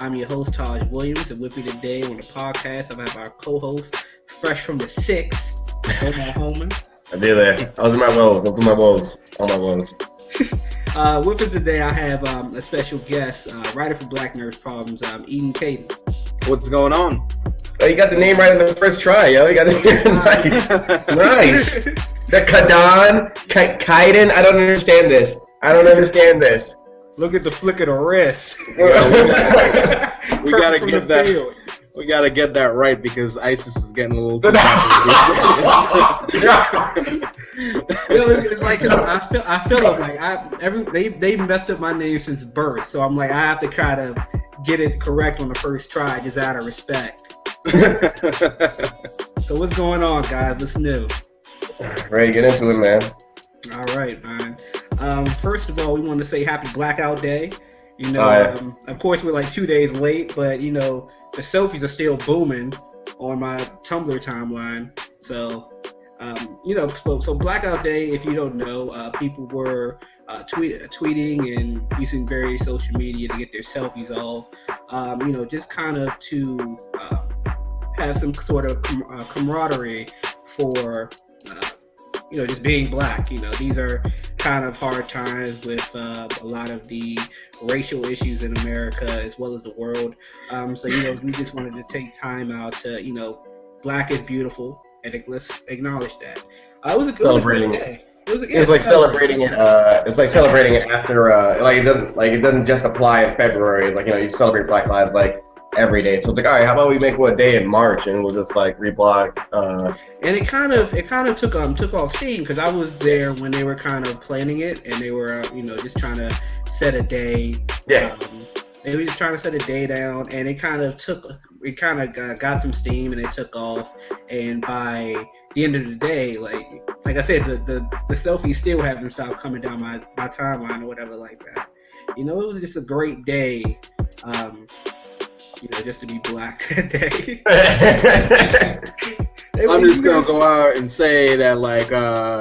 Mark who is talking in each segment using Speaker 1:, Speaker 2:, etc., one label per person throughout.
Speaker 1: I'm your host, Taj Williams, and with me today on the podcast, I have our co-host, fresh from the 6, Omar Holman.
Speaker 2: I did that. I was in my woes. I was in my woes. All my woes.
Speaker 1: With us today, I have a special guest, writer for Black Nurse Problems, Ian Khadan.
Speaker 3: What's going on?
Speaker 2: Oh, you got the name right in the first try, yo. You got it nice. Nice. The Khadan, Khadan. I don't understand this.
Speaker 1: Look at the flick of the wrist.
Speaker 3: We gotta get that. We gotta get that right because ISIS is getting a little too
Speaker 1: It's like I feel like they messed up my name since birth, so I'm like I have to try to get it correct on the first try just out of respect. So what's going on, guys? What's new?
Speaker 2: Ready to get into it, man.
Speaker 1: All right, man. First of all, we want to say Happy Blackout Day. You know, of course we're like 2 days late, but you know the selfies are still booming on my Tumblr timeline. So, you know, so Blackout Day, if you don't know, people were tweeting and using various social media to get their selfies off. You know, just kind of to have some sort of camaraderie for. You know, just being black. You know, these are kind of hard times with a lot of the racial issues in America as well as the world. So, you know, we just wanted to take time out to, you know, black is beautiful, and let's acknowledge that. It was a
Speaker 2: Celebrating
Speaker 1: good day.
Speaker 2: It's like celebrating it. It's like celebrating it after. It doesn't just apply in February. Like, you know, you celebrate Black Lives like every day. So it's like, all right, how about we make one day in March and we'll just like reblock.
Speaker 1: And it kind of took off steam because I was there when they were kind of planning it, and they were you know, just trying to set a day.
Speaker 2: Yeah.
Speaker 1: They were just trying to set a day down, and it kind of got some steam, and it took off. And by the end of the day, like I said, the selfies still haven't stopped coming down my timeline or whatever like that. You know, it was just a great day. You know, just to be black that day.
Speaker 3: I'm just gonna go out and say that like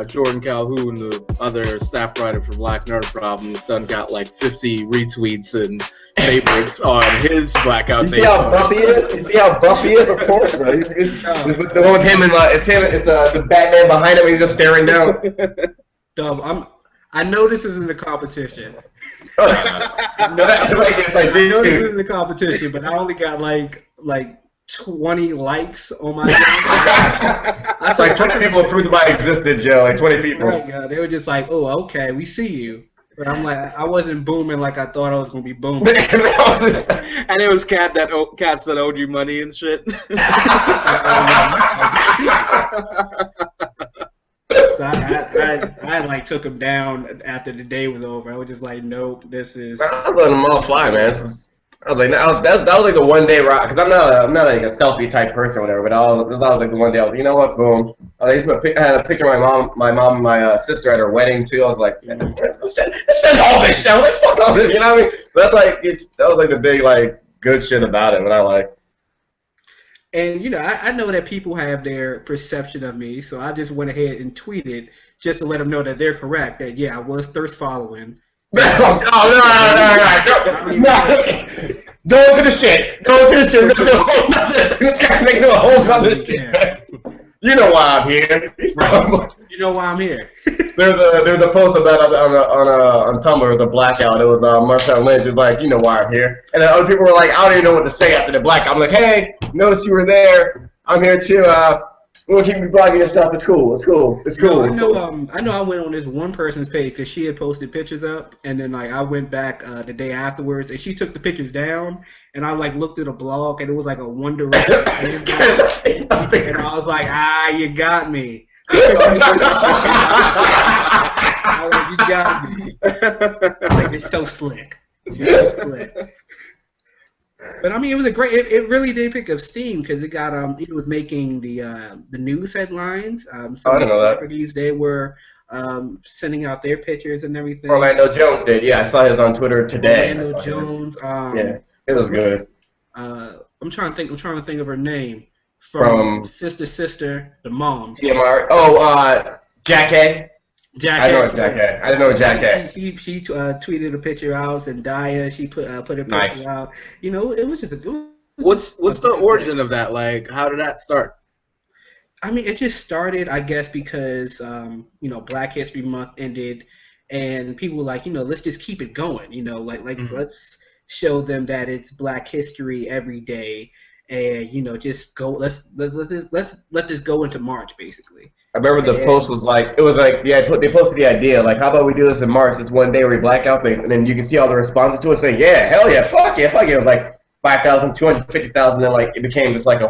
Speaker 3: Jordan Calhoun, the other staff writer for Black Nurse Problems, done got like 50 retweets and favorites on his Blackout Day.
Speaker 2: You see how buff he is? Of course, bro. The one with him and it's him. It's the Batman behind him. He's just staring down.
Speaker 1: Dub, I know this isn't a competition.
Speaker 2: No, it's like,
Speaker 1: I know this isn't a competition, but I only got like 20 likes on my.
Speaker 2: That's like 20 people approved my existence, Joe. Like 20 people.
Speaker 1: Right, yeah, they were just like, "Oh, okay, we see you." But I'm like, I wasn't booming like I thought I was gonna be booming.
Speaker 3: And it was cats that owed you money and shit.
Speaker 1: So I like took him down after the day was over. I was just like, nope, this is.
Speaker 2: I was letting them all fly, man. I was like, that was like the one day rock, because I'm not like a selfie type person or whatever. But that was like the one day I was like, you know what, boom. I had a picture of my mom and my sister at her wedding too. I was like, send all this shit. I was like, fuck all this, you know what I mean? But that was like the big like good shit about it. But I like.
Speaker 1: And, you know, I know that people have their perception of me, so I just went ahead and tweeted just to let them know that they're correct, that, yeah, I was thirst following.
Speaker 2: No. Go to the shit. Go to a whole nother. This guy's making a whole nother shit. You know why I'm here.
Speaker 1: You know why I'm here.
Speaker 2: There's a post about on Tumblr, the blackout. It was Marcel Lynch. It was like, you know why I'm here. And then other people were like, I don't even know what to say after the blackout. I'm like, hey, noticed you were there. I'm here too. We'll keep me blogging your stuff. It's cool.
Speaker 1: I know I went on this one person's page because she had posted pictures up, and then like I went back the day afterwards, and she took the pictures down, and I like looked at a blog, and it was like a One Direction and I was like, you got me. I was like, you got me. Like, it's so slick. But I mean, it was a great. It really did pick up steam because it got it was making the news headlines.
Speaker 2: So I didn't know that.
Speaker 1: Celebrities, they were sending out their pictures and everything.
Speaker 2: Orlando Jones did. Yeah, I saw his on Twitter today.
Speaker 1: Orlando Jones.
Speaker 2: Yeah, it was good.
Speaker 1: I'm trying to think of her name. From Sister, the mom.
Speaker 2: TMR. Oh, Jack A.
Speaker 1: Jack
Speaker 2: I know
Speaker 1: Harris,
Speaker 2: what Jack had. I didn't know what Jack had.
Speaker 1: she tweeted a picture out. Zendaya, she put a picture
Speaker 2: Nice.
Speaker 1: out. You know, it was just
Speaker 3: What's the origin of that? Like, how did that start?
Speaker 1: I mean, it just started, I guess, because you know, Black History Month ended, and people were like, you know, let's just keep it going. You know, like let's show them that it's Black History every day, and you know, just go. Let's let this go into March, basically.
Speaker 2: I remember the post was like, they posted the idea, like, how about we do this in March? It's one day where we black out things, and then you can see all the responses to it saying, yeah, hell yeah, fuck yeah, fuck yeah. It was like 5,000, 250,000, and like it became just like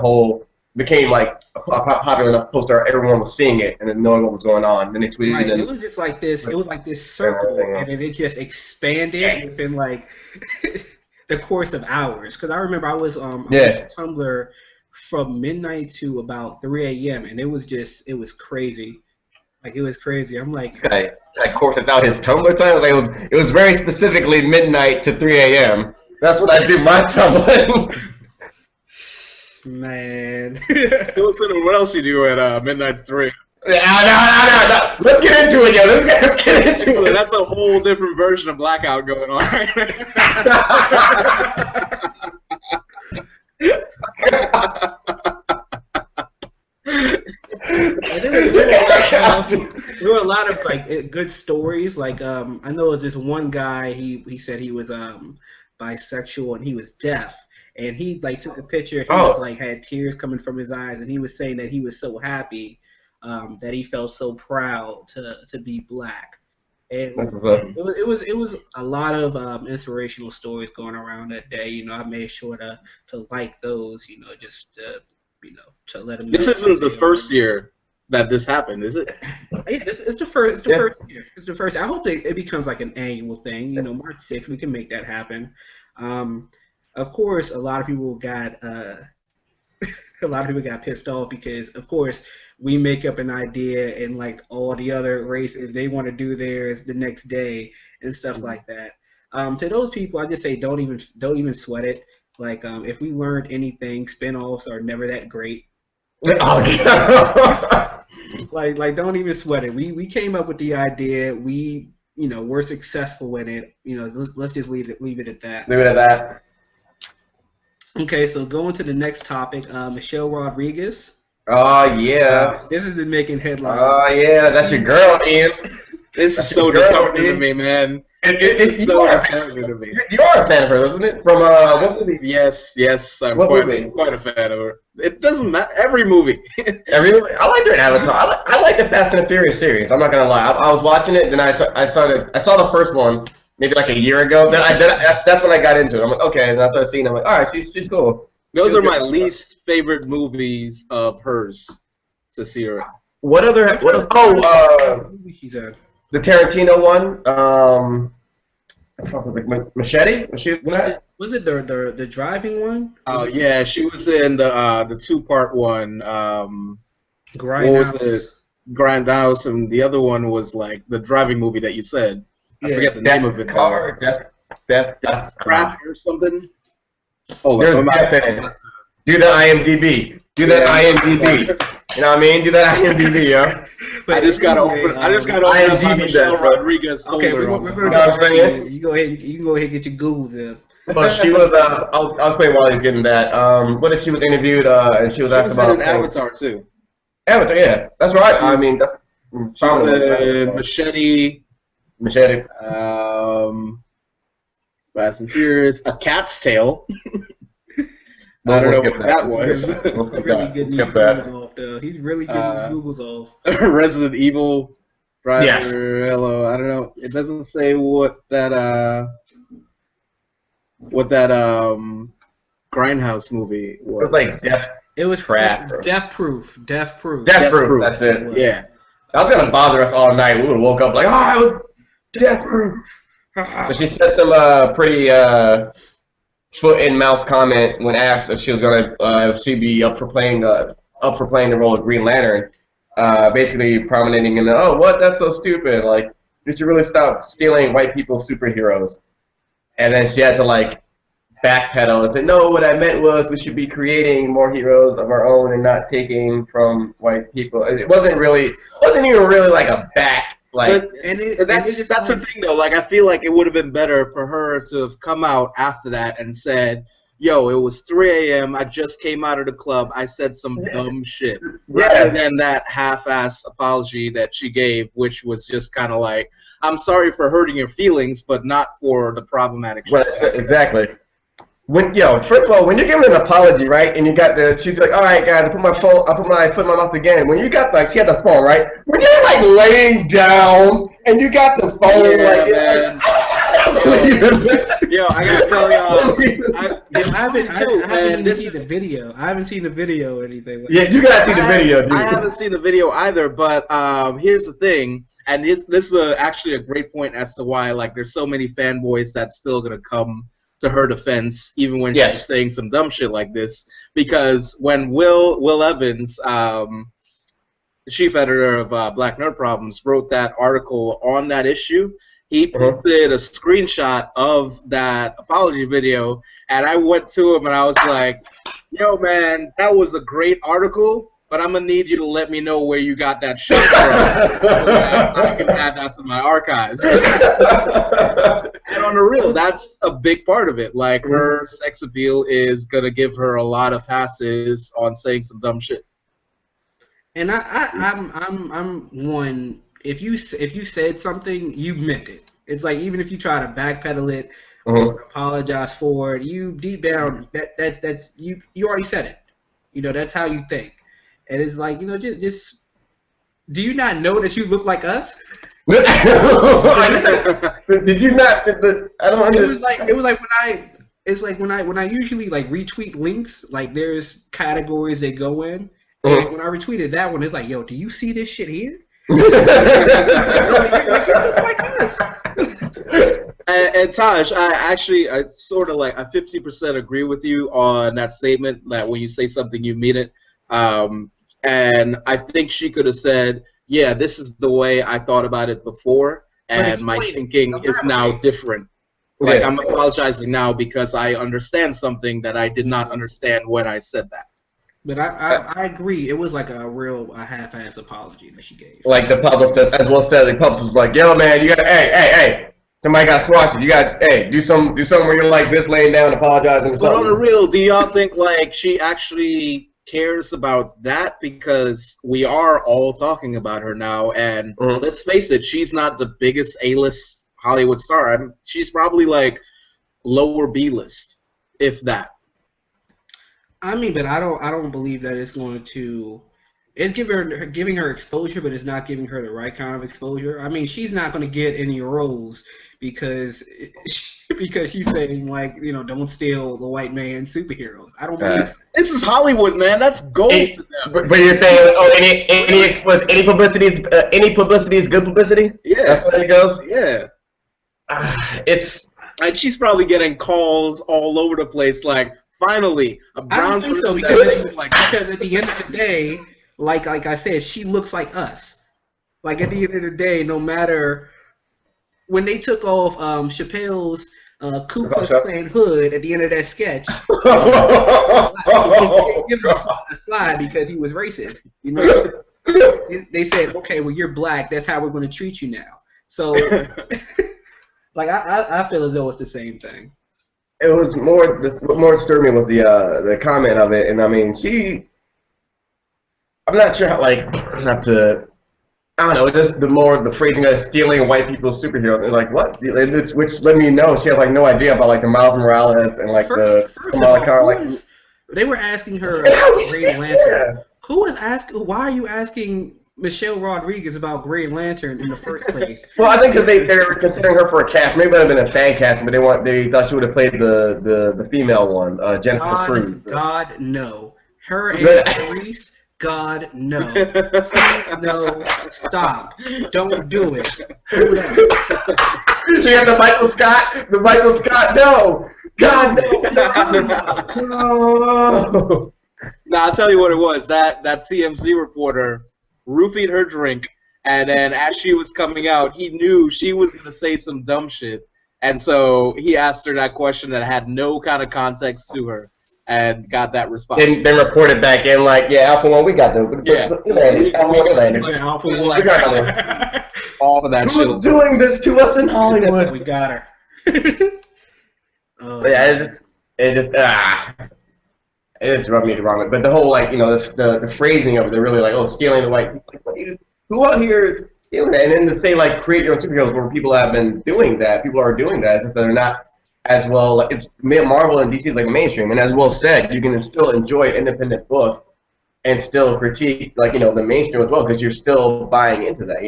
Speaker 2: became like a popular enough poster. Everyone was seeing it and then knowing what was going on. Then they tweeted.
Speaker 1: Right, it was just like this. It was like this circle, and then it just expanded within like the course of hours. Because I remember I was on Tumblr from midnight to about 3 a.m. and it was crazy. Like, it was crazy. I'm like,
Speaker 2: that course without his Tumblr time. Like, it was very specifically midnight to 3 a.m. That's when I do my Tumblr.
Speaker 1: Man.
Speaker 3: So what else you do at midnight to 3?
Speaker 2: Yeah, no. Let's get into it, yo. Let's get into it.
Speaker 3: That's a whole different version of blackout going on.
Speaker 1: There were a lot of like good stories. Like I know there's this one guy. He said he was bisexual and he was deaf. And he like took a picture. He was like had tears coming from his eyes, and he was saying that he was so happy, that he felt so proud to be Black. And it was a lot of inspirational stories going around that day. You know, I made sure to like those. You know, just to let them know.
Speaker 3: This isn't the first year that this happened, is it?
Speaker 1: Yeah, it's the first. It's the first year. It's the first. I hope it becomes like an annual thing. You know, March 6th, we can make that happen. Of course, a lot of people got pissed off because, of course, we make up an idea and like all the other races, they want to do theirs the next day and stuff like that. To those people, I just say don't even sweat it. Like, if we learned anything, spin-offs are never that great. like don't even sweat it. We came up with the idea. We're successful in it. You know, let's just leave it at that.
Speaker 2: Leave it at that.
Speaker 1: Okay, so going to the next topic, Michelle Rodriguez.
Speaker 2: Oh, yeah.
Speaker 1: This has been making headlines.
Speaker 2: Oh, yeah, that's your girl, Ian.
Speaker 3: This is so disheartening to me, man.
Speaker 2: It's
Speaker 3: so disheartening to me.
Speaker 2: You are a fan of her, isn't it? From what movie?
Speaker 3: Yes, I'm quite a fan of her. It doesn't matter. Every movie.
Speaker 2: Every movie. I like her in Avatar. I like the Fast and the Furious series. I'm not gonna lie. I was watching it, then I saw the first one. Maybe like a year ago. That's when I got into it. I'm like, okay, and that's what I seen. I'm like, all right, she's cool.
Speaker 3: Those are my least favorite movies of hers to see her.
Speaker 2: What else? The Tarantino one. What was it, Machete?
Speaker 1: Was it the driving one?
Speaker 3: Oh yeah, she was in the 2-part one. Grindhouse, and the other one was like the driving movie that you said. I forget the name of it.
Speaker 2: Death
Speaker 3: Crap or something.
Speaker 2: Oh, there's death in it. Do that IMDb. IMDb. You know what I mean? Do that IMDb, yo.
Speaker 3: I just gotta open IMDb Michelle Rodriguez.
Speaker 1: Okay, we're gonna you go ahead and get your Googles in.
Speaker 2: But she was. I'll explain while he's getting that. What if she was interviewed and she was asked about
Speaker 3: Avatar too?
Speaker 2: Avatar, yeah, that's right. I mean,
Speaker 3: Machete. Fast and Furious. A Cat's Tail. I don't know what that was.
Speaker 2: We'll skip that.
Speaker 1: He's really getting his Googles off.
Speaker 3: Resident Evil. Driver,
Speaker 2: yes.
Speaker 3: Hello. I don't know. It doesn't say what that Grindhouse movie was.
Speaker 2: It was like Death.
Speaker 1: It was
Speaker 2: crap.
Speaker 1: Death Proof.
Speaker 2: Death Proof. That's it.
Speaker 3: Yeah.
Speaker 2: That was gonna bother us all night. We would have woke up like, it was Death Proof. But she said some pretty foot in mouth comment when asked if she was gonna she'd be up for playing the role of Green Lantern. Basically prominating in what? That's so stupid. Like, you should really stop stealing white people's superheroes. And then she had to like backpedal and say, no, what I meant was we should be creating more heroes of our own and not taking from white people. It wasn't even really like a Like,
Speaker 3: that's the thing though. Like, I feel like it would have been better for her to have come out after that and said, "Yo, it was 3 a.m. I just came out of the club. I said some dumb shit," rather than that half-ass apology that she gave, which was just kind of like, "I'm sorry for hurting your feelings, but not for the problematic shit."
Speaker 2: Exactly. First of all, when you're giving an apology, right, and you got she's like, all right, guys, I put my foot in my mouth again. When you got she had the phone, right? When you're like laying down and you got the phone,
Speaker 3: Yo, I gotta tell y'all,
Speaker 1: I haven't seen the video. I haven't seen the video or anything.
Speaker 2: You gotta see the video, dude.
Speaker 3: I haven't seen the video either, but here's the thing, and this is actually a great point as to why there's so many fanboys that's still gonna come to her defense, even when she's saying some dumb shit like this. Because when Will Evans, chief editor of Black Nerd Problems, wrote that article on that issue, he posted a screenshot of that apology video, and I went to him and I was like, "Yo, man, that was a great article, but I'm gonna need you to let me know where you got that shot from, so that I can add that to my archives." And on the real, that's a big part of it. Like, her sex appeal is gonna give her a lot of passes on saying some dumb shit.
Speaker 1: And I'm one. If you said something, you meant it. It's like, even if you try to backpedal it or apologize for it, you deep down that's you already said it. You know, that's how you think. And it's like, you know, just do you not know that you look like us?
Speaker 2: Did you not? I don't understand.
Speaker 1: It was like when I usually retweet links, there's categories they go in. And when I retweeted that one, it's like, yo, do you see this shit here? You look like us.
Speaker 3: And Taj, I sort of I 50% agree with you on that statement, that when you say something, you mean it. And I think she could have said, yeah, this is the way I thought about it before, and my thinking is now different. I'm apologizing now because I understand something that I did not understand when I said that.
Speaker 1: But I agree. It was like a half-ass apology that she gave.
Speaker 2: Like the publicist, as well said, the publicist was like, "Yo, man, you got hey, somebody got squashed. You got do something where you're like this, laying down, apologizing or something."
Speaker 3: But on the real, do y'all think she actually cares about that? Because we are all talking about her now, and let's face it, she's not the biggest A-list Hollywood star. She's probably lower B-list, if that.
Speaker 1: I mean, but I don't believe that it's going to. It's giving her exposure, but it's not giving her the right kind of exposure. I mean, she's not going to get any roles because she's saying don't steal the white man's superheroes. I don't believe
Speaker 3: this is Hollywood, man. That's gold to them.
Speaker 2: But you're saying, any publicity is good publicity?
Speaker 3: Yeah,
Speaker 2: that's the way it goes.
Speaker 3: Yeah,
Speaker 2: it's.
Speaker 3: And she's probably getting calls all over the place, finally, a brown person.
Speaker 1: So, because at the end of the day, like I said, she looks like us. At the end of the day, no matter when they took off Chappelle's Ku Klux Klan hood at the end of that sketch, they gave him a slide because he was racist. You know, they said, "Okay, well, you're black. That's how we're going to treat you now." So, I feel as though it's the same thing.
Speaker 2: It was more. What more disturbed me was the comment of it, and I mean, I'm not sure how, not to. I don't know. Just the phrasing of stealing white people's superheroes. Like what? Which let me know she has no idea about the Miles Morales and the Kamala Khan.
Speaker 1: They were asking her about Green Lantern. Who was asking? Why are you asking Michelle Rodriguez about Green Lantern in the first place?
Speaker 2: Well, I think because they were considering her for a cast. Maybe it would have been a fan casting, but they thought she would have played the female one, Jennifer Cruz.
Speaker 1: God, no. Her and Reese. God, no. Please, no. Stop. Don't do it.
Speaker 2: She had the Michael Scott. No. God, no. No.
Speaker 3: Now, I'll tell you what it was. That TMZ reporter roofied her drink, and then as she was coming out, he knew she was going to say some dumb shit. And so he asked her that question that had no kind of context to her, and got that response.
Speaker 2: Then reported back in Alpha One, we got them.
Speaker 3: Yeah.
Speaker 2: Alpha One, we got them.
Speaker 3: all of that shit.
Speaker 2: Who's doing this to us in Hollywood?
Speaker 1: We got her.
Speaker 2: But yeah, it just rubbed me the wrong way. But the whole the phrasing of it, they're really like, oh, stealing the white people. Like, who out here is stealing that? And then to say like create your own superheroes, where people have been doing that, people are doing that. It's just that they're not as well. Like, it's Marvel and DC is like mainstream, and as well said, you can still enjoy an independent book and still critique the mainstream as well, because you're still buying into that.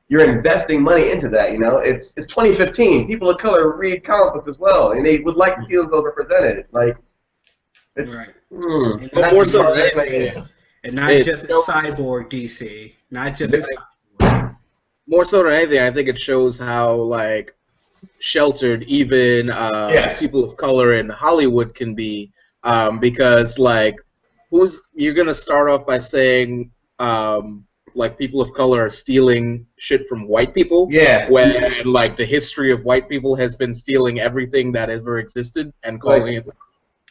Speaker 2: You're investing money into that. It's 2015. People of color read comic books as well, and they would like to see themselves represented. Like, it's
Speaker 1: right.
Speaker 3: But more so than anything,
Speaker 1: and not just cyborg DC, not just
Speaker 3: more so than anything, I think it shows how like sheltered even people of color in Hollywood can be, because like you're gonna start off by saying like people of color are stealing shit from white people, when like the history of white people has been stealing everything that ever existed and calling it.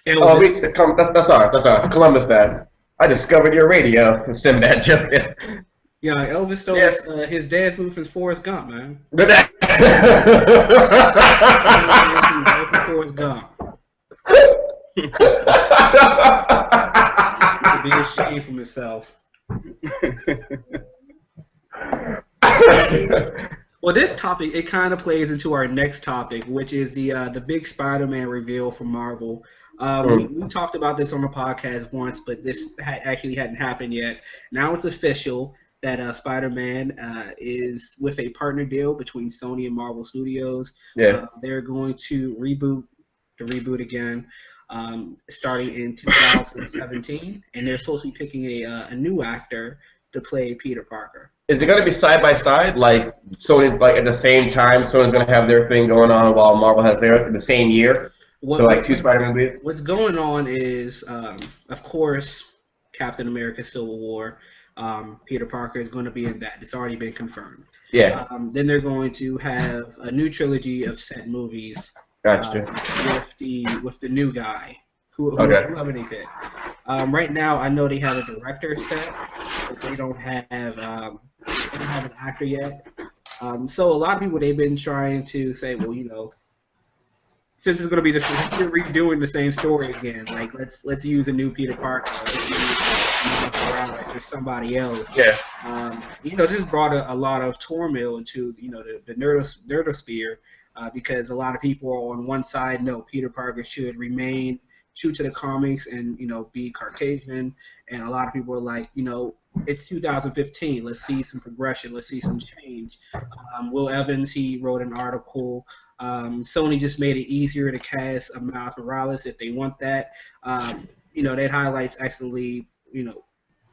Speaker 2: That's ours. Columbus, that I discovered your radio. Sinbad joke.
Speaker 1: Yeah, Elvis stole his dad's move from Forrest Gump, man. Forrest Gump. To be ashamed from himself. Well, this topic, it kind of plays into our next topic, which is the big Spider-Man reveal from Marvel. We talked about this on the podcast once, but this actually hadn't happened yet. Now it's official that Spider-Man is with a partner deal between Sony and Marvel Studios.
Speaker 2: Yeah.
Speaker 1: They're going to reboot again, starting in 2017, and they're supposed to be picking a new actor to play Peter Parker.
Speaker 2: Is it going to be side by side, like Sony, like at the same time? Sony's going to have their thing going on while Marvel has theirs in the same year. So like two Spider-Man movies.
Speaker 1: What's going on is, of course, Captain America: Civil War. Peter Parker is going to be in that. It's already been confirmed.
Speaker 2: Yeah.
Speaker 1: Then they're going to have a new trilogy of set movies.
Speaker 2: Gotcha.
Speaker 1: With the new guy. Whoever they pick. Right now, I know they have a director set, but they don't have an actor yet. So a lot of people, they've been trying to say, well, since it's going to be since you're redoing the same story again, like let's use a new Peter Parker, let's use Miles Morales or somebody else.
Speaker 2: Yeah.
Speaker 1: This has brought a lot of turmoil into the nerdosphere, because a lot of people are on one side, no, Peter Parker should remain true to the comics and be Caucasian, and a lot of people are like, it's 2015, let's see some progression, let's see some change. Will Evans, he wrote an article. Sony just made it easier to cast Miles Morales if they want that. That highlights actually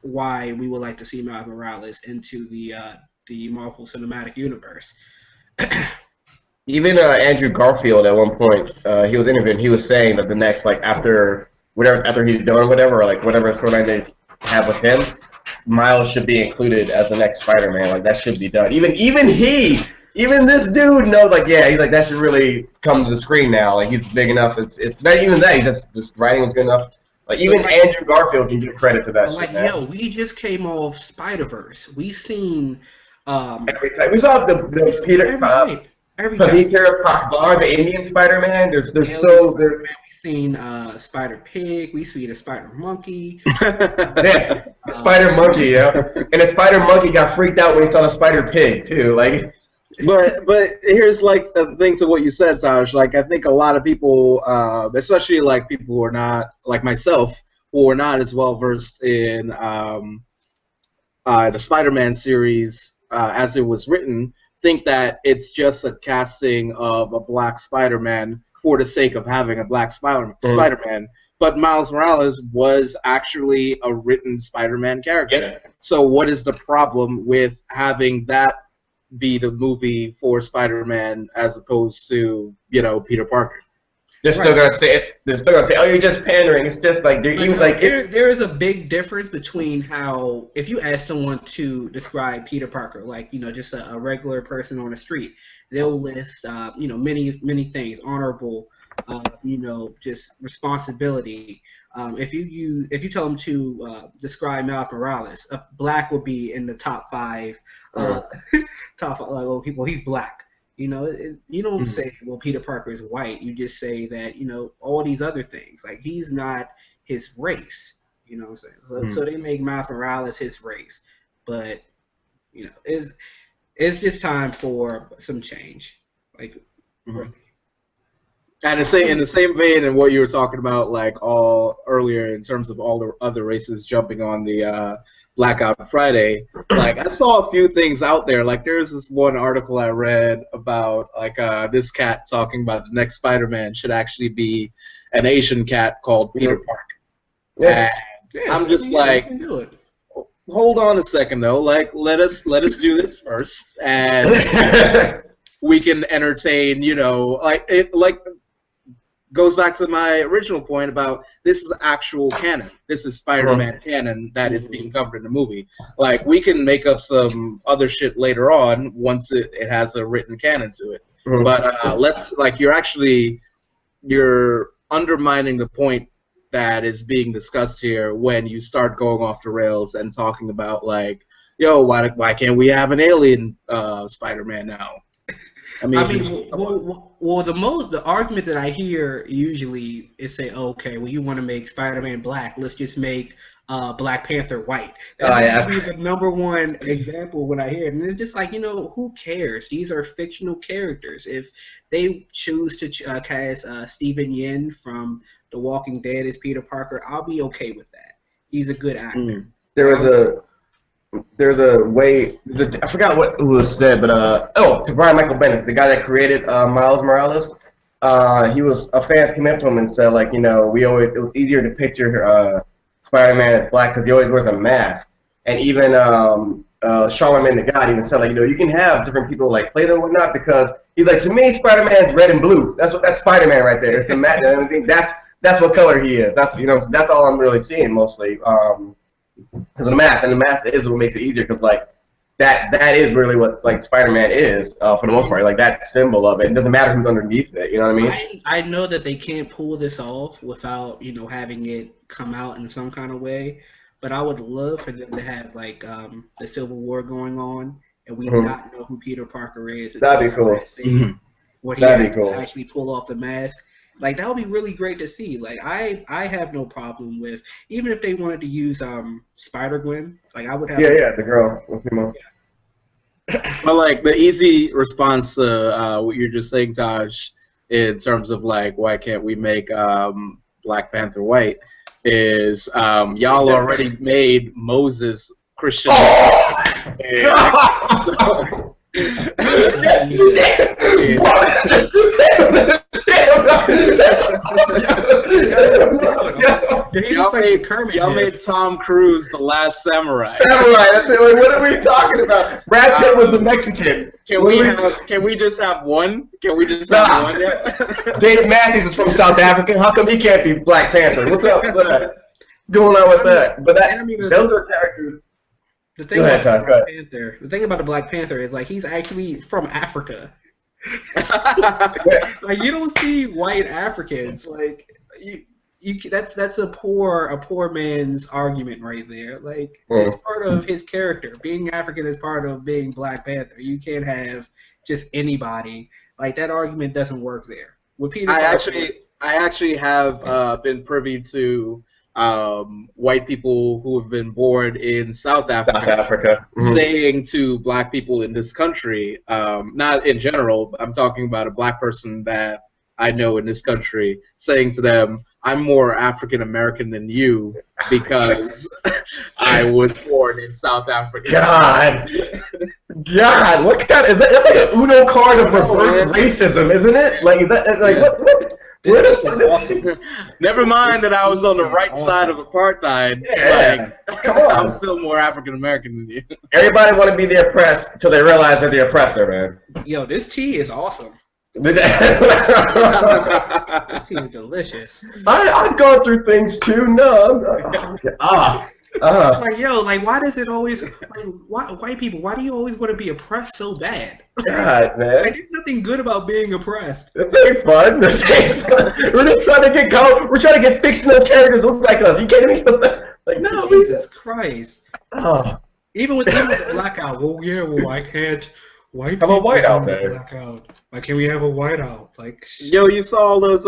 Speaker 1: why we would like to see Miles Morales into the Marvel Cinematic Universe.
Speaker 2: Even Andrew Garfield at one point, he was interviewed. He was saying that the next, after he's done or whatever, or whatever storyline they have with him, Miles should be included as the next Spider-Man. Like, that should be done. Even this dude knows. He's like, that should really come to the screen now. Like, he's big enough. It's not even that. He's just writing was good enough. Like, even Andrew Garfield can give credit to that.
Speaker 1: Shit, we just came off Spider-Verse. We seen
Speaker 2: every time we saw the Peter. Peter Parker, the Indian Spider-Man. We've
Speaker 1: seen Spider Pig. We've seen a Spider Monkey.
Speaker 2: Yeah, Spider Monkey, yeah. And the Spider Monkey got freaked out when he saw the Spider Pig too. Like,
Speaker 3: but here's the thing to what you said, Taj. Like, I think a lot of people, especially people who are not like myself, who are not as well versed in the Spider-Man series as it was written, think that it's just a casting of a black Spider-Man for the sake of having a black Spider-Man. But Miles Morales was actually a written Spider-Man character.
Speaker 2: Yeah.
Speaker 3: So what is the problem with having that be the movie for Spider-Man as opposed to, Peter Parker?
Speaker 2: They're still gonna say oh, you're just pandering. It's just
Speaker 1: there is a big difference between how, if you ask someone to describe Peter Parker, just a regular person on the street, they'll list many things: honorable, just responsibility. If you tell them to describe Miles Morales, black will be in the top 5. Top 5, well, he's black. You don't say, well, Peter Parker is white. You just say that all these other things. Like, he's not his race. You know what I'm saying? So they make Miles Morales his race, but it's just time for some change. Like.
Speaker 3: And in the same vein in what you were talking about, like all earlier in terms of all the other races jumping on the Blackout Friday, like I saw a few things out there. Like there's this one article I read about like this cat talking about the next Spider-Man should actually be an Asian cat called Peter Parker. Yeah. And I'm just like, hold on a second though. Like let us do this first, and we can entertain. Goes back to my original point about this is actual canon. This is Spider-Man canon that is being covered in the movie. Like, we can make up some other shit later on once it has a written canon to it. But you're undermining the point that is being discussed here when you start going off the rails and talking about, like, yo, why can't we have an alien Spider-Man now?
Speaker 1: The argument that I hear usually is say, okay, well, you want to make Spider-Man black, let's just make Black Panther white. That would be the number one example when I hear it. And it's just like, who cares? These are fictional characters. If they choose to cast Stephen Yen from The Walking Dead as Peter Parker, I'll be okay with that. He's a good actor.
Speaker 2: I forgot what was said, but to Brian Michael Bendis, the guy that created Miles Morales, fans came up to him and said, like, it was easier to picture Spider-Man as black because he always wears a mask, and even Charlemagne the God even said, like, you can have different people like play them and whatnot, because he's like, to me, Spider-Man is red and blue. That's Spider-Man right there. It's the mask. That's what color he is. That's that's all I'm really seeing mostly. Because of the mask, and the mask is what makes it easier, because like that is really what like Spider-Man is for the most part, like that symbol of it. It doesn't matter who's underneath it, you know what I mean?
Speaker 1: I know that they can't pull this off without having it come out in some kind of way, but I would love for them to have like the Civil War going on and we not know who Peter Parker is.
Speaker 2: That'd be cool.
Speaker 1: That'd be cool. Actually pull off the mask. Like, that would be really great to see. Like, I have no problem with, even if they wanted to use Spider-Gwen, like, I would have...
Speaker 2: Yeah, the girl.
Speaker 3: But, like, the easy response to what you're just saying, Taj, in terms of, like, why can't we make Black Panther white, is y'all already made Moses Christian. Y'all made Tom Cruise the last samurai.
Speaker 2: That's it. What are we talking about? Brad Pitt was the Mexican.
Speaker 3: Can we just have one? Can we just have one? Yeah?
Speaker 2: Dave Matthews is from South Africa. How come he can't be Black Panther? What's up with that? Going on with that? But those are characters.
Speaker 1: The thing about the Black Panther is, like, he's actually from Africa. Like, you don't see white Africans. Like, that's a poor man's argument right there. Like, it's part of his character. Being African is part of being Black Panther. You can't have just anybody. Like, that argument doesn't work there. With Peter Parker,
Speaker 3: I actually have been privy to white people who have been born in South Africa saying to black people in this country, not in general, I'm talking about a black person that I know in this country, saying to them, I'm more African American than you because I was born in South Africa.
Speaker 2: God, what kind of, that's like an Uno card of reverse racism, isn't it? Like, is that like what?
Speaker 3: Never mind that I was on the right side of apartheid.
Speaker 2: Yeah,
Speaker 3: like, come on. I'm still more African American than you.
Speaker 2: Everybody want to be the oppressed until they realize they're the oppressor, man.
Speaker 1: Yo, this tea is awesome. This tea is delicious.
Speaker 2: I've gone through things too. No.
Speaker 1: Like, yo, like, why does it always, like, why, white people, why do you always want to be oppressed so bad?
Speaker 2: God, man.
Speaker 1: Like, there's nothing good about being oppressed.
Speaker 2: This ain't fun. This ain't fun. We're just trying to get we're trying to get fictional characters look like us. You kidding me? Like, no,
Speaker 1: Jesus Christ.
Speaker 2: Oh.
Speaker 1: Even with the blackout, well, yeah, well, why can't white
Speaker 2: have a
Speaker 1: people
Speaker 2: whiteout
Speaker 1: have
Speaker 2: there?
Speaker 1: Blackout? Why can't we have a whiteout? Like,
Speaker 3: yo, you saw all those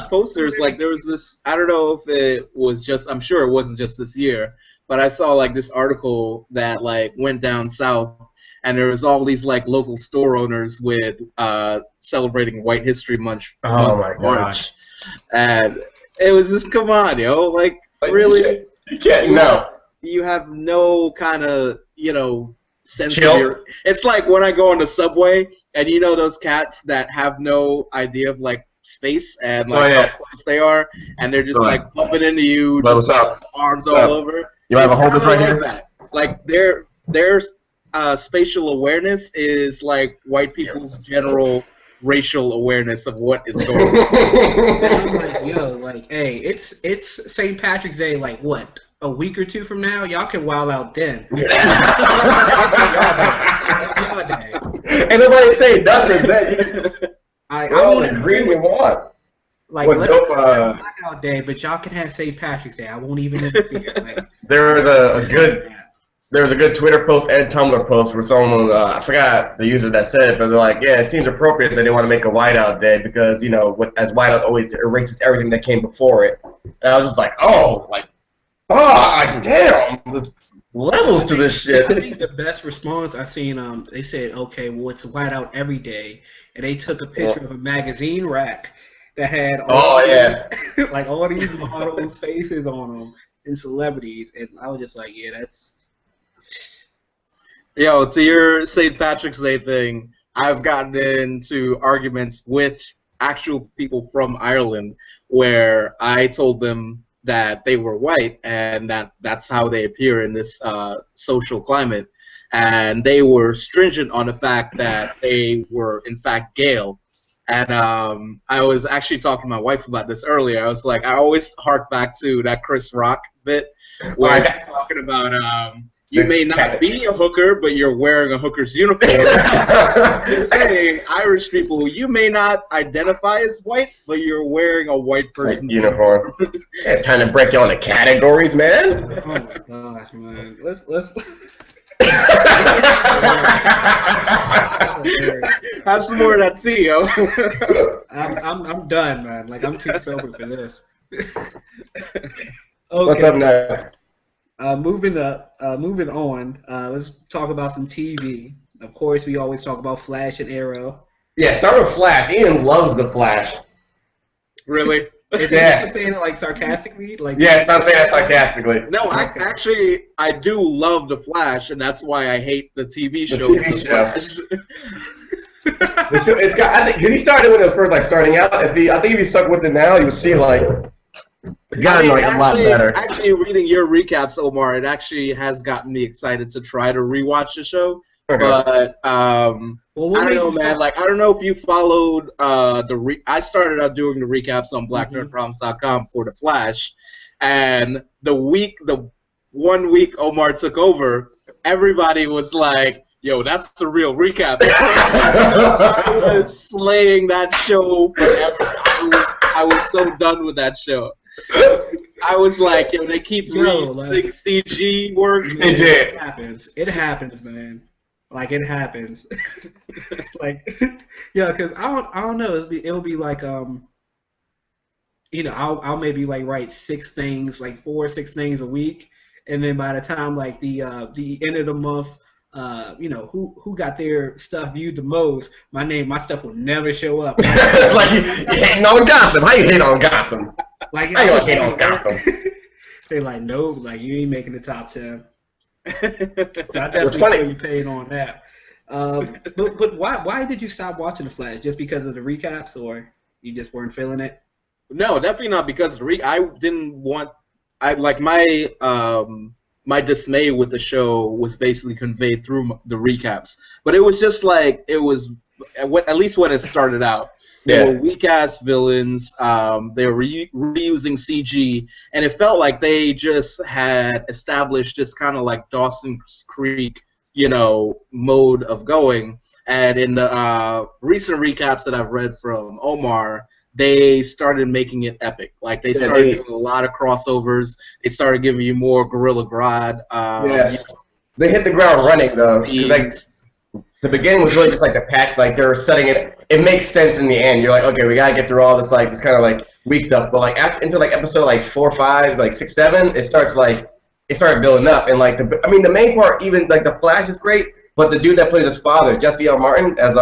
Speaker 3: posters. Like, there was this. I don't know if it was just. I'm sure it wasn't just this year, but I saw like this article that like went down south, and there was all these like local store owners with celebrating White History Month.
Speaker 2: Oh my
Speaker 3: March, and it was just come on, yo, like really.
Speaker 2: You can't. No.
Speaker 3: You have no kind of sense
Speaker 2: Chill.
Speaker 3: of your. It's like when I go on the subway, and you know those cats that have no idea of like space and like how close they are, and they're just like bumping into you, just like arms all over.
Speaker 2: You have a hold this right here.
Speaker 3: That. Like their spatial awareness is like white people's general racial awareness of what is going on.
Speaker 1: And I'm like, yo, like, hey, it's St. Patrick's Day, like what? A week or two from now, y'all can wild out then.
Speaker 2: Ain't nobody say nothing then.
Speaker 1: I won't agree
Speaker 2: with what.
Speaker 1: Like, let's have Blackout Day, but y'all can have St. Patrick's Day. I won't even interfere. Like,
Speaker 2: there was a good Twitter post and Tumblr post where someone, I forgot the user that said it, but they're like, yeah, it seems appropriate that they want to make a whiteout day because, as whiteout always erases everything that came before it. And I was just like, damn, there's levels to this shit.
Speaker 1: I think the best response I seen, they said, okay, well, it's whiteout every day, and they took a picture of a magazine rack that had all like all these models' faces on them and celebrities, and I was just like, yeah, that's.
Speaker 3: Yo, to your St. Patrick's Day thing, I've gotten into arguments with actual people from Ireland where I told them that they were white and that's how they appear in this social climate, and they were stringent on the fact that they were in fact Gael. And I was actually talking to my wife about this earlier. I was like, I always hark back to that Chris Rock bit where he's talking about you may not be a hooker, but you're wearing a hooker's uniform. They're saying, Irish people, you may not identify as white, but you're wearing a white person's
Speaker 2: uniform. Yeah, time to break you on the categories, man.
Speaker 1: Oh my gosh, man. Let's
Speaker 3: have some more of that tea, yo.
Speaker 1: I'm done, man. Like, I'm too sober for this.
Speaker 2: Okay. What's up next?
Speaker 1: Moving on, let's talk about some TV. Of course, we always talk about Flash and Arrow.
Speaker 2: Yeah, start with Flash. Ian loves the Flash.
Speaker 3: Really?
Speaker 1: Is that saying it like sarcastically? Like,
Speaker 2: yeah, I'm saying that sarcastically.
Speaker 3: No, I do love the Flash, and that's why I hate the TV show.
Speaker 2: Flash. It's got. I think because he started when it was first starting out. I think if he stuck with it now, you would see it's gotten a lot better.
Speaker 3: Actually, reading your recaps, Omar, it actually has gotten me excited to try to rewatch the show. Okay. But I don't know, man. Like, I don't know if you followed I started out doing the recaps on BlackNerdProblem.com for the Flash, and the 1 week Omar took over, everybody was like, "Yo, that's the real recap." I was slaying that show forever. I was so done with that show. I was like, yo, they keep reading CG work.
Speaker 2: They did.
Speaker 1: It happens, man. Like, it happens. Like, yeah, because I don't know. It'll be like I'll maybe write 6 things, 4 or 6 things a week, and then by the time the end of the month, who got their stuff viewed the most, my stuff will never show up.
Speaker 2: Like you hating on Gotham. How you hate on Gotham?
Speaker 1: Like,
Speaker 2: how you hate on Gotham?
Speaker 1: They're like, no, you ain't making the top 10. So I definitely feel you paid on that. But why did you stop watching The Flash? Just because of the recaps, or you just weren't feeling it?
Speaker 3: No, definitely not because of the I didn't want. My dismay with the show was basically conveyed through the recaps. But it was just at least when it started out, They were weak-ass villains. They were reusing CG, and it felt like they just had established this kind of like Dawson's Creek, mode of going. And in the recent recaps that I've read from Omar, they started making it epic. Like, they started doing a lot of crossovers. They started giving you more Gorilla Grodd.
Speaker 2: They hit the ground running, though. Like, the beginning was really just like the pack. Like, they were setting it. It makes sense in the end. You're like, okay, we gotta get through all this, like, this kind of, like, weak stuff. But, like, into, like, episode, like, 4, 5, like, 6, 7, it started building up. And, like, the main part, even, like, the Flash is great, but the dude that plays his father, Jesse L. Martin, as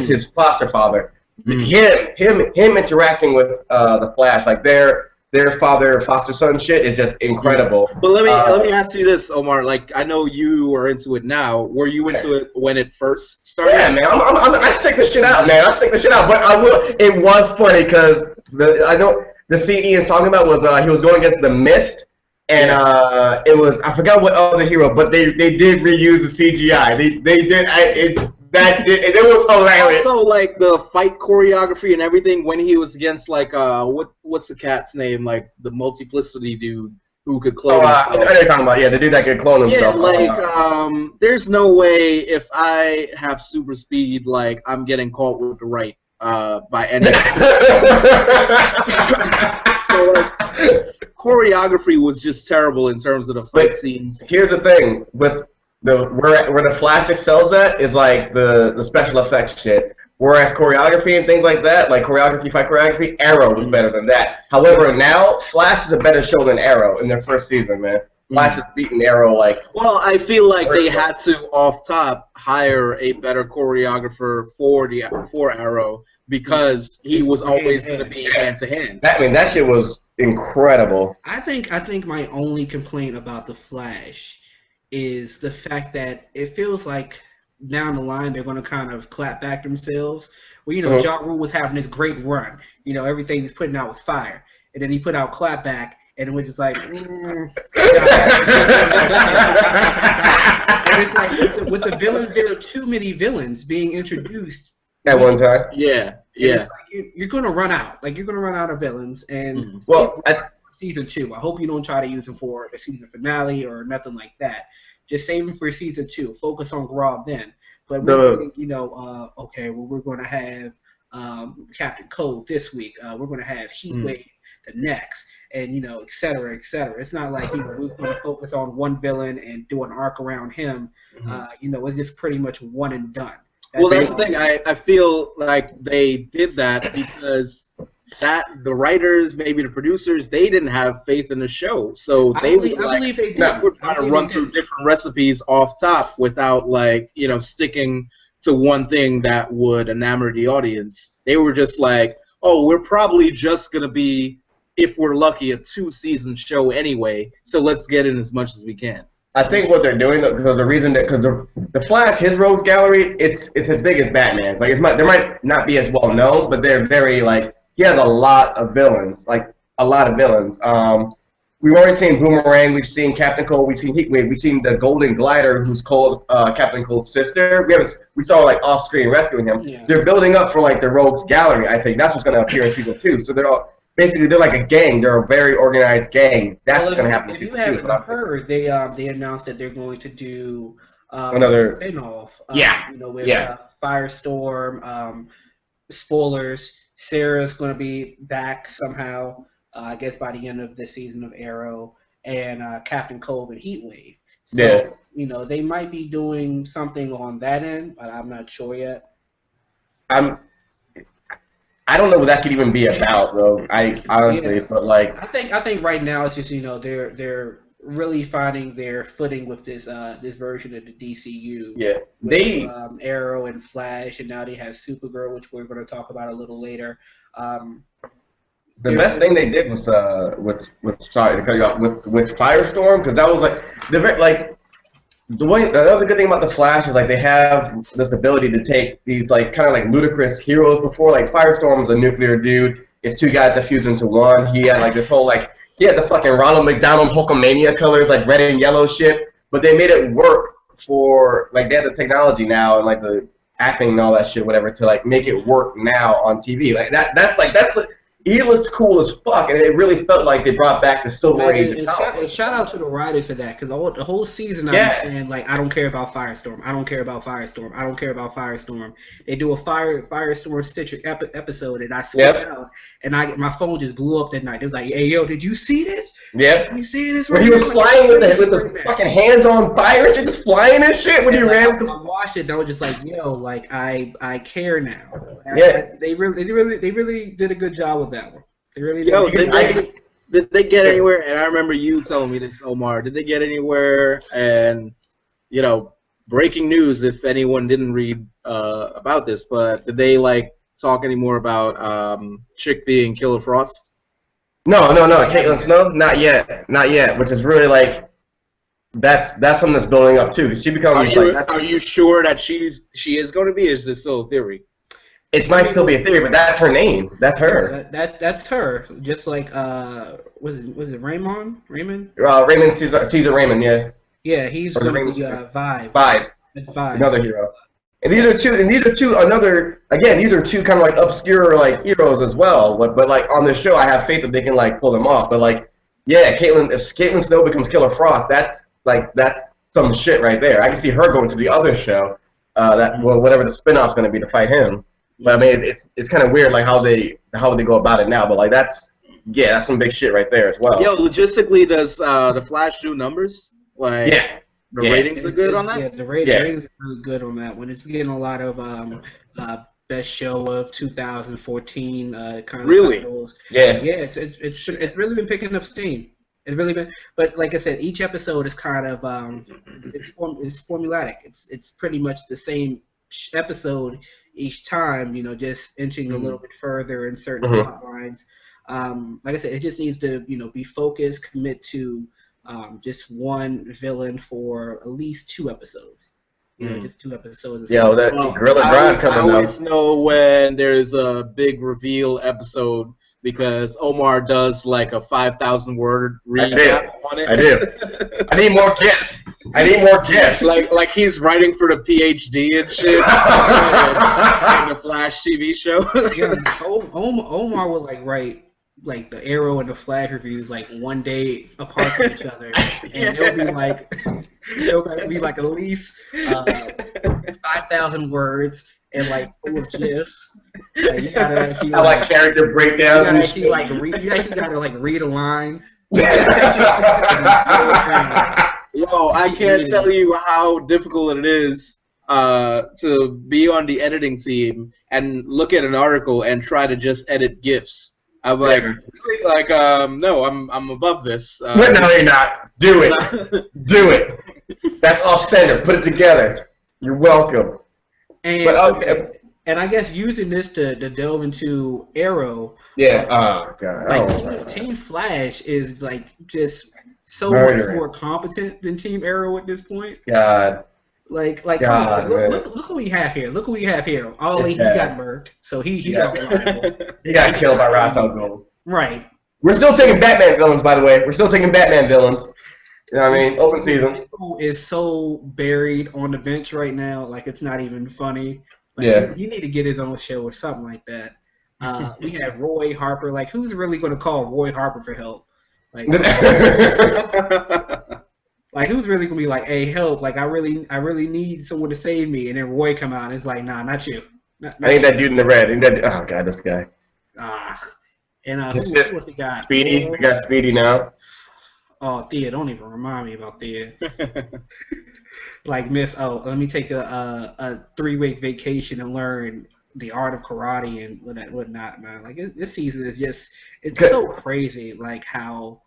Speaker 2: his foster father, him interacting with the Flash, like, their father foster son shit is just incredible.
Speaker 3: But let me ask you this, Omar. Like, I know you are into it now. Were you into it when it first started?
Speaker 2: Yeah, man. I stick the shit out, man. I stick the shit out. But I will. It was funny because I know the scene Ian's talking about was he was going against the Mist, and it was, I forgot what other hero, but they did reuse the CGI. They did. It was hilarious.
Speaker 3: Also, like, the fight choreography and everything when he was against, like, what's the cat's name? Like, the multiplicity dude who could clone himself.
Speaker 2: I know you're talking about, the dude that could clone himself.
Speaker 3: Yeah, like, there's no way if I have super speed, like, I'm getting caught with the right by any. So, like, choreography was just terrible in terms of the fight scenes.
Speaker 2: Here's the thing with where the Flash excels at is like the special effects shit. Whereas choreography and things like that, like fight choreography, Arrow was better than that. However, now Flash is a better show than Arrow in their first season, man. Flash has beaten Arrow like.
Speaker 3: Well, I feel like they had to off top hire a better choreographer for Arrow because he was always going to be hand to hand.
Speaker 2: That shit was incredible.
Speaker 1: I think my only complaint about the Flash is the fact that it feels like down the line they're going to kind of clap back themselves. Well, Ja Rule was having this great run. Everything he's putting out was fire. And then he put out Clapback, and it was just like, And it's like, with the villains, there are too many villains being introduced.
Speaker 2: At one time?
Speaker 3: Yeah.
Speaker 1: Like, you're going to run out. Like, you're going to run out of villains. And season 2. I hope you don't try to use them for the season finale or nothing like that. Just save them for season 2. Focus on Grodd then. But okay, well, we're going to have Captain Cold this week. We're going to have Heatwave the next, and et cetera, et cetera. It's not like we're going to focus on one villain and do an arc around him. It's just pretty much one and done.
Speaker 3: That's the thing. I feel like they did that because the writers, maybe the producers, they didn't have faith in the show, so they were trying to run through different recipes off top without sticking to one thing that would enamor the audience. They were just like, oh, we're probably just gonna be, if we're lucky, a 2-season show anyway, so let's get in as much as we can.
Speaker 2: I think what they're doing, because the Flash, his rogues gallery, it's as big as Batman's. Like, they might not be as well known, but they're very he has a lot of villains, We've already seen Boomerang, we've seen Captain Cold, we've seen Heatwave, we've seen the Golden Glider, who's called Captain Cold's sister. We saw off-screen rescuing him. Yeah. They're building up for the rogues gallery. I think that's what's going to appear in season 2. So they're like a gang. They're a very organized gang. That's what's going to happen in season 2.
Speaker 1: You haven't heard, they announced that they're going to do another spin-off. With Firestorm. Spoilers. Sarah's going to be back somehow, I guess by the end of this season of Arrow, and Captain Cold and Heatwave. So, they might be doing something on that end, but I'm not sure yet.
Speaker 2: I don't know what that could even be about, though. I honestly, but I
Speaker 1: think right now it's just they're really finding their footing with this version of the DCU.
Speaker 2: Yeah,
Speaker 1: with, Arrow and Flash, and now they have Supergirl, which we're going to talk about a little later.
Speaker 2: The best thing they did was with Firestorm, because that was the other good thing about the Flash is they have this ability to take these kind of ludicrous heroes before. Firestorm's a nuclear dude. It's 2 guys that fuse into one. He had this whole he had the fucking Ronald McDonald Hulkamania colors, red and yellow shit, but they made it work for, they had the technology now and, acting and all that shit, whatever, to like make it work now on TV. Like that's he looks cool as fuck, and it really felt like they brought back the silver age of comic.
Speaker 1: And shout out to the writers for that, because the whole season I've been saying, like, I don't care about Firestorm. I don't care about Firestorm. I don't care about Firestorm. They do a Firestorm Stitcher episode, and I switched out, and my phone just blew up that night. It was like, hey, yo, did you see this?
Speaker 2: Yep.
Speaker 1: You see this?
Speaker 2: When he was flying with the fucking hands on fire, shit, just flying and shit. When he ran,
Speaker 1: I watched it, and I was just like, yo, like I care now. They really did a good job with that one. They really did.
Speaker 3: Did they get anywhere? And I remember you telling me this, Omar. Did they get anywhere? And breaking news if anyone didn't read about this, but did they like talk any more about Chick being Killer Frost?
Speaker 2: No. Caitlin Snow, not yet. Which is really like that's something that's building up too. Because she becomes
Speaker 3: Are you sure that she is going to be? Or is this still a theory?
Speaker 2: It might still be a theory, but that's her name. That's her.
Speaker 1: That's her. Just like was it Raymond? Raymond
Speaker 2: Caesar Raymond, yeah.
Speaker 1: Yeah, he's going to be Vibe.
Speaker 2: Vibe.
Speaker 1: It's Vibe.
Speaker 2: Another hero. And these are two kind of like obscure like heroes as well. But like on this show, I have faith that they can like pull them off. But like, yeah, if Caitlin Snow becomes Killer Frost, that's some shit right there. I can see her going to the other show, whatever the spinoff's going to be to fight him. But I mean, it's kind of weird like how they go about it now. But like that's some big shit right there as well.
Speaker 3: Yo, logistically, does the Flash do numbers? Like, the ratings are good on that?
Speaker 1: Yeah, the ratings are really good on that one. It's getting a lot of best show of 2014 kind of titles.
Speaker 2: Yeah.
Speaker 1: Yeah, it's really been picking up steam. It's really been, but like I said, each episode is kind of it's formulaic. It's pretty much the same episode each time, just inching a little bit further in certain plot lines. Like I said, it just needs to, be focused, commit to just one villain for at least 2 episodes. Just 2 episodes.
Speaker 2: Yeah, that Gorilla Grodd coming up.
Speaker 3: I always know when there's a big reveal episode because Omar does like a 5,000 word recap on it.
Speaker 2: I do. I need more gifts.
Speaker 3: Like he's writing for the PhD and shit in the Flash TV show.
Speaker 1: Omar would write like the Arrow and the Flash reviews like one day apart from each other, and it'll be like at least 5,000 words and like full of gifs. Like, you gotta actually,
Speaker 2: character breakdowns.
Speaker 1: You actually gotta read a line.
Speaker 3: Yo, I can't tell you how difficult it is to be on the editing team and look at an article and try to just edit GIFs. I'm like, really? No, I'm above this.
Speaker 2: No, you're not. Do it. Do it. That's off center. Put it together. You're welcome.
Speaker 1: And I guess using this to delve into Arrow.
Speaker 2: Yeah. Oh god.
Speaker 1: Team Flash is just so much more competent than Team Arrow at this point.
Speaker 2: God.
Speaker 1: Look who we have here. Look who we have here. Ollie, he got murked, so he got
Speaker 2: he got killed by Ra's al Ghul.
Speaker 1: Right.
Speaker 2: We're still taking Batman villains, by the way. We're still taking Batman villains. You know what I mean? Open season.
Speaker 1: Is so buried on the bench right now, like it's not even funny. You need to get his own show or something like that. We have Roy Harper. Like, who's really going to call Roy Harper for help? Like, who's really gonna be like, hey, help? Like, I really need someone to save me. And then Roy come out and it's like, nah, not you.
Speaker 2: I think that dude in the red. Oh god, this guy.
Speaker 1: And who was the guy?
Speaker 2: Speedy. We got Speedy now.
Speaker 1: Oh, Thea, don't even remind me about Thea. Like, let me take a 3-week vacation and learn the art of karate and whatnot, man. Like, this season is it's so crazy, like how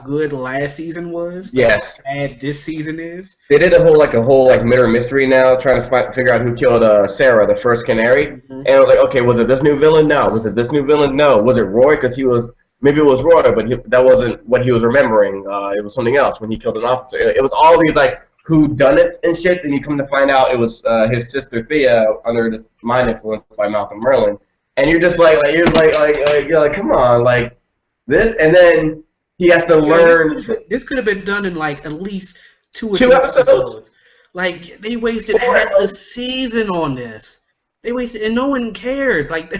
Speaker 1: good last season was.
Speaker 2: Yes.
Speaker 1: How bad this season is.
Speaker 2: They did a whole murder mystery now, trying to figure out who killed Sarah, the first canary. Mm-hmm. And I was like, okay, was it this new villain? No. Was it this new villain? No. Was it Roy? Because maybe it was Roy, but that wasn't what he was remembering. It was something else when he killed an officer. It was all these whodunits and shit. And you come to find out it was his sister Thea under the mind influence by Malcolm Merlin. And you're just you're like, come on, like this, and then he has to learn.
Speaker 1: This could have been done in at least two
Speaker 2: episodes.
Speaker 1: Like they wasted half the season on this. They wasted, and no one cared. Like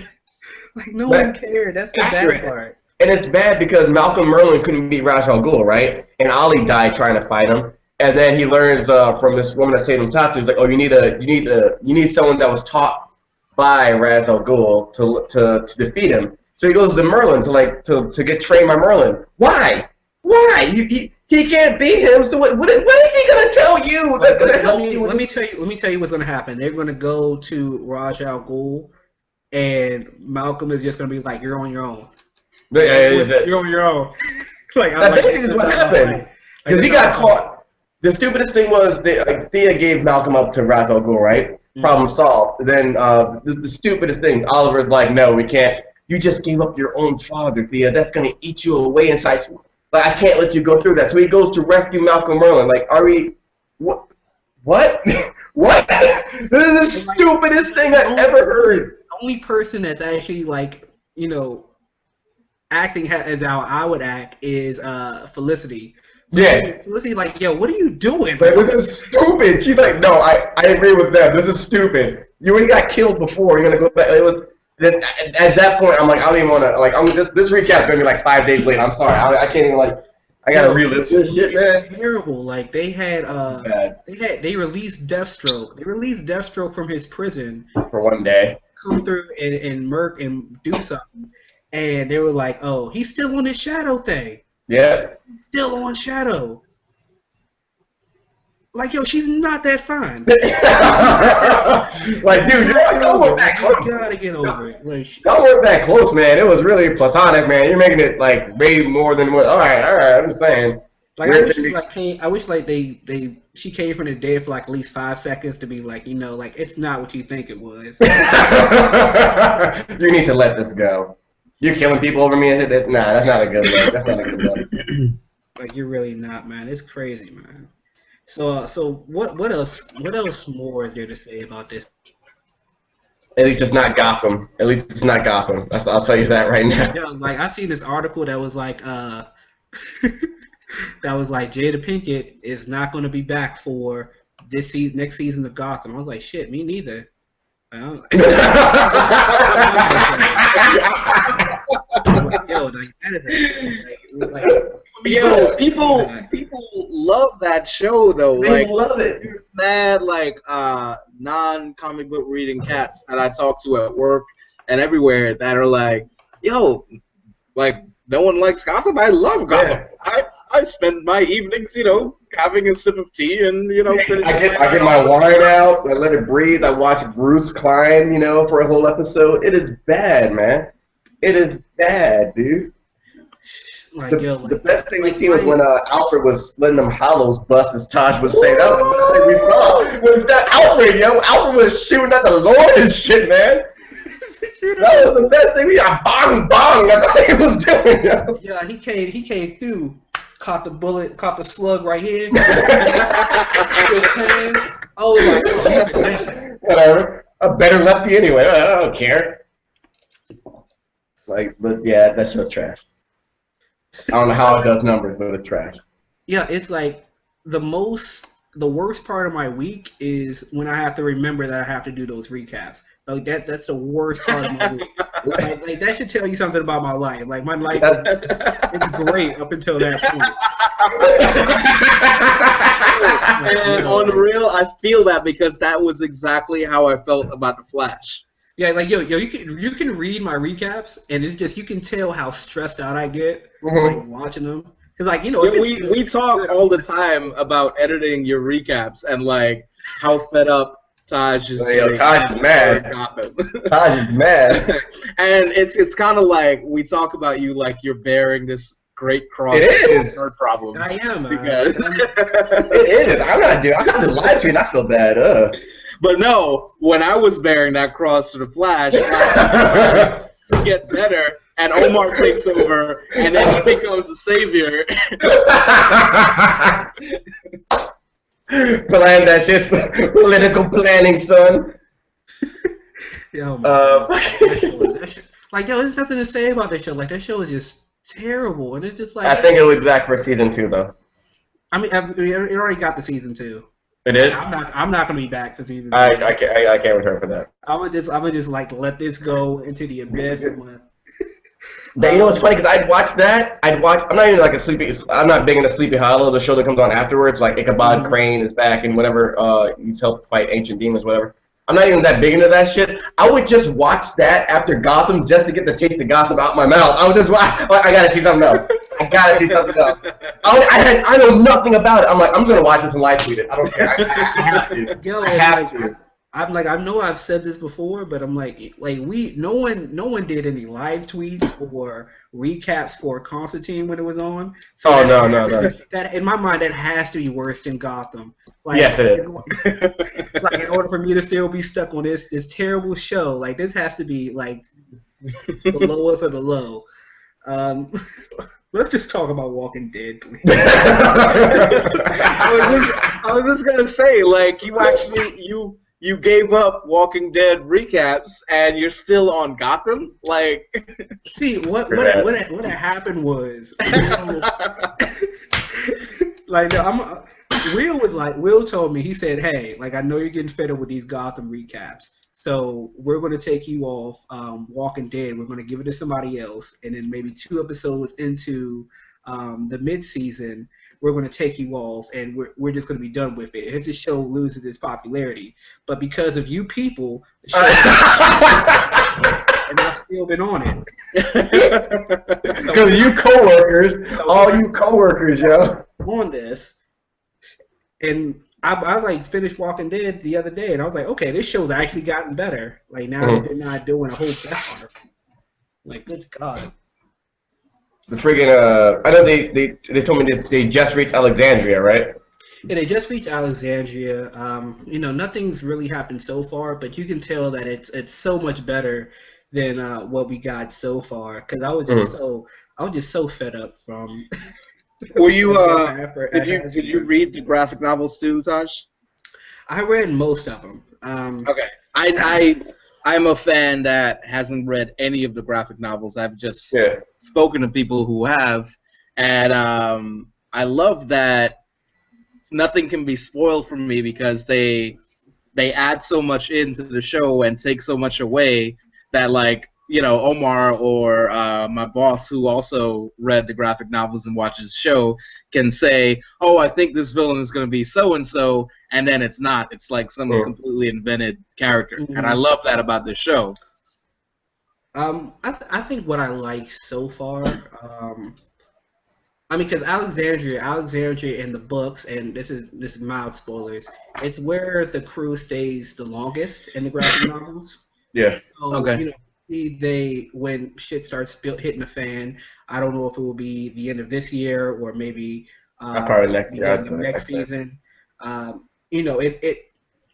Speaker 1: no one cared. That's the bad part.
Speaker 2: And it's bad because Malcolm Merlin couldn't beat Ra's al Ghul, right? And Ali died trying to fight him. And then he learns from this woman that saved him, Tatsu. He's like, oh, you need someone that was taught by Ra's al Ghul to defeat him. So he goes to Merlin to get trained by Merlin. Why? He can't beat him. So what is he gonna tell you that's gonna help you?
Speaker 1: Let me tell you what's gonna happen. They're gonna go to Ra's al Ghul, and Malcolm is just gonna be like, "You're on your own." You're on your own.
Speaker 2: That is what happened because he got caught. The stupidest thing was Thea gave Malcolm up to Ra's al Ghul, right? Mm-hmm. Problem solved. Then the stupidest things. Oliver's like, "No, we can't. You just gave up your own father, Thea. That's gonna eat you away inside you. Like, I can't let you go through that." So he goes to rescue Malcolm Merlin. Like, are we? What? What? This is the stupidest thing I've ever heard.
Speaker 1: The only person that's actually acting as how I would act is Felicity.
Speaker 2: Yeah.
Speaker 1: Felicity, like, yo, what are you doing?
Speaker 2: Like, this is stupid. She's like, no, I agree with them. This is stupid. You already got killed before. You're gonna go back. It was. At that point, I'm like, I don't even want to, this recap's gonna be like 5 days late. I'm sorry, I can't even, I gotta relive this shit, man.
Speaker 1: It's terrible. Like, they released Deathstroke. They released Deathstroke from his prison
Speaker 2: for one day.
Speaker 1: Come through and murk and do something, and they were like, oh, he's still on his shadow thing.
Speaker 2: Yeah.
Speaker 1: Still on shadow. Like, yo, she's not that fine.
Speaker 2: Like, dude, y'all weren't that close.
Speaker 1: You gotta get over it.
Speaker 2: Y'all weren't that close, man. It was really platonic, man. You're making it, like, way more than what. All right, I'm just saying.
Speaker 1: Like, I wish she came from the dead for, like, at least 5 seconds to be like, like, it's not what you think it was.
Speaker 2: You need to let this go. You're killing people over me and shit. Nah, that's not a good look. That's not a good look.
Speaker 1: Like, you're really not, man. It's crazy, man. So what else more is there to say about this?
Speaker 2: At least it's not Gotham. I'll tell you that right now.
Speaker 1: Yeah, like, I seen this article that was like that was like Jada Pinkett is not going to be back for this next season of Gotham. I was like, shit, me neither.
Speaker 3: Yo, people love that show though.
Speaker 2: They love it.
Speaker 3: There's mad non-comic book reading cats that I talk to at work and everywhere that are like, yo, like, no one likes Gotham. I love Gotham. Yeah. I spend my evenings, having a sip of tea and
Speaker 2: I get my wine out. I let it breathe. I watch Bruce climb, for a whole episode. It is bad, man. It is bad, dude. The best thing we seen was when Alfred was letting them hollows bust, as Taj would say. That was the best thing we saw. When that Alfred was shooting at the Lord and shit, man. That was the best thing. We got bong bong. That's what he was doing. Yo.
Speaker 1: Yeah, he came through, caught the bullet, caught the slug right here. Oh my.
Speaker 2: Whatever. A better lefty anyway. I don't care. But yeah, that show's trash. I don't know how it does numbers, but it's trash.
Speaker 1: Yeah, it's like the worst part of my week is when I have to remember that I have to do those recaps. Like that's the worst part of my week. Like that should tell you something about my life. Like my life it's great up until that point.
Speaker 3: And on the real, I feel that because that was exactly how I felt about The Flash.
Speaker 1: Yeah, like yo, you can read my recaps, and it's just you can tell how stressed out I get like watching them. Cause like
Speaker 3: we talk all the time about editing your recaps and like how fed up Taj is getting.
Speaker 2: Taj is mad. Taj is mad.
Speaker 3: And it's kind of like we talk about you like you're bearing this great cross.
Speaker 2: It is.
Speaker 3: Problems.
Speaker 1: I am.
Speaker 3: Because
Speaker 2: it is. I'm not the live stream. I feel bad.
Speaker 3: But no, when I was bearing that cross to the Flash, to get better, and Omar takes over, and then he becomes the savior.
Speaker 2: Plan that shit. Political planning, son.
Speaker 1: Yo, that show, like, yo, there's nothing to say about that show. Like, that show is just terrible, and it's just like.
Speaker 2: I think it'll be back for season 2, though.
Speaker 1: I mean, it already got the season 2.
Speaker 2: It is.
Speaker 1: I'm not gonna be back for season 2.
Speaker 2: I can't return for that.
Speaker 1: I'm gonna just like let this go into the abyss.
Speaker 2: You know what's funny? Because I'd watch that. I'm not even like a sleepy. I'm not big into Sleepy Hollow, the show that comes on afterwards. Like Ichabod Crane is back and whatever. He's helped fight ancient demons, whatever. I'm not even that big into that shit. I would just watch that after Gotham just to get the taste of Gotham out my mouth. I would just watch. I gotta see something else. I gotta see something else. I know nothing about it. I'm like, I'm gonna watch this and live tweet it. I don't care. I have to.
Speaker 1: Yo,
Speaker 2: I have to.
Speaker 1: I'm like, I know I've said this before, but I'm like no one did any live tweets or recaps for Constantine when it was on. So
Speaker 2: no.
Speaker 1: That in my mind, that has to be worse than Gotham. Like,
Speaker 2: yes, it is.
Speaker 1: Like, in order for me to still be stuck on this terrible show, like this has to be like the lowest of the low. Let's just talk about Walking Dead, please.
Speaker 3: I was just gonna say, like, you gave up Walking Dead recaps and you're still on Gotham? Like,
Speaker 1: see, what had happened was, like, Will told me, he said, hey, like, I know you're getting fed up with these Gotham recaps, so we're going to take you off Walking Dead. We're going to give it to somebody else, and then maybe 2 episodes into the mid-season, we're going to take you off, and we're just going to be done with it. If the show loses its popularity, but because of you people, the show and I've still been on it.
Speaker 2: Because you coworkers, all you coworkers, yo,
Speaker 1: on this, and I like finished Walking Dead the other day, and I was like, okay, this show's actually gotten better. Like now they're not doing a whole death arc. Like, good God.
Speaker 2: The friggin' I know they told me they just reached Alexandria, right?
Speaker 1: Yeah, they just reached Alexandria. Nothing's really happened so far, but you can tell that it's so much better than what we got so far. Because I was just so fed up from.
Speaker 3: Were you did you read the graphic novels too, Taj?
Speaker 1: I read most of them.
Speaker 3: Okay, I'm a fan that hasn't read any of the graphic novels. I've just spoken to people who have, and I love that nothing can be spoiled for me because they add so much into the show and take so much away that, like, Omar or my boss, who also read the graphic novels and watches the show, can say, oh, I think this villain is going to be so-and-so, and then it's not. It's like some completely invented character. And I love that about the show.
Speaker 1: I think what I like so far, because Alexandria in the books, and this is mild spoilers, it's where the crew stays the longest in the graphic novels.
Speaker 2: Yeah.
Speaker 1: So,
Speaker 3: okay.
Speaker 1: When shit starts hitting the fan, I don't know if it will be the end of this year or maybe
Speaker 2: probably next year.
Speaker 1: Next season.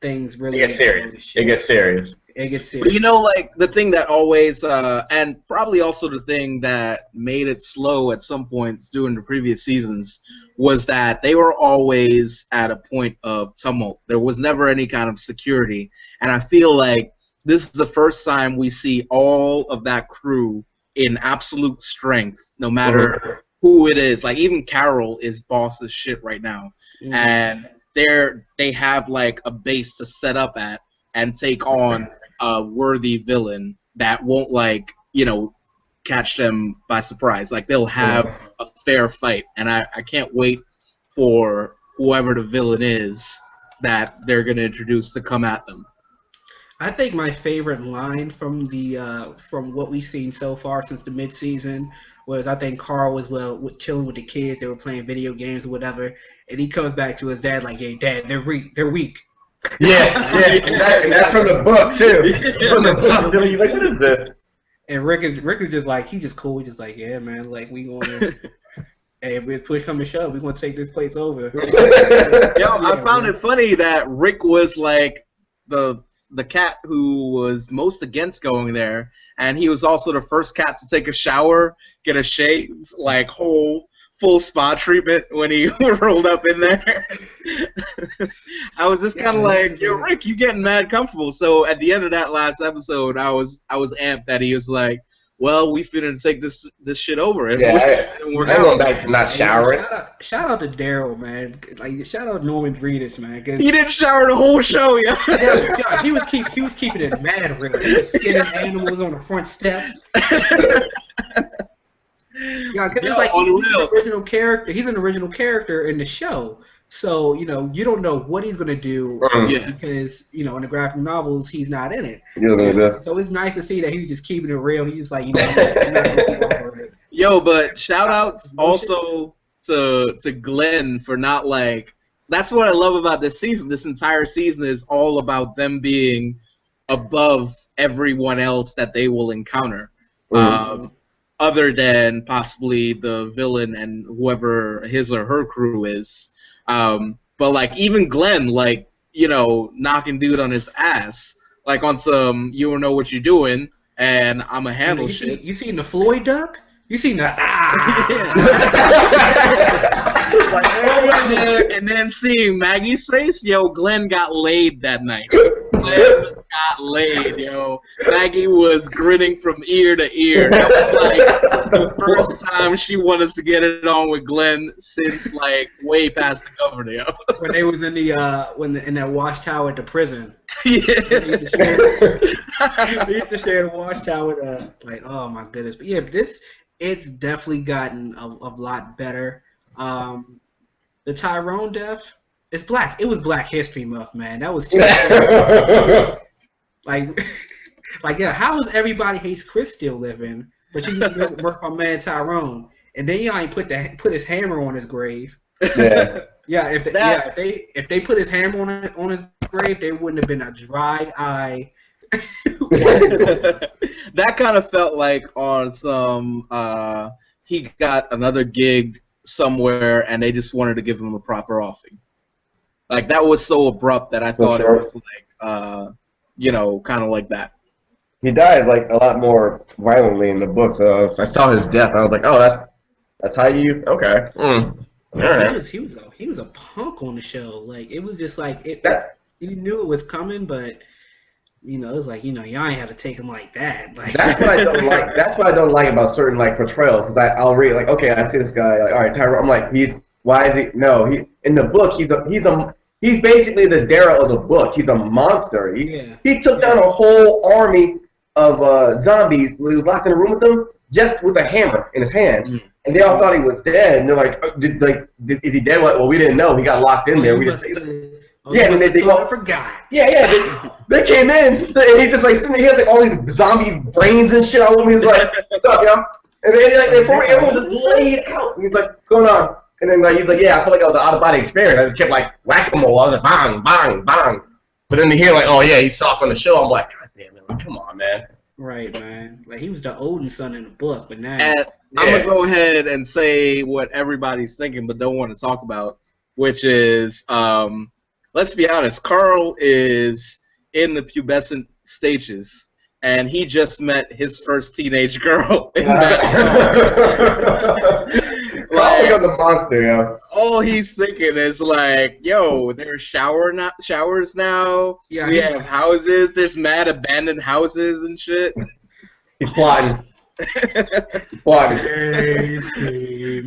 Speaker 1: Things really
Speaker 2: get serious. It gets serious.
Speaker 3: But like the thing that always, and probably also the thing that made it slow at some points during the previous seasons, was that they were always at a point of tumult. There was never any kind of security, and I feel like this is the first time we see all of that crew in absolute strength, no matter who it is. Like, even Carol is boss as shit right now. And they have, like, a base to set up at and take on a worthy villain that won't, like, catch them by surprise. Like, they'll have a fair fight. And I can't wait for whoever the villain is that they're going to introduce to come at them.
Speaker 1: I think my favorite line from from what we've seen so far since the mid-season was, I think Carl was chilling with the kids. They were playing video games or whatever, and he comes back to his dad like, "Hey, Dad, they're weak."
Speaker 2: Yeah, and that's from the book too. From the book, Billy, like, what is this?
Speaker 1: And Rick is just like, he's just cool. He's just like, yeah, man, like, we gonna. Hey, if we push come to shove, we're gonna take this place over.
Speaker 3: I found it funny that Rick was like the cat who was most against going there, and he was also the first cat to take a shower, get a shave, like full spa treatment when he rolled up in there. I was just kind of like, yo, Rick, you getting mad comfortable. So at the end of that last episode, I was amped that he was like, well, we finna take this shit over. And
Speaker 2: I'm going back to not showering.
Speaker 1: Shout out to Daryl, man. Like, shout out to Norman Reedus, man.
Speaker 3: He didn't shower the whole show,
Speaker 1: yeah. He was keeping it mad real. He was skinning animals on the front steps. Yeah, because it's like he's an original character. He's an original character in the show. So, you know, you don't know what he's going to do because, you know, in the graphic novels, he's not in it. So it's nice to see that he's just keeping it real. He's just like, you know, I'm not gonna keep over it.
Speaker 3: Yo, but shout out also to Glenn for not, like, that's what I love about this season. This entire season is all about them being above everyone else that they will encounter. Other than possibly the villain and whoever his or her crew is. But, like, even Glenn, like, you know, knocking dude on his ass. Like, on some, you don't know what you're doing, and I'm a handle shit.
Speaker 1: You seen the Floyd duck? You seen the
Speaker 3: and then seeing Maggie's face, yo, Glenn got laid that night. Glenn got laid, yo. Maggie was grinning from ear to ear. That was like the first time she wanted to get it on with Glenn since like way past the governor, yo.
Speaker 1: When they was in the in that watchtower at the prison.
Speaker 3: Yeah.
Speaker 1: They used to share the watchtower. Like, oh my goodness. But yeah, it's definitely gotten a lot better. The Tyrone death, it's black. It was Black History Month, man. That was just like yeah. How is Everybody Hates Chris still living? But you work on man Tyrone, and then you ain't put his hammer on his grave.
Speaker 2: Yeah.
Speaker 1: Yeah. If they put his hammer on his grave, there wouldn't have been a dry eye.
Speaker 3: That kind of felt like on some he got another gig somewhere and they just wanted to give him a proper offing. Like that was so abrupt that I thought it was like you know, kind of like that.
Speaker 2: He dies like a lot more violently in the book, so I saw his death and I was like, oh, that's how you okay. All right.
Speaker 1: He was a punk on the show. Like it was just like you knew it was coming, but you know, it's like, you know, y'all ain't have to take him like that. Like
Speaker 2: that's what I don't like. That's what I don't like about certain like portrayals, because I'll read like, okay, I see this guy. Like, all right, Tyrone. I'm like, why is he? No, he in the book he's basically the Daryl of the book. He's a monster. He took down a whole army of zombies. He was locked in a room with them just with a hammer in his hand, and they all thought he was dead. And they're like, is he dead? Well, we didn't know. He got locked in there. We didn't. Yeah, and they
Speaker 1: I forgot.
Speaker 2: Yeah. They came in, and he's just like sitting there. He has like all these zombie brains and shit all over. He's like, "What's up, y'all?" And then like everyone just laid out. And he's like, "What's going on?" And then like he's like, "Yeah, I felt like I was an out of body experience. I just kept like whack-a-mole. I was like, bang, bang, bang." But then to hear like, "Oh yeah, he's soft on the show," I'm like, "God damn it! Like, come on, man."
Speaker 1: Right, man. Like he was the Odin son in the book, but now
Speaker 3: I'm gonna go ahead and say what everybody's thinking, but don't want to talk about, which is. Let's be honest, Carl is in the pubescent stages, and he just met his first teenage girl. In that
Speaker 2: like, the monster, yo.
Speaker 3: All he's thinking is like, yo, there's showers now. Yeah, we have houses. There's mad abandoned houses and shit.
Speaker 2: He's plotting. Plotting.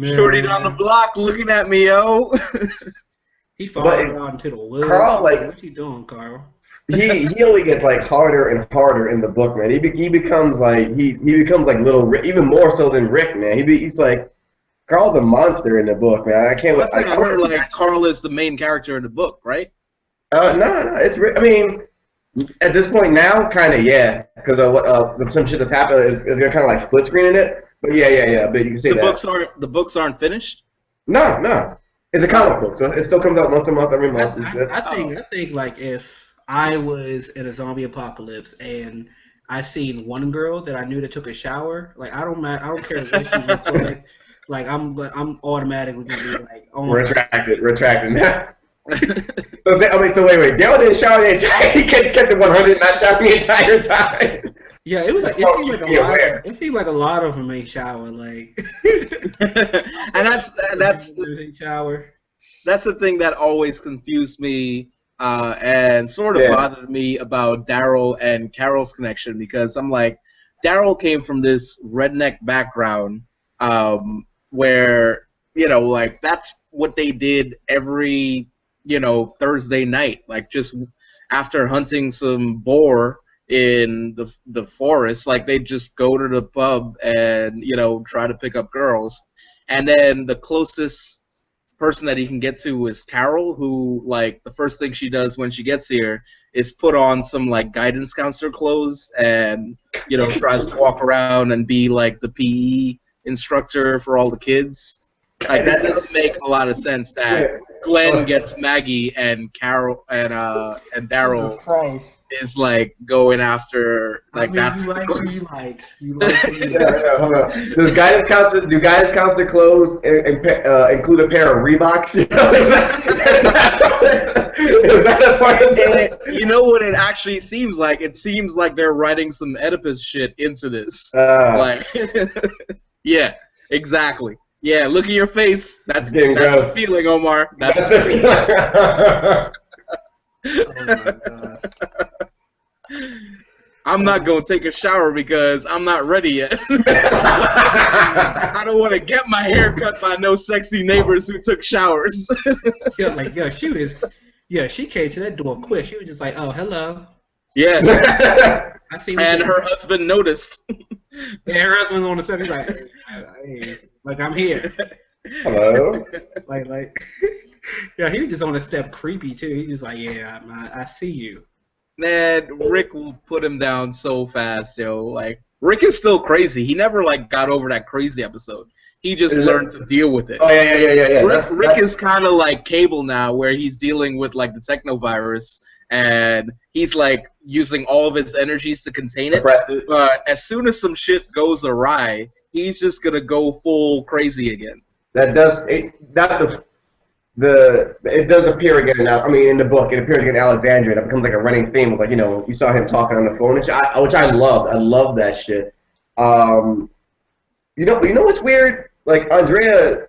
Speaker 3: Shorty down the block looking at me, yo.
Speaker 1: He falls around into the woods.
Speaker 2: Carl, like,
Speaker 1: what you doing, Carl?
Speaker 2: he only gets like harder and harder in the book, man. He becomes like he becomes like little Rick, even more so than Rick, man. He's like Carl's a monster in the book, man. I can't.
Speaker 3: I heard like Carl is the main character in the book, right?
Speaker 2: No, it's Rick. I mean, at this point now, kind of yeah, because some shit that's happened is gonna kind of like split screen in it. But yeah. But you can say
Speaker 3: the books aren't finished.
Speaker 2: No. It's a comic book, so it still comes out once a month, every month.
Speaker 1: I think like if I was in a zombie apocalypse and I seen one girl that I knew that took a shower, like I don't care what she looks like I'm automatically gonna be like, oh my
Speaker 2: retracted. So wait. Dale didn't shower the entire. He kept it 100, not showering the entire time.
Speaker 1: Yeah, it seemed like a lot of them ain't shower, like.
Speaker 3: And that's
Speaker 1: shower.
Speaker 3: That's the thing that always confused me and sort of bothered me about Daryl and Carol's connection, because I'm like, Daryl came from this redneck background, where like that's what they did every Thursday night, like just after hunting some boar in the forest, like they just go to the pub and try to pick up girls, and then the closest person that he can get to is Carol, who like the first thing she does when she gets here is put on some like guidance counselor clothes and tries to walk around and be like the PE instructor for all the kids. Like that doesn't make a lot of sense that Glenn gets Maggie and Carol and Daryl is like going after like that's
Speaker 1: you like.
Speaker 2: Hold on. Do guidance counselor clothes include a pair of Reeboks? Is that a part of it?
Speaker 3: You know what it actually seems like? It seems like they're writing some Oedipus shit into this. Like, yeah, exactly. Yeah, look at your face. That's the feeling, Omar. That's the feeling.
Speaker 1: Oh my gosh.
Speaker 3: I'm not going to take a shower because I'm not ready yet. I don't want to get my hair cut by no sexy neighbors who took showers.
Speaker 1: She came to that door quick. She was just like, oh, hello.
Speaker 3: Yeah.
Speaker 1: I see.
Speaker 3: And her husband noticed.
Speaker 1: And her husband on the set. He's like, hey, like I'm here.
Speaker 2: Hello.
Speaker 1: like. Yeah, he was just on a step creepy too. He was like, yeah, I see you.
Speaker 3: Man, Rick will put him down so fast, yo. Like, Rick is still crazy. He never like got over that crazy episode. He just learned to deal with it.
Speaker 2: Oh yeah.
Speaker 3: Rick is kind of like Cable now, where he's dealing with like the technovirus, and he's like using all of his energies to contain it. But as soon as some shit goes awry, he's just gonna go full crazy again.
Speaker 2: It does appear again in the book. It appears again in Alexandria. That becomes like a running theme of like you saw him talking on the phone, which I loved. I love that shit. You know what's weird? Like Andrea,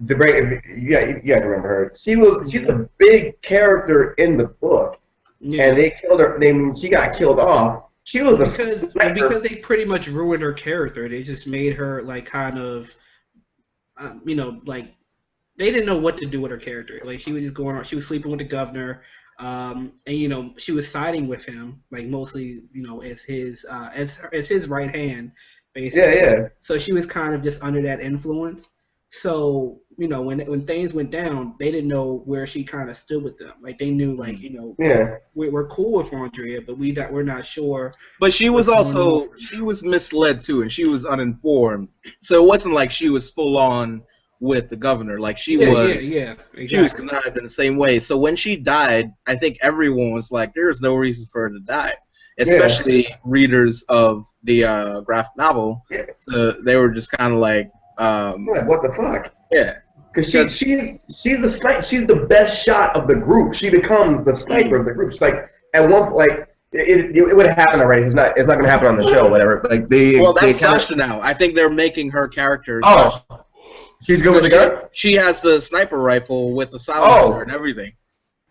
Speaker 2: you guys remember her? She's a big character in the book, and they killed her. She got killed off. She was
Speaker 1: because they pretty much ruined her character. They just made her like kind of, like. They didn't know what to do with her character. Like she was just going on. She was sleeping with the governor, and she was siding with him, like mostly, as his right hand, basically.
Speaker 2: Yeah.
Speaker 1: So she was kind of just under that influence. So when things went down, they didn't know where she kind of stood with them. Like they knew, like we're cool with Andrea, but we're not sure.
Speaker 3: But she was misled too, and she was uninformed. So it wasn't like she was full on with the governor, like she was exactly. She was connived in the same way. So when she died, I think everyone was like, there's no reason for her to die, especially readers of the graphic novel. So they were just kind of like,
Speaker 2: what the fuck?
Speaker 3: Yeah,
Speaker 2: because she's the best shot of the group. She becomes the sniper of the group. She's like at one it would have happened already. It's not going to happen on the show, whatever. Like
Speaker 3: that's Sasha now. I think they're making her character.
Speaker 2: She's good with the gun?
Speaker 3: She has the sniper rifle with the silencer and everything.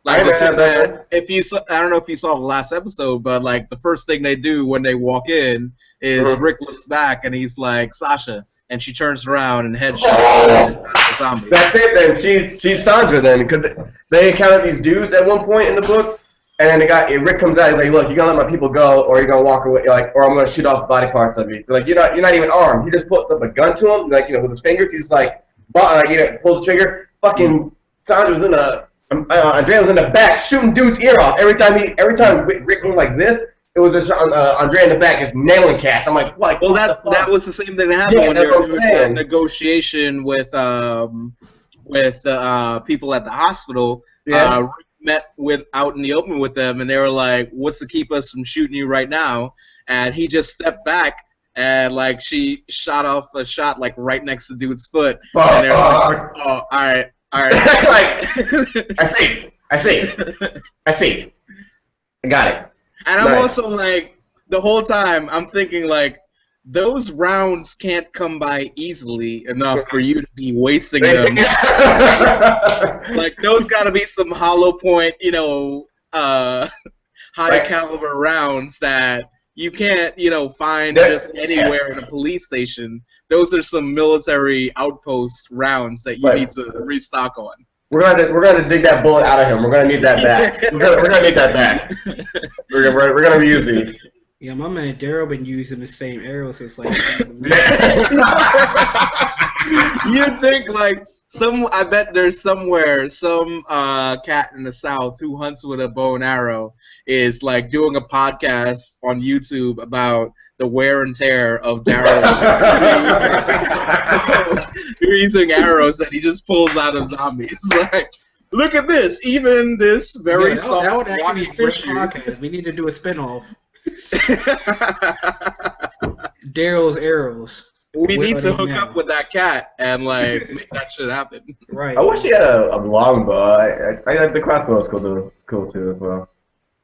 Speaker 3: Like I don't know if you saw the last episode, but like the first thing they do when they walk in is Rick looks back and he's like, Sasha, and she turns around and headshots the zombie.
Speaker 2: That's it then. She's Sandra then, because they encounter these dudes at one point in the book, and then Rick comes out. He's like, look, you're gonna let my people go, or you're gonna walk away, or I'm gonna shoot off body parts of you. Like you're not even armed. He just puts up a gun to him, like with his fingers. He's like. Pulls the trigger. Fucking Andrea was in the back shooting dude's ear off every time Rick went like this. It was just Andrea in the back is nailing cats. I'm like, what?
Speaker 3: Well, that was the same thing that happened when they were doing the negotiation with people at the hospital. Rick met out in the open with them, and they were like, "What's to keep us from shooting you right now?" And he just stepped back. And like she shot off a shot like right next to dude's foot, and they're like, "Oh, all right."
Speaker 2: Like, I see. I got it.
Speaker 3: And I'm also like, the whole time I'm thinking like, those rounds can't come by easily enough for you to be wasting them. Like those got to be some hollow point, high caliber rounds that. you can't, find just anywhere in a police station. Those are some military outpost rounds that you need to restock on.
Speaker 2: We're gonna dig that bullet out of him. We're gonna need that back. We're gonna need that back. We're gonna reuse these.
Speaker 1: Yeah, my man Daryl been using the same arrows since like.
Speaker 3: You'd think like I bet there's somewhere some cat in the South who hunts with a bow and arrow is like doing a podcast on YouTube about the wear and tear of Daryl using arrows that he just pulls out of zombies. Like, look at this, even this very soft
Speaker 1: that would actually be a great
Speaker 3: tissue.
Speaker 1: podcast. We need to do a spinoff. Daryl's arrows.
Speaker 3: We need to hook up with that cat and like make that shit happen.
Speaker 1: Right.
Speaker 2: I wish he had a longbow. I like the crossbow is cool too as well.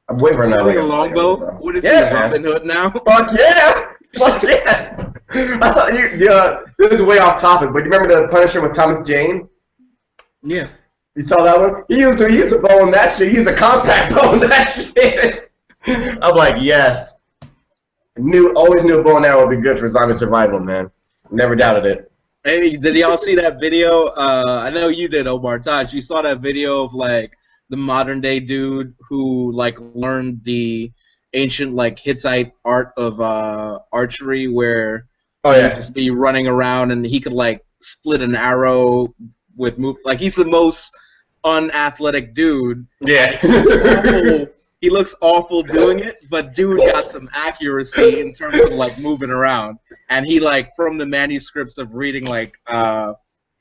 Speaker 2: I'm waiting for another.
Speaker 3: A longbow? What is he, Robin Hood now?
Speaker 2: Fuck yeah! Fuck yes! I saw you. This is way off topic, but you remember the Punisher with Thomas Jane?
Speaker 1: Yeah.
Speaker 2: You saw that one? He used a bow in that shit. He used a compact bow in that shit. I'm like, yes. Always knew a bow and arrow would be good for zombie survival, man. Never doubted it.
Speaker 3: Hey, did y'all see that video? I know you did, Omar Taj. You saw that video of like the modern day dude who like learned the ancient like Hittite art of archery, where he'd just be running around and he could like split an arrow with move. Like he's the most unathletic dude.
Speaker 2: Yeah.
Speaker 3: He looks awful doing it, but dude got some accuracy in terms of like moving around. And he like from the manuscripts of reading like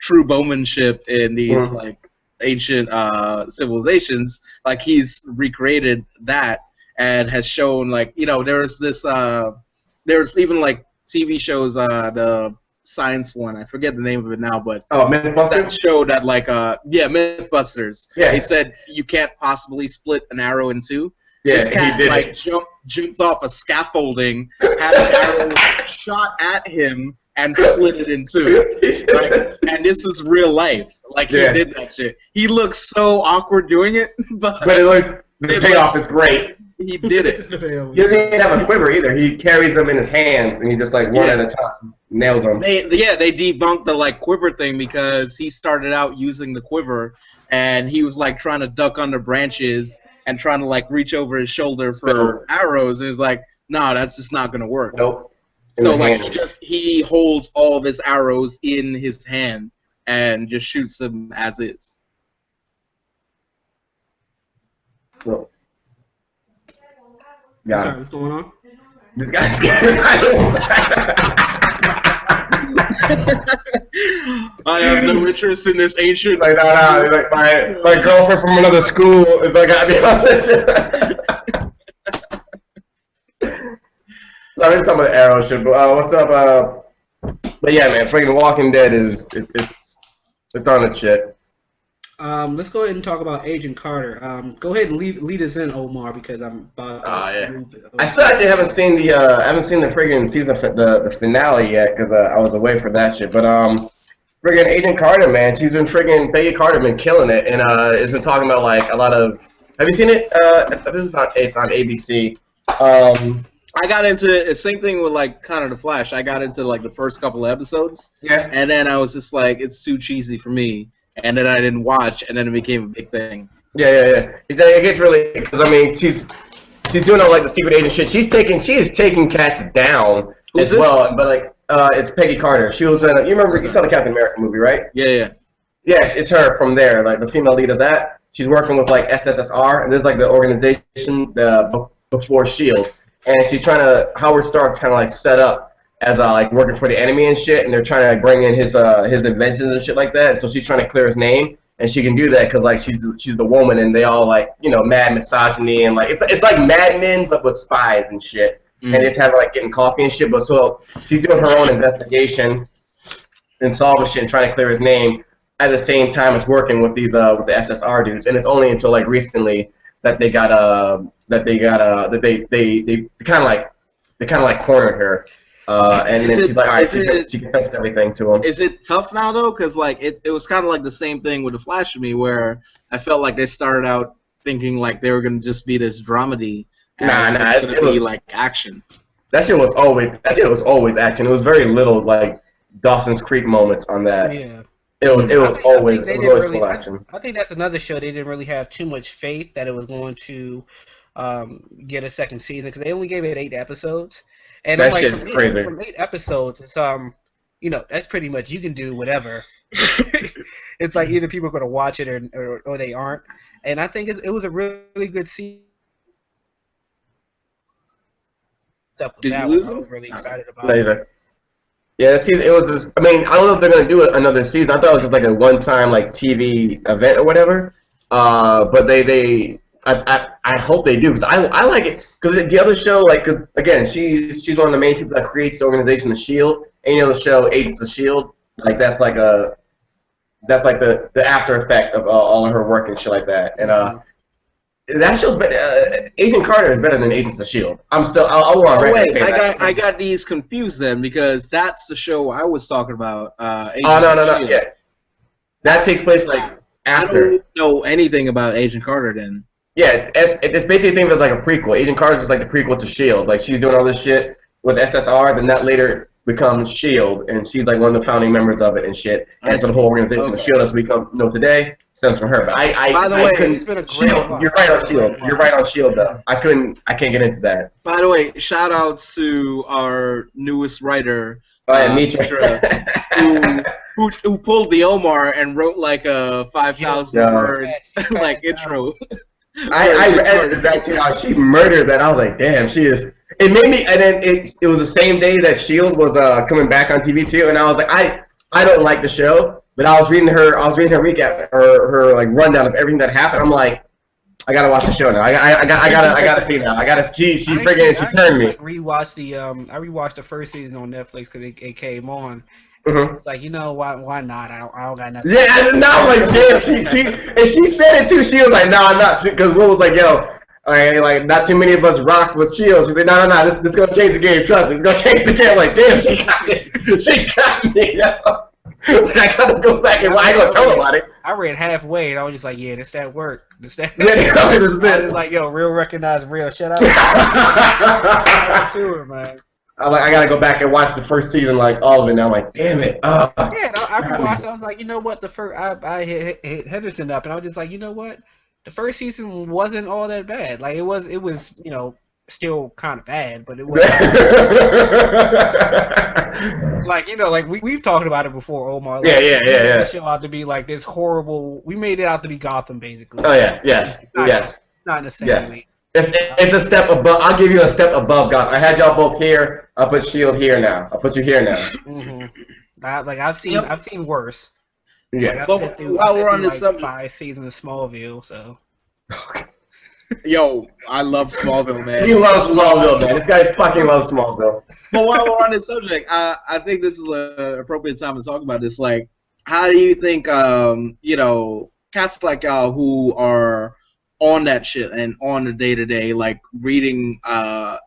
Speaker 3: true bowmanship in these like ancient civilizations, like he's recreated that and has shown like there's even like TV shows the science one, I forget the name of it now, but
Speaker 2: Mythbusters?
Speaker 3: that show that like Mythbusters.
Speaker 2: Yeah.
Speaker 3: He said you can't possibly split an arrow in two.
Speaker 2: Yeah,
Speaker 3: this cat
Speaker 2: he did
Speaker 3: like jumped off a scaffolding, had an arrow shot at him and split it in two. Like, and this is real life. Like he did that shit. He looks so awkward doing it, but the
Speaker 2: payoff is great.
Speaker 3: He did it.
Speaker 2: He doesn't even have a quiver either. He carries them in his hands and he just like one at a time nails them.
Speaker 3: They debunked the like quiver thing because he started out using the quiver and he was like trying to duck under branches and trying to like reach over his shoulder for arrows, and he's like, no, that's just not gonna work.
Speaker 2: Nope.
Speaker 3: So like he holds all of his arrows in his hand and just shoots them as is.
Speaker 2: Well,
Speaker 1: Sorry, what's going on?
Speaker 2: This guy.
Speaker 3: I have no interest in this ancient.
Speaker 2: Like, no, like my girlfriend from another school is like, I be honest. No, it's some of the arrow shit. But what's up? But yeah, man, freaking Walking Dead is it's on its shit.
Speaker 1: Let's go ahead and talk about Agent Carter. Go ahead and lead us in, Omar, because I'm about to move it.
Speaker 2: I still actually haven't seen the friggin' season the finale yet because I was away for that shit. But friggin' Agent Carter, man, she's been friggin' Peggy Carter been killing it, and it's been talking about like a lot of. Have you seen it? It's on ABC.
Speaker 3: I got into the same thing with like kind of the Flash. I got into like the first couple of episodes, and then I was just like, it's too cheesy for me. And then I didn't watch, and then it became a big thing.
Speaker 2: Yeah. It gets really, because I mean, she's doing all like the secret agent shit. She is taking cats down as well. But like, it's Peggy Carter. She was in. You saw the Captain America movie, right?
Speaker 3: Yeah.
Speaker 2: Yeah, it's her from there, like the female lead of that. She's working with like SSSR, and there's like the organization before Shield, and she's trying to Howard Stark's kind of like set up as like working for the enemy and shit, and they're trying to bring in his inventions and shit like that. So she's trying to clear his name, and she can do that because like she's the woman, and they all like mad misogyny and like it's like Mad Men but with spies and shit, and they just have like getting coffee and shit. But so she's doing her own investigation and solving shit and trying to clear his name at the same time as working with these with the SSR dudes. And it's only until like recently that they kind of like cornered her. And then she's like, all right, she confessed everything to him.
Speaker 3: Is it tough now, though? Because like, it was kind of like the same thing with The Flash to me, where I felt like they started out thinking like they were going to just be this dramedy.
Speaker 2: Nah,
Speaker 3: it was like action.
Speaker 2: That shit was always action. It was very little like Dawson's Creek moments on that.
Speaker 1: Yeah.
Speaker 2: It was always full action.
Speaker 1: I think that's another show they didn't really have too much faith that it was going to get a second season because they only gave it 8 episodes. And
Speaker 2: that
Speaker 1: I'm
Speaker 2: shit's crazy.
Speaker 1: From 8 episodes, it's that's pretty much you can do whatever. It's like either people are going to watch it or they aren't. And I think it was a really good season.
Speaker 3: Did you lose
Speaker 1: I
Speaker 3: him?
Speaker 1: was really excited about it.
Speaker 2: Yeah, the season, it was just, I mean, I don't know if they're going to do another season. I thought it was just like a one-time like TV event or whatever. But I hope they do because I like it because the other show, like, because again, she's one of the main people that creates the organization, the Shield. Any other show, Agents of Shield, like that's like the after effect of all of her work and shit like that. And that show's better. Agent Carter is better than Agents of Shield. I'll
Speaker 3: wait, I got these confused then because that's the show I was talking about.
Speaker 2: No, yeah. That takes place like after.
Speaker 3: I don't know anything about Agent Carter then.
Speaker 2: Yeah, it's basically think of it as like a prequel. Agent Carter is like the prequel to Shield. Like she's doing all this shit with SSR, then that later becomes Shield, and she's like one of the founding members of it and shit. And so the whole organization of Shield as we know today stems from her. But
Speaker 3: by the way,
Speaker 1: it's been a great
Speaker 2: Shield. You're right on Shield. You're right on Shield though. I can't get into that.
Speaker 3: By the way, shout out to our newest writer,
Speaker 2: Mitra,
Speaker 3: who pulled the Omar and wrote like a 5,000 word like intro.
Speaker 2: I edited that too. She murdered that. I was like, damn, she is. It made me, and then it was the same day that Shield was coming back on TV too, and I was like, I don't like the show, but I was reading her recap or her like rundown of everything that happened. I'm like, I gotta watch the show now. I gotta see now. She turned me.
Speaker 1: I rewatched the first season on Netflix because it came on.
Speaker 2: Mm-hmm.
Speaker 1: It's like, why not? I don't got nothing.
Speaker 2: Yeah, and now I'm like, damn, she said it too. She was like, no, I'm not, because Will was like, yo. Like not too many of us rock with Shield. She said, no, this is gonna change the game. Trust me, it's gonna change the game. I'm like, damn, she got me. She got me. Yo. I gotta go back and I ain't gonna tell her about it.
Speaker 1: I read halfway and I was just like, yeah, this that work. This that.
Speaker 2: Yeah, this is it.
Speaker 1: I was like, yo, real recognize real. Shut up. To her, man.
Speaker 2: I'm like, I gotta go back and watch the first season, like all of it. Now I'm like, damn it.
Speaker 1: Yeah, I rewatched. I was like, you know what? I hit Henderson up, and I was just like, you know what? The first season wasn't all that bad. Like it was, still kind of bad, but it was like we've talked about it before, Omar. Like,
Speaker 2: yeah.
Speaker 1: The show out to be like this horrible. We made it out to be Gotham, basically.
Speaker 2: Oh yeah, yes.
Speaker 1: Not in the same way.
Speaker 2: It's a step above. I'll give you a step above Gotham. I had y'all both here. I'll put Shield here now. I'll put you here now.
Speaker 1: Mm-hmm. I've seen worse.
Speaker 2: Yeah.
Speaker 3: But while we're on this subject,
Speaker 1: 5 seasons of Smallville, so.
Speaker 3: Yo, I love Smallville, man.
Speaker 2: He loves Smallville, man. This guy fucking loves Smallville.
Speaker 3: But while we're on this subject, I think this is an appropriate time to talk about this. Like, how do you think, cats like y'all who are on that shit and on the day-to-day, like reading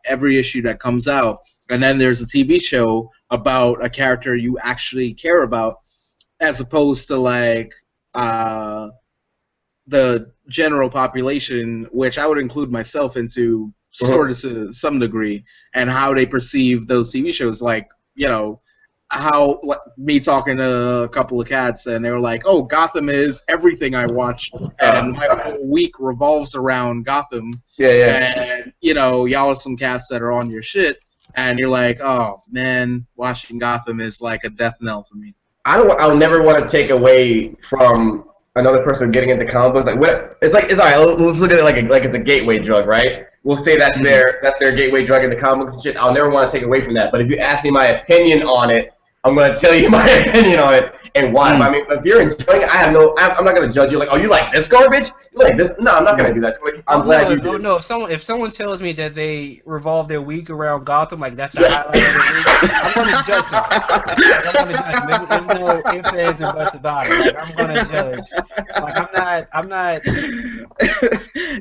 Speaker 3: every issue that comes out, and then there's a TV show about a character you actually care about, as opposed to like the general population, which I would include myself into sort of to some degree, and how they perceive those TV shows. Like, how me talking to a couple of cats, and they were like, "Oh, Gotham is everything I watch, and my whole week revolves around Gotham."
Speaker 2: Yeah.
Speaker 3: And y'all are some cats that are on your shit, and you're like, "Oh man, watching Gotham is like a death knell for me."
Speaker 2: I'll never want to take away from another person getting into comic books. Like what? It's all right. Let's look at it like it's a gateway drug, right? We'll say that's their gateway drug in the comic books and shit. I'll never want to take away from that. But if you ask me my opinion on it, I'm gonna tell you my opinion on it and why. I mean, if you're enjoying it, I'm not gonna judge you. Like, oh, you like this garbage? You like this? No, I'm not gonna do that. I'm glad you did.
Speaker 1: No, if someone tells me that they revolve their week around Gotham, like that's the highlight of their week, I'm gonna judge them. There's no ifs, ands, and buts about it. Like, I'm gonna judge. Like I'm not.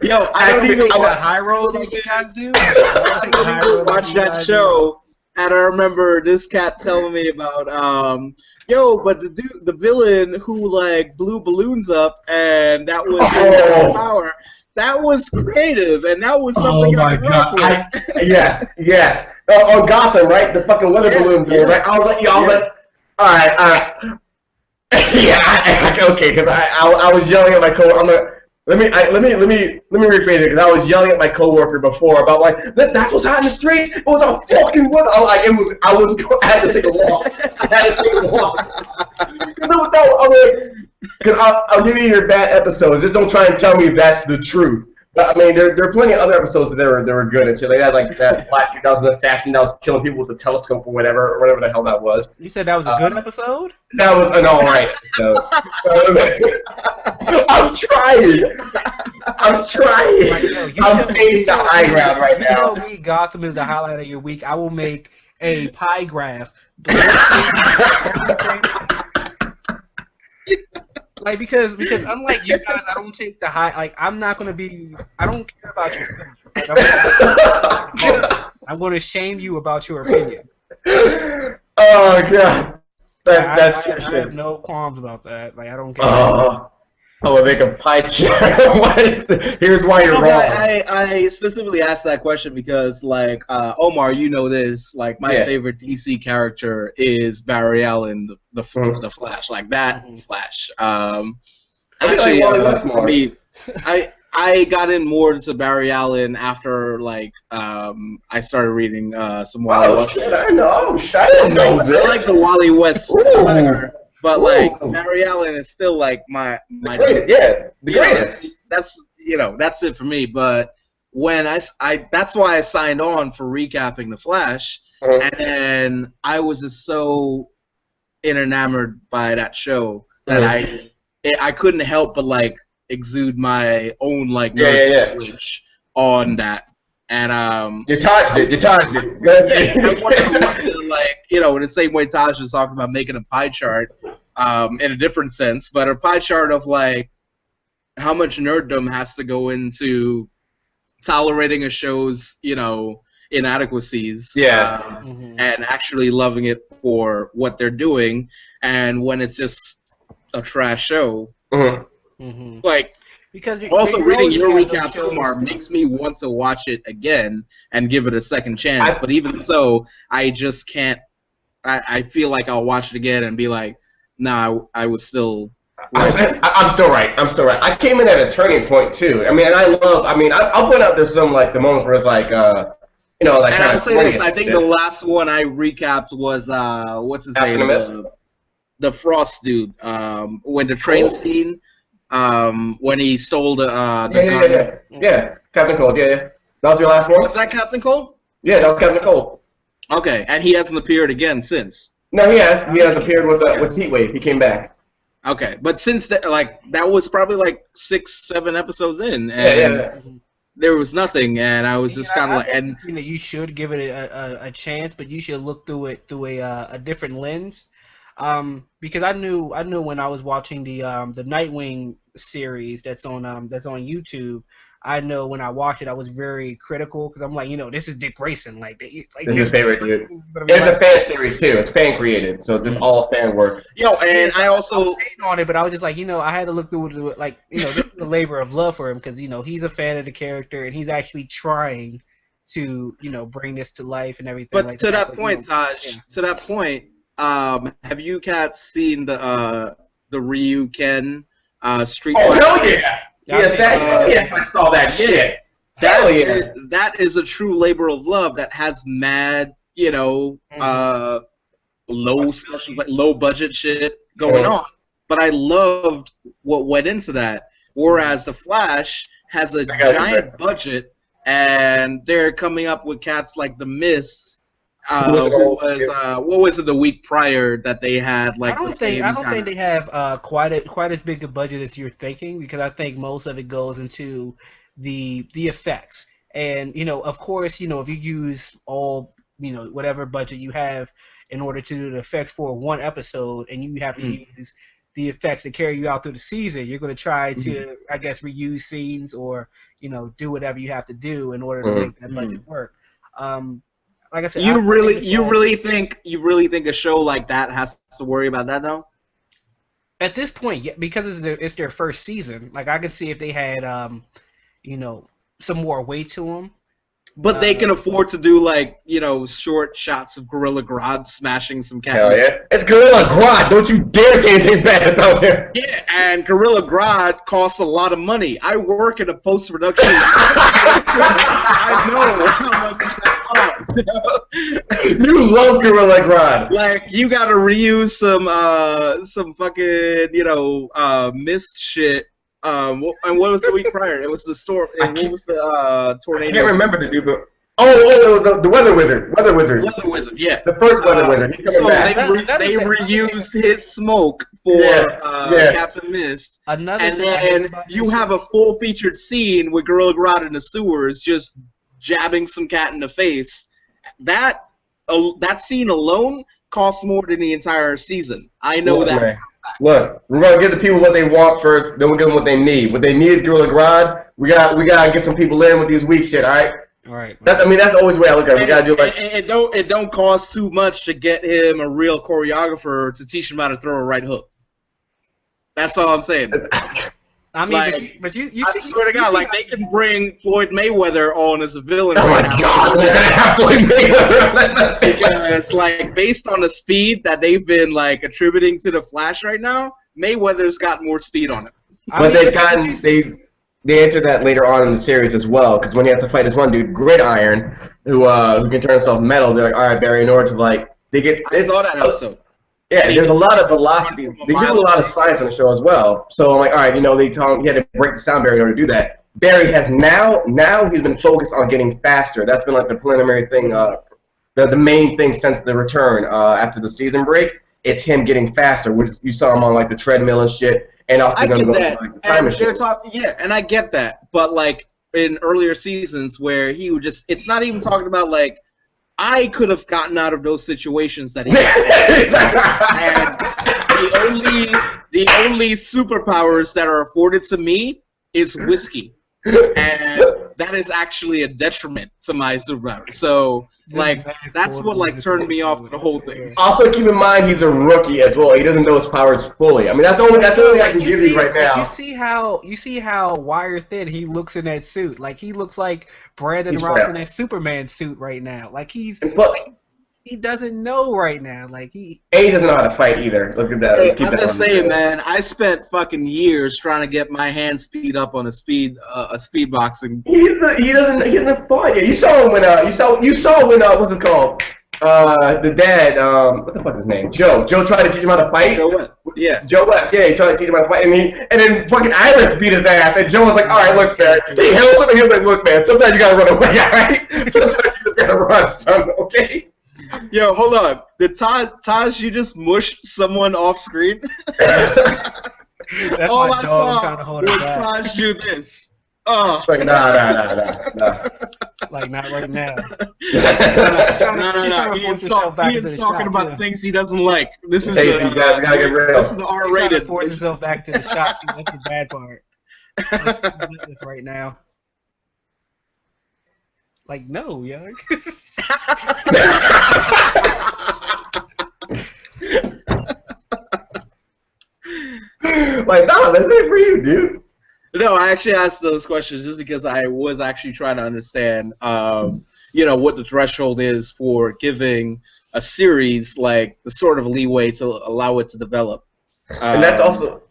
Speaker 3: Yo, I don't even
Speaker 1: watch High Road like you guys do.
Speaker 3: I don't even watch that show. And I remember this cat telling me about, but the villain who like blew balloons up, and that was his power. that was creative, and that was something
Speaker 2: Oh my
Speaker 3: I grew
Speaker 2: god!
Speaker 3: up with.
Speaker 2: Yes. On Gotham, right? The fucking weather balloon thing, right? I was like, all right. Yeah, okay, because I was yelling at my coworker. Let me rephrase it, because I was yelling at my coworker before about like that's what's hot in the streets. It was a fucking weather. I had to take a walk. Because I'll give you your bad episodes. Just don't try and tell me that's the truth. But I mean, there are plenty of other episodes that were good and shit. They had like that black dude that was an assassin that was killing people with a telescope or whatever the hell that was.
Speaker 1: You said that was a good episode?
Speaker 2: That was an alright episode. I'm trying.
Speaker 1: Like,
Speaker 2: I'm fading the high ground right now.
Speaker 1: You tell me Gotham is the highlight of your week. I will make a pie graph. Like because unlike you guys, I don't take the high. Like I don't care about your feelings. Like, I'm going to shame you about your opinion.
Speaker 2: Oh god, that's true.
Speaker 1: I have no qualms about that. Like I don't care.
Speaker 2: I will make a pie chart. Here's why you're wrong.
Speaker 3: I specifically asked that question because, like, Omar, you know this. Like, my favorite DC character is Barry Allen, the Flash. Like that Flash. Actually, I mean, I got in more into Barry Allen after like I started reading some Wally West.
Speaker 2: I didn't know this.
Speaker 3: I like the Wally West swagger. But like Barry Allen is still like my
Speaker 2: greatest, the greatest.
Speaker 3: That's it for me. But when I that's why I signed on for recapping the Flash, and then I was just so enamored by that show that I couldn't help but like exude my own like knowledge on that. And
Speaker 2: you touched it.
Speaker 3: I wanted to, like, in the same way Taj was talking about making a pie chart, in a different sense, but a pie chart of like how much nerddom has to go into tolerating a show's, inadequacies, and actually loving it for what they're doing, and when it's just a trash show, like. Because also reading your recaps, Omar, makes me want to watch it again and give it a second chance. But even so, I just can't. I feel like I'll watch it again and be like, nah, I was still.
Speaker 2: I'm still right. I came in at a turning point too. I mean, and I'll point out there's some like the moments where it's like, like. And
Speaker 3: I'll say this: I think the last one I recapped was what's his name? The Frost dude. When the train scene. When he stole the gun.
Speaker 2: Captain Cold, That was your last one?
Speaker 3: Was that Captain Cold?
Speaker 2: Yeah, that was Captain Cold.
Speaker 3: Okay, and he hasn't appeared again since.
Speaker 2: No, he has. He has appeared with Heatwave. He came back.
Speaker 3: Okay, but since that, that was probably like 6-7 episodes in, and there was nothing, and I was just kind of like, and
Speaker 1: you should give it a chance, but you should look through it through a different lens. Because I knew when I was watching the Nightwing series that's on YouTube, I know when I watched it I was very critical because I'm like, this is Dick Grayson, like this is his favorite dude.
Speaker 2: It's a fan series too. It's fan created, so just all fan work.
Speaker 3: And I also
Speaker 1: on it, but I was just like, I had to look through it, like, this is the labor of love for him because he's a fan of the character and he's actually trying to bring this to life and everything.
Speaker 3: But like to that point, Taj, to that point. Have you cats seen the Ryu Ken Street Fighter?
Speaker 2: Oh hell yeah! Yes, I saw that shit.
Speaker 3: That is a true labor of love that has mad, low budget shit going on. But I loved what went into that. Whereas the Flash has a giant budget, and they're coming up with cats like the Mist. What was it the week prior that they had like? I don't
Speaker 1: think they have quite as big a budget as you're thinking, because I think most of it goes into the effects, and of course if you use all whatever budget you have in order to do the effects for one episode, and you have to use the effects to carry you out through the season, you're going to try to I guess reuse scenes or do whatever you have to do in order to make that budget work. Like I said,
Speaker 3: you really think a show like that has to worry about that though?
Speaker 1: At this point, yeah, because it's their first season. Like I could see if they had some more weight to him.
Speaker 3: But they can afford to do, like, short shots of Gorilla Grodd smashing some cat.
Speaker 2: Hell yeah. It's Gorilla Grodd. Don't you dare say anything bad about him.
Speaker 3: Yeah, and Gorilla Grodd costs a lot of money. I work in a post-production. I know how much that costs.
Speaker 2: You love Gorilla Grodd.
Speaker 3: Like, you gotta reuse some fucking, mist shit. And what was the week prior? It was the storm. What was the tornado?
Speaker 2: I can't remember the dude, but it was the Weather Wizard. Weather Wizard.
Speaker 3: Weather Wizard, yeah.
Speaker 2: The first Weather Wizard. He's coming back.
Speaker 3: They reused his smoke for Captain Mist, and then you have a full featured scene with Gorilla Grodd in the sewers just jabbing some cat in the face. That scene alone costs more than the entire season. I know that.
Speaker 2: Man. Look, we're gonna give the people what they want first, then we'll give them what they need. What they need is Gorilla Grodd. We gotta get some people in with these weak shit, all right?
Speaker 1: All right.
Speaker 2: That's always the way I look at it. We gotta do like
Speaker 3: it don't cost too much to get him a real choreographer to teach him how to throw a right hook. That's all I'm saying.
Speaker 1: I mean,
Speaker 3: like,
Speaker 1: but you
Speaker 3: I swear to God, like they can bring Floyd Mayweather on as a villain.
Speaker 2: Oh my God, they're gonna have Floyd Mayweather.
Speaker 3: Because like based on the speed that they've been like attributing to the Flash right now, Mayweather's got more speed on him.
Speaker 2: But they entered that later on in the series as well, because when he has to fight this one dude, Gridiron, who can turn himself metal, they're like, all right, Barry, in order to like
Speaker 3: I saw that episode.
Speaker 2: Yeah, there's a lot of velocity. They do a lot of science on the show as well. So I'm like, all right, they tell him he had to break the sound barrier in order to do that. Barry has now he's been focused on getting faster. That's been like the preliminary thing, the main thing since the return after the season break. It's him getting faster, which you saw him on like the treadmill and shit. And also going to go to like, the time machine.
Speaker 3: And I get that. But like in earlier seasons where he would just, it's not even talking about like, I could have gotten out of those situations that he had. And the only superpowers that are afforded to me is whiskey. And that is actually a detriment to my superpower. So, like, that's what, like, turned me off to the whole thing.
Speaker 2: Also, keep in mind, he's a rookie as well. He doesn't know his powers fully. I mean, that's the only thing I can give you right now.
Speaker 1: You see how wire thin he looks in that suit. Like, he looks like Brandon Routh in that Superman suit right now. Like, he doesn't know right now. Like he
Speaker 2: doesn't know how to fight either. Let's get that. Let's keep
Speaker 3: I'm just saying, man. I spent fucking years trying to get my hand speed up on a speed boxing.
Speaker 2: He doesn't fight. Yeah, you saw him when you saw when what's it called? The dad. What the fuck is his name? Joe. Joe tried to teach him how to fight.
Speaker 3: Joe West. Yeah.
Speaker 2: Joe West. Yeah, he tried to teach him how to fight, and then fucking Iris beat his ass, and Joe was like, all right, look, man. He held him, and he was like, look, man. Sometimes you gotta run away, all right? Sometimes you just gotta run, son. Okay.
Speaker 3: Yo, hold on. Did Taj, you just mush someone off screen?
Speaker 1: That's
Speaker 3: all
Speaker 1: my
Speaker 3: I
Speaker 1: dog
Speaker 3: saw was Taj do this.
Speaker 2: Like, nah.
Speaker 3: Like,
Speaker 1: not right now.
Speaker 3: No. Ian's talking about things he doesn't like. This is
Speaker 2: you gotta get real.
Speaker 3: This is the R-rated.
Speaker 1: He's force himself back to the shop. That's the bad part. This right now. Like, no, young.
Speaker 2: Like, nah, that's it for you, dude.
Speaker 3: No, I actually asked those questions just because I was actually trying to understand, what the threshold is for giving a series like the sort of leeway to allow it to develop.
Speaker 2: And that's also.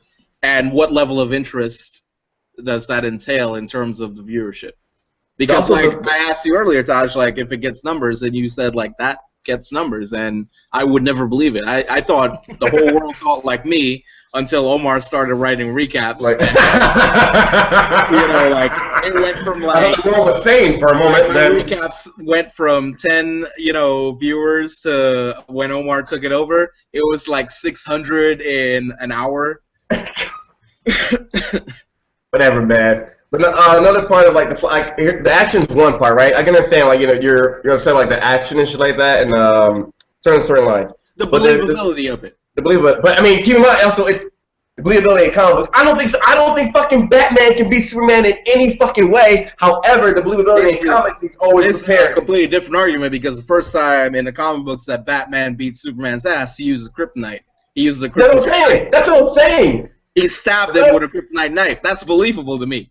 Speaker 3: And what level of interest does that entail in terms of the viewership? Because, like, I asked you earlier, Taj, like, if it gets numbers, and you said, like, that gets numbers, and I would never believe it. I thought the whole world thought like me until Omar started writing recaps.
Speaker 2: Like,
Speaker 3: like, it went from, like...
Speaker 2: I thought the world was sane for a moment.
Speaker 3: My recaps went from 10, viewers to when Omar took it over, it was, like, 600 in an hour.
Speaker 2: Whatever, man. But another part of like the action's one part, right? I can understand like you're upset like the action and shit like that, and certain storylines.
Speaker 3: The believability of it.
Speaker 2: The believability, but I mean, keep in mind also it's the believability in comic books. I don't think fucking Batman can beat Superman in any fucking way. However, the believability in comics is always prepared.
Speaker 3: It's a completely different argument because the first time in the comic books that Batman beats Superman's ass, he uses kryptonite. He uses a kryptonite.
Speaker 2: That's what I'm saying.
Speaker 3: He stabbed him with a kryptonite knife. That's believable to me.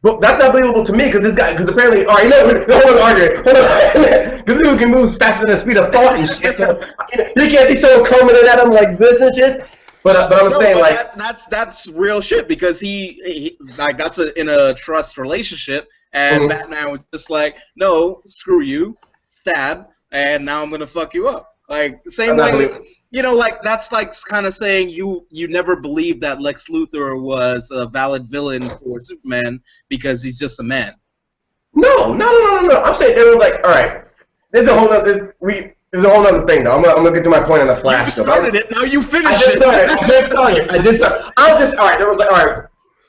Speaker 2: But that's not believable to me because apparently, all right, hold on, arguing, hold on, because dude can move faster than the speed of thought and shit. So you can't see someone coming at him like this and shit. But I'm saying like
Speaker 3: that's real shit because he like that's in a trust relationship, and Batman was just like, no, screw you, stab, and now I'm gonna fuck you up. Like same way, like that's like kind of saying you never believed that Lex Luthor was a valid villain for Superman because he's just a man.
Speaker 2: No. I'm saying it was like, all right, this is a whole other thing though. I'm gonna get to my point on the Flash.
Speaker 3: You started it, now you finished
Speaker 2: it. I did start. I'll just all right. There was like all right.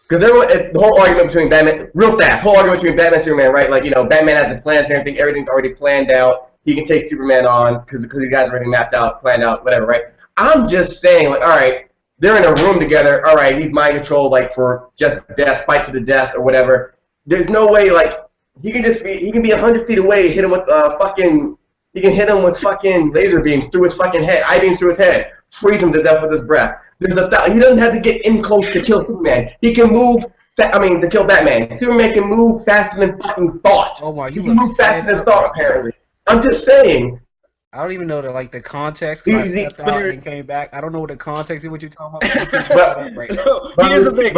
Speaker 2: Because the whole argument between Batman, real fast, whole argument between Batman and Superman, right? Like, Batman has the plans and everything's already planned out. He can take Superman on because you guys already mapped out, planned out, whatever, right? I'm just saying, like, all right, they're in a room together. All right, he's mind controlled, like, for just death, fight to the death or whatever. There's no way, like, he can be 100 feet away, hit him with he can hit him with fucking laser beams through his fucking head, eye beams through his head, freeze him to death with his breath. He doesn't have to get in close to kill Superman. He can move. To kill Batman. Superman can move faster than fucking thought.
Speaker 1: Oh my!
Speaker 2: He can move faster than thought. Apparently, I'm just saying.
Speaker 1: I don't even know the context. I stepped out and came back. I don't know what the context is. What you're talking about?
Speaker 3: Here's the thing.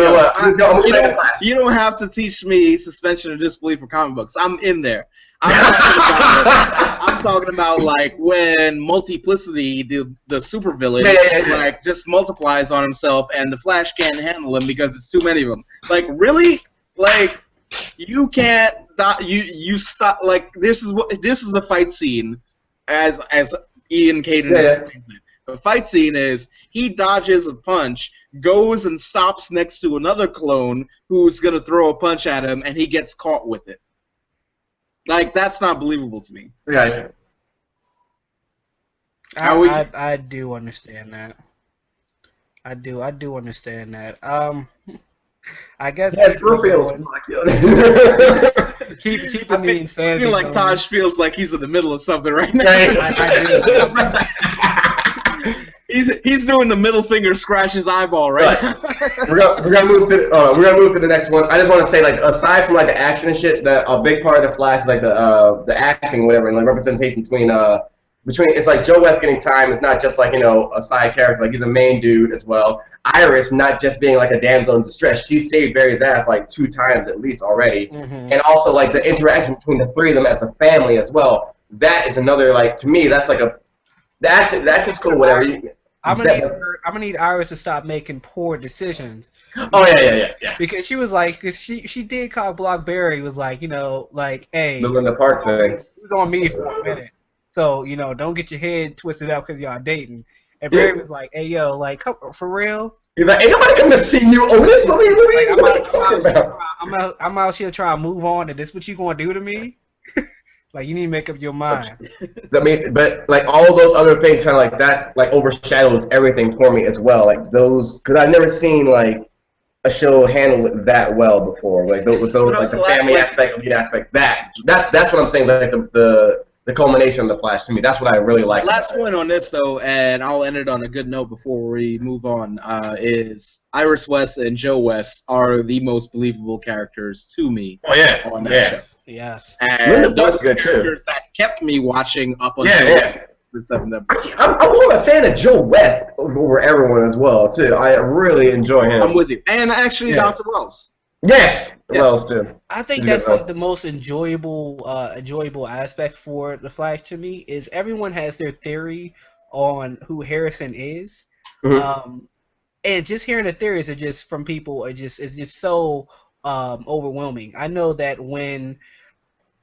Speaker 3: You don't have to teach me suspension of disbelief for comic books. I'm in there. I'm talking about like when Multiplicity, the supervillain, like just multiplies on himself, and the Flash can't handle him because it's too many of them. Like really, like you can't. You stop. Like this is a fight scene, as Ian Khadan explains it. The fight scene is he dodges a punch, goes and stops next to another clone who's gonna throw a punch at him, and he gets caught with it. Like, that's not believable to me.
Speaker 2: Right.
Speaker 1: I do understand that. I do understand that. I guess.
Speaker 2: Yes, feels
Speaker 1: keeping me insanity.
Speaker 3: I feel like Taj feels like he's in the middle of something right now. He's doing the middle finger scratch his eyeball right now.
Speaker 2: We're gonna move to the next one. I just want to say, like, aside from like the action and shit, that a big part of the Flash is like the acting, whatever, and like representation between it's like Joe West getting time is not just like a side character, like he's a main dude as well. Iris not just being like a damsel in distress, she saved Barry's ass like 2 times at least already, and also like the interaction between the 3 of them as a family as well. That is another, like, to me that's like the action's cool, whatever.
Speaker 1: I'm gonna need Iris to stop making poor decisions.
Speaker 2: Oh yeah.
Speaker 1: Because she was like, she did call Block Barry, was like, hey,
Speaker 2: Middle in the park thing.
Speaker 1: It was on me for a minute, so don't get your head twisted up because y'all dating. And Barry was like, hey yo, like, come, for real.
Speaker 2: He's like, ain't nobody coming to see you, Otis. What are you talking about?
Speaker 1: I'm out here trying to move on, and this what you gonna do to me? Like, you need to make up your mind.
Speaker 2: I mean, but like all those other things, kind of like that, like overshadows everything for me as well. Like those, because I've never seen like a show handle it that well before. Like those like the family aspect, lead aspect. That's what I'm saying. Like the culmination of the Flash to me. That's what I really like.
Speaker 3: Last point on this though, and I'll end it on a good note before we move on. Is Iris West and Joe West are the most believable characters to me.
Speaker 2: Oh yeah,
Speaker 3: on that show.
Speaker 1: Yes.
Speaker 3: And those are characters that kept me watching up until the 7th episode.
Speaker 2: I'm more a fan of Joe West over everyone as well too. I really enjoy him.
Speaker 3: I'm with you, and actually Dr. Wells.
Speaker 2: Yes, Wells too.
Speaker 1: I think that's like the most enjoyable aspect for the Flash to me is everyone has their theory on who Harrison is, and just hearing the theories are just from people it's just so overwhelming. I know that when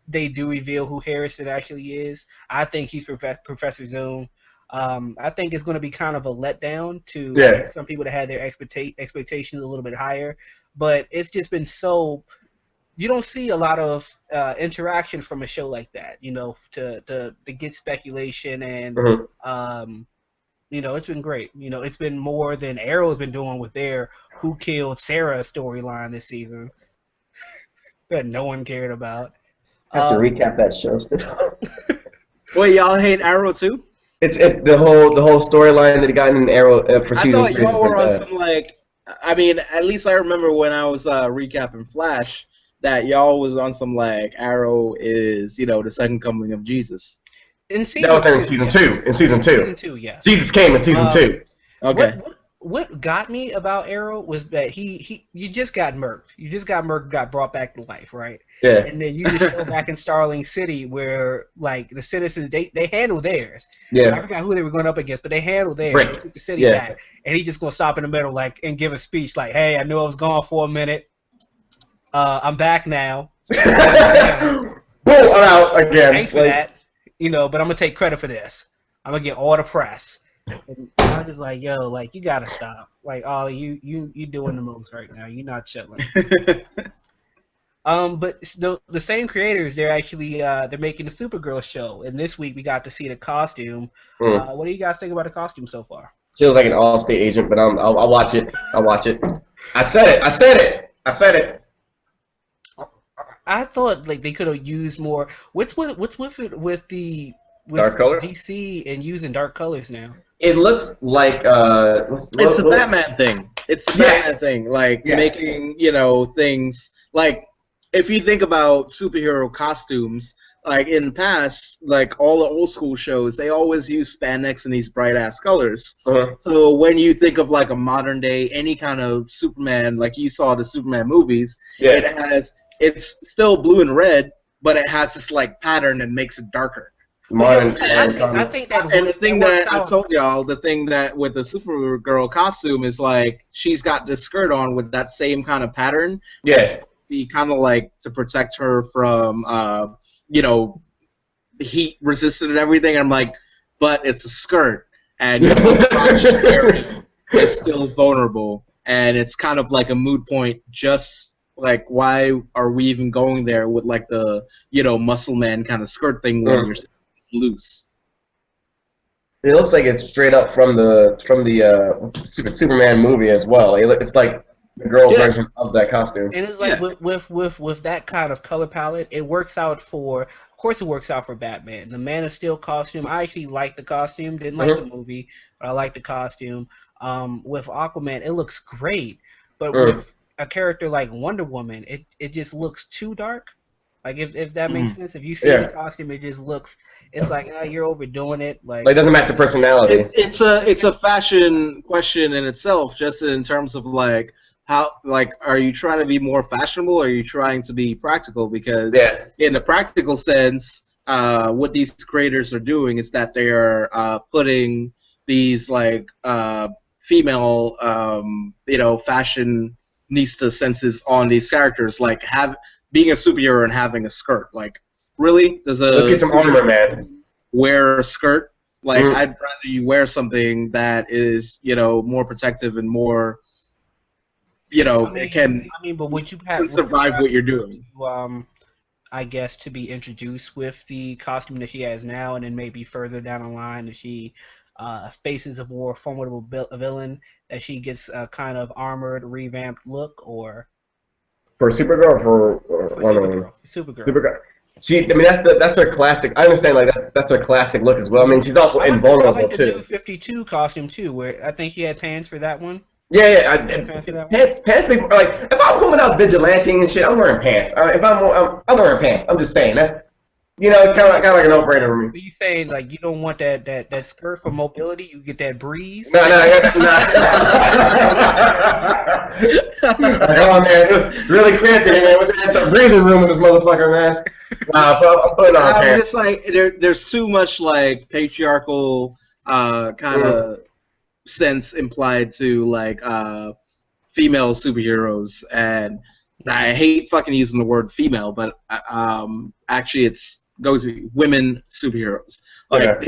Speaker 1: they do reveal who Harrison actually is, I think he's Professor Zoom. I think it's going to be kind of a letdown to some people that had their expectations a little bit higher, but it's just been so. You don't see a lot of interaction from a show like that, to get speculation and it's been great. It's been more than Arrow's been doing with their Who Killed Sarah storyline this season that no one cared about.
Speaker 2: I have to recap that show still.
Speaker 3: Wait, y'all hate Arrow too?
Speaker 2: It's the whole storyline that he got in Arrow for season 3.
Speaker 3: I thought y'all were on some, like, I mean, at least I remember when I was recapping Flash that y'all was on some like Arrow is, you know, the second coming of Jesus.
Speaker 1: In season
Speaker 2: That was in
Speaker 1: two,
Speaker 2: season
Speaker 1: yes.
Speaker 2: two. In season two.
Speaker 1: Season 2, yes.
Speaker 2: Jesus came in season 2.
Speaker 3: Okay.
Speaker 1: What got me about Arrow was that you just got murked. You just got murked, got brought back to life, right?
Speaker 2: Yeah.
Speaker 1: And then you just show back in Starling City where like the citizens they handle theirs.
Speaker 2: Yeah.
Speaker 1: I forgot who they were going up against, but they handled theirs.
Speaker 2: Right.
Speaker 1: They took the city
Speaker 2: Yeah.
Speaker 1: back, and he just gonna stop in the middle like and give a speech like, "Hey, I knew I was gone for a minute. I'm back now.
Speaker 2: Boom! I'm out again.
Speaker 1: Thanks for that, you know. But I'm gonna take credit for this. I'm gonna get all the press." And I'm just like, yo, like you gotta stop. Like, Ollie, you doing the most right now. You're not chilling. But the same creators, they're actually they're making a Supergirl show, and this week we got to see the costume. What do you guys think about the costume so far?
Speaker 2: Feels like an all-state agent, but I'll watch it. I'll watch it. I said it.
Speaker 1: I thought like they could have used more. What's with it with
Speaker 2: Dark color?
Speaker 1: DC and using dark colors now?
Speaker 2: It looks like
Speaker 3: It's the Batman thing. It's the Batman thing, like making, you know, things like if you think about superhero costumes, like in the past, like all the old school shows, they always use spandex and these bright ass colors. So when you think of like a modern day, any kind of Superman, like you saw the Superman movies, it's still blue and red, but it has this like pattern and makes it darker.
Speaker 1: I think that
Speaker 3: and the thing that I told y'all, the thing that with the Supergirl costume is like she's got this skirt on with that same kind of pattern.
Speaker 2: Yes.
Speaker 3: Be kind of like to protect her from, you know, heat resistant and everything. And I'm like, but it's a skirt, and you know, the crotch area is still vulnerable, and it's kind of like a moot point. Just like, why are we even going there with like the, you know, muscle man kind of skirt thing when you're loose?
Speaker 2: It looks like it's straight up from the Superman movie as well. It's like the girl version of that costume.
Speaker 1: And it's like with that kind of color palette, it works out for. Of course, it works out for Batman. The Man of Steel costume, I actually liked the costume. Didn't like the movie, but I liked the costume. With Aquaman, it looks great, but with a character like Wonder Woman, it just looks too dark. Like if that makes sense. If you see the costume, it just looks. It's like you're overdoing it. Like it
Speaker 2: doesn't match the personality.
Speaker 3: It's a fashion question in itself, just in terms of like how, like, are you trying to be more fashionable, or are you trying to be practical? Because in the practical sense, what these creators are doing is that they are putting these like female, you know, fashionista senses on these characters, like being a superhero and having a skirt. Like, really? Let's
Speaker 2: get some armor, man.
Speaker 3: Wear a skirt? Like, I'd rather you wear something that is, you know, more protective and more, you know, it can.
Speaker 1: I mean, but would you have
Speaker 3: survive what you're doing?
Speaker 1: I guess to be introduced with the costume that she has now, and then maybe further down the line, if she faces a more formidable villain, that she gets a kind of armored, revamped look, or.
Speaker 2: For Supergirl or for Supergirl. I mean, that's her classic. I understand, like that's her classic look as well. I mean, she's also invulnerable
Speaker 1: I like
Speaker 2: too.
Speaker 1: The New 52 costume too, where I think she had pants for that one.
Speaker 2: Yeah. Pants. Like if I'm going out vigilanting and shit, I'm wearing pants. If I'm wearing pants. I'm just saying that's. You know, it's kind of like a no-brainer for me.
Speaker 1: Are you saying like you don't want that skirt for mobility? You get that breeze?
Speaker 2: No. Come on, man. Really cramped in, man. There's some breathing room in this motherfucker, man. I'm putting on pants.
Speaker 3: I'm just like there's too much like patriarchal kind of sense implied to like female superheroes, and I hate fucking using the word female, but actually it's goes to be women superheroes. Like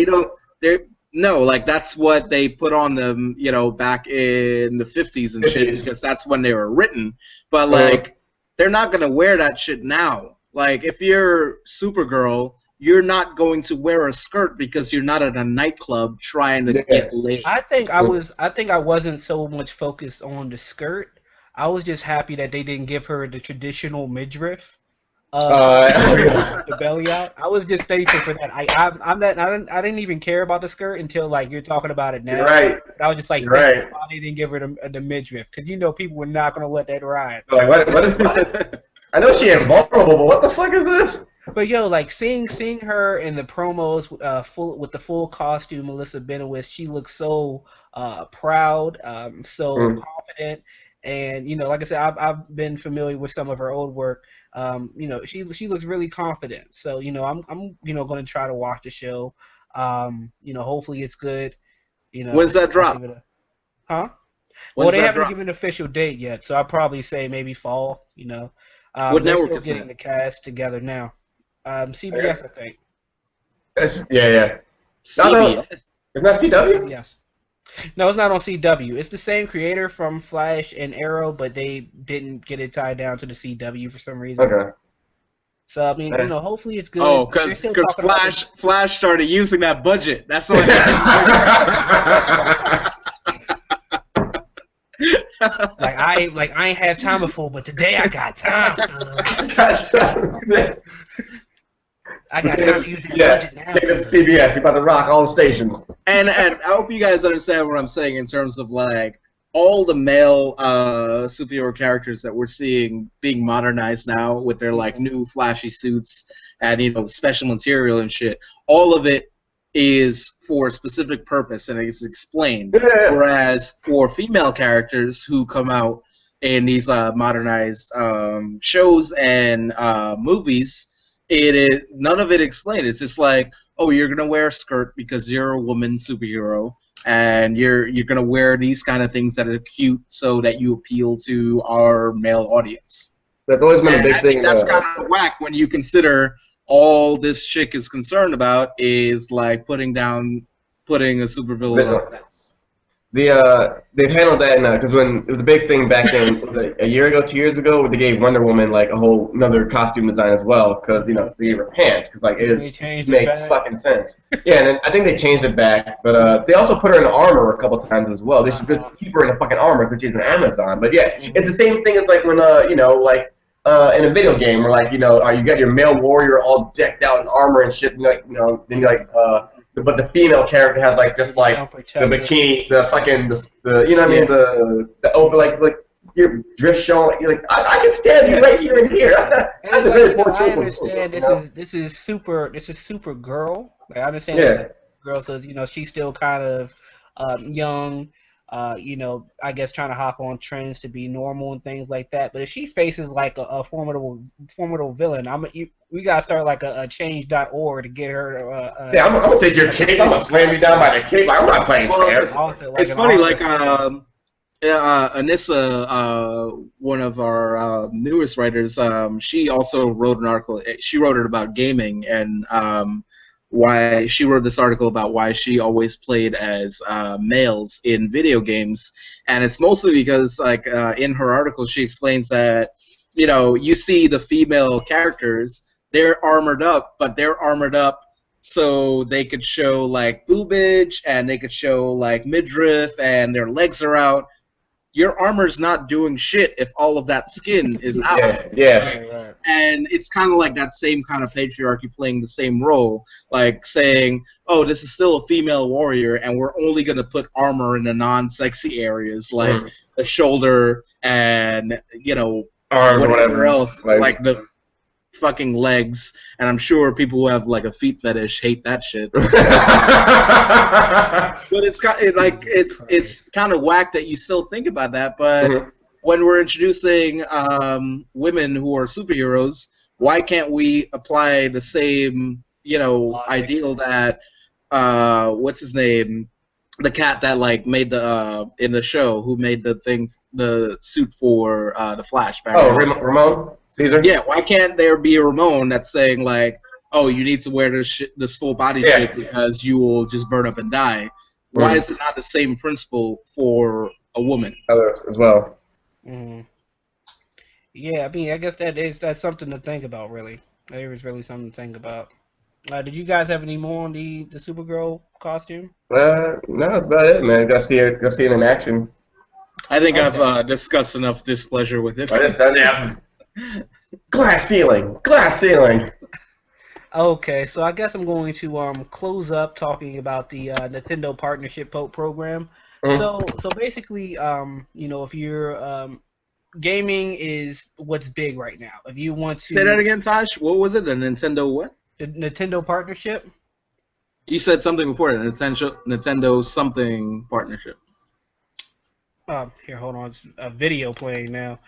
Speaker 3: like that's what they put on them, you know, back in the 50s and shit, because that's when they were written. But like they're not gonna wear that shit now. Like if you're Supergirl, you're not going to wear a skirt because you're not at a nightclub trying to get laid.
Speaker 1: I think I wasn't so much focused on the skirt. I was just happy that they didn't give her the traditional midriff. The belly out. I was just thankful for that. I didn't even care about the skirt until like you're talking about it now.
Speaker 2: Right.
Speaker 1: But I was just like, why they didn't give her the midriff? Because you know people were not gonna let that ride.
Speaker 2: Like what? I know she invulnerable, but what the fuck is this?
Speaker 1: But yo, like seeing her in the promos, full with the full costume, Melissa Benoist, she looks so proud, so confident, and like I said, I've been familiar with some of her old work. She looks really confident. So I'm going to try to watch the show. Hopefully it's good.
Speaker 3: When's that drop?
Speaker 1: Huh?
Speaker 3: Well,
Speaker 1: they haven't given an official date yet, so I'll probably say maybe fall.
Speaker 3: What
Speaker 1: they're
Speaker 3: network
Speaker 1: still
Speaker 3: is
Speaker 1: getting
Speaker 3: that?
Speaker 1: the cast together now. CBS, I think.
Speaker 2: Yeah.
Speaker 3: CBS.
Speaker 2: Isn't that CW?
Speaker 1: Yes. No, it's not on CW. It's the same creator from Flash and Arrow, but they didn't get it tied down to the CW for some reason.
Speaker 2: Okay.
Speaker 1: So I mean, hopefully it's good.
Speaker 3: Oh, because Flash started using that budget. That's why.
Speaker 1: I ain't had time before, but today I got time. I got time to use that budget now.
Speaker 2: This is CBS. You're about to rock all the stations.
Speaker 3: And I hope you guys understand what I'm saying in terms of like all the male superhero characters that we're seeing being modernized now with their like new flashy suits and special material and shit. All of it is for a specific purpose and it's explained. Yeah. Whereas for female characters who come out in these modernized shows and movies, none of it explained. It's just like, oh, you're gonna wear a skirt because you're a woman superhero, and you're gonna wear these kind of things that are cute so that you appeal to our male audience.
Speaker 2: That's always been a big thing.
Speaker 3: That's kind of whack when you consider all this chick is concerned about is like putting a supervillain on fence.
Speaker 2: They've handled that because when it was a big thing back then, was it a year ago, 2 years ago, where they gave Wonder Woman like a whole another costume design as well because they gave her pants because like it makes fucking sense. Yeah, and then I think they changed it back, but they also put her in armor a couple times as well. They should just keep her in a fucking armor because she's an Amazon. But yeah, it's the same thing as like when in a video game where like you got your male warrior all decked out in armor and shit, and then you're like but the female character has like just like the bikini, the fucking the open like your drift show. Like I can stand you right here and here. That's a very poor choice.
Speaker 1: I understand this is super girl. Like, I understand that girl says she's still kind of young. I guess trying to hop on trends to be normal and things like that. But if she faces like a formidable villain, we gotta start like a change.org to get her.
Speaker 2: I'm gonna take your cape. I'm gonna slam you down by the cape. I'm not playing fair.
Speaker 3: It's funny, like Anissa, one of our newest writers, she also wrote an article. She wrote it about gaming and why she wrote this article about why she always played as males in video games, and it's mostly because like in her article she explains that you see the female characters, they're armored up, but they're armored up so they could show like boobage and they could show like midriff and their legs are out. Your armor's not doing shit if all of that skin is out.
Speaker 2: Yeah.
Speaker 3: And it's kind of like that same kind of patriarchy playing the same role, like saying, oh, this is still a female warrior, and we're only going to put armor in the non-sexy areas, like the shoulder and,
Speaker 2: arms or whatever
Speaker 3: else, like the fucking legs. And I'm sure people who have like a feet fetish hate that shit. But it's kind of whack that you still think about that. But when we're introducing women who are superheroes, why can't we apply the same ideal that what's his name, the cat that like made the in the show, who made the suit for the Flash?
Speaker 2: Ramon Caesar.
Speaker 3: Yeah, why can't there be a Ramon that's saying like, oh, you need to wear this full body shape because you will just burn up and die? Why is it not the same principle for a woman?
Speaker 2: Others as well.
Speaker 1: Yeah, I mean, I guess that's something to think about, really. There is really something to think about. Did you guys have any more on the Supergirl costume?
Speaker 2: No, that's about it, man. Go see it in action.
Speaker 3: I think I've discussed enough displeasure with it.
Speaker 2: Glass ceiling.
Speaker 1: Okay, so I guess I'm going to close up talking about the Nintendo Partnership Program. So basically, if you're gaming is what's big right now. If you want to
Speaker 3: say that again, Tosh, what was it? A Nintendo what?
Speaker 1: The Nintendo partnership.
Speaker 3: You said something before it. Nintendo something partnership.
Speaker 1: Here, hold on. It's a video playing now.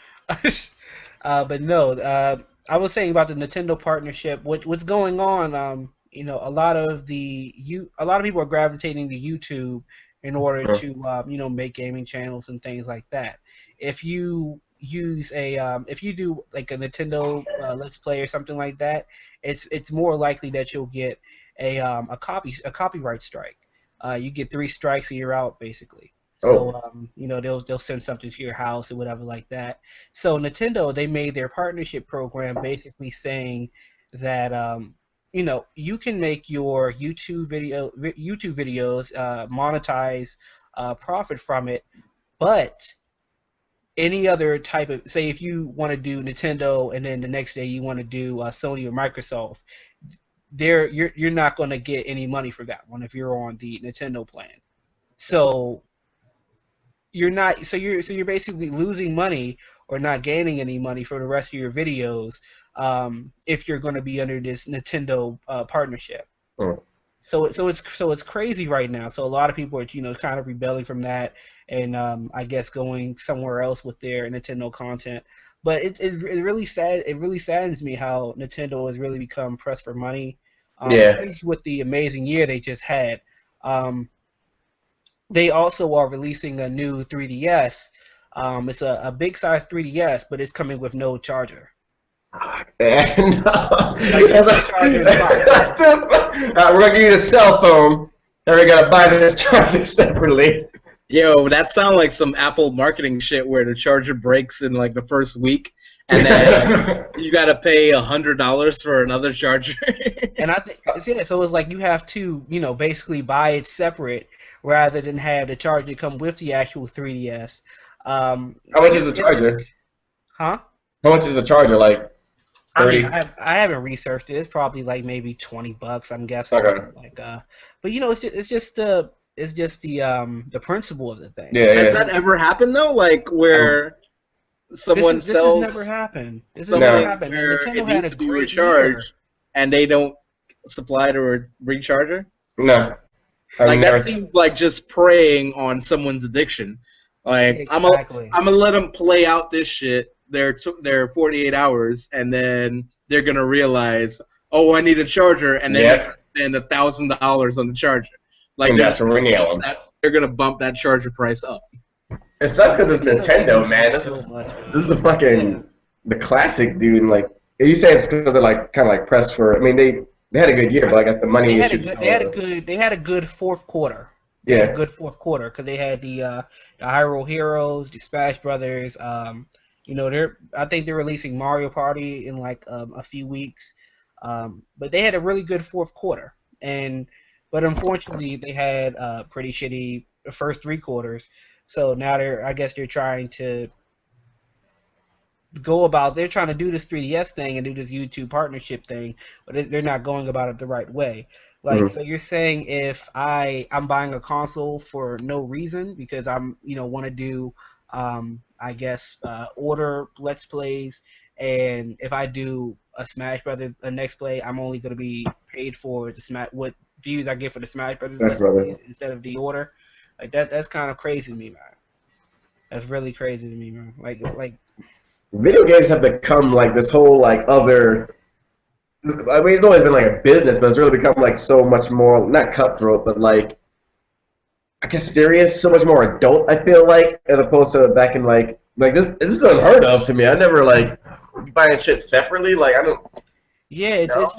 Speaker 1: But no, I was saying about the Nintendo partnership. What's going on? You know, a lot of people are gravitating to YouTube in order to you know, make gaming channels and things like that. If you use if you do like a Nintendo Let's Play or something like that, it's more likely that you'll get a copyright strike. You get 3 strikes and you're out basically. So you know, they'll send something to your house or whatever like that. So Nintendo, they made their partnership program basically saying that you know, you can make your YouTube videos monetize profit from it, but any other type of, say if you want to do Nintendo and then the next day you want to do Sony or Microsoft, you're not going to get any money for that one if you're on the Nintendo plan. So you're basically losing money or not gaining any money for the rest of your videos if you're going to be under this Nintendo partnership. So it's crazy right now. So a lot of people are, you know, kind of rebelling from that and I guess going somewhere else with their Nintendo content. But it really sad. It really saddens me how Nintendo has really become pressed for money. Especially with the amazing year they just had. They also are releasing a new 3DS. It's a big size 3DS, but it's coming with no charger.
Speaker 2: We're gonna give you the cell phone, and we're gonna buy this charger separately.
Speaker 3: Yo, that sounds like some Apple marketing shit where the charger breaks in like the first week, and then you gotta pay $100 for another charger.
Speaker 1: And I think so. It's like you have to, you know, basically buy it separate rather than have the charger come with the actual 3DS.
Speaker 2: How much is the charger?
Speaker 1: Huh?
Speaker 2: How much is the charger? Like 30?
Speaker 1: I mean, I haven't researched it. It's probably like maybe $20, I'm guessing.
Speaker 2: Okay.
Speaker 1: Like, but you know, it's just the principle of the thing.
Speaker 2: Yeah.
Speaker 3: Has that ever happened though? Like where someone sells?
Speaker 1: This has never happened. This has
Speaker 3: never
Speaker 1: happened.
Speaker 3: Where
Speaker 1: Nintendo
Speaker 3: it
Speaker 1: had
Speaker 3: needs
Speaker 1: a
Speaker 3: to be
Speaker 1: great
Speaker 3: recharged,
Speaker 1: year.
Speaker 3: and they don't supply to a recharger.
Speaker 2: No.
Speaker 3: Like that seems like just preying on someone's addiction. Like
Speaker 1: exactly.
Speaker 3: I'm gonna let them play out this shit. They're 48 hours, and then they're gonna realize, oh, I need a charger, and then spend $1,000 on the charger. Like
Speaker 2: that's where we nail them.
Speaker 3: They're gonna bump that charger price up.
Speaker 2: It sucks because it's Nintendo, man. This is the fucking the classic, dude. And like you say, it's because they're like kind of like pressed for. I mean, they had a good year, but I guess the money issues.
Speaker 1: They had a good fourth quarter. They had a good fourth quarter because they had the Hyrule Heroes, the Smash Brothers. You know, I think they're releasing Mario Party in like a few weeks. But they had a really good fourth quarter, but unfortunately they had pretty shitty first 3 quarters. So now I guess they're trying to they're trying to do this 3DS thing and do this YouTube partnership thing, but they're not going about it the right way. Like, so you're saying if I'm buying a console for no reason because I'm, you know, want to do, I guess, order Let's Plays, and if I do a Smash Brothers Next Play, I'm only going to be paid for what views I get for the Smash Brothers Let's Plays instead of the order. Like that's kind of crazy to me, man. That's really crazy to me, man. Like.
Speaker 2: Video games have become like this whole like other. I mean, it's always been like a business, but it's really become like so much more not cutthroat, but like I guess serious, so much more adult. I feel like as opposed to back in like this is unheard of to me. I never like buying shit separately. Like I don't.
Speaker 1: Yeah, it's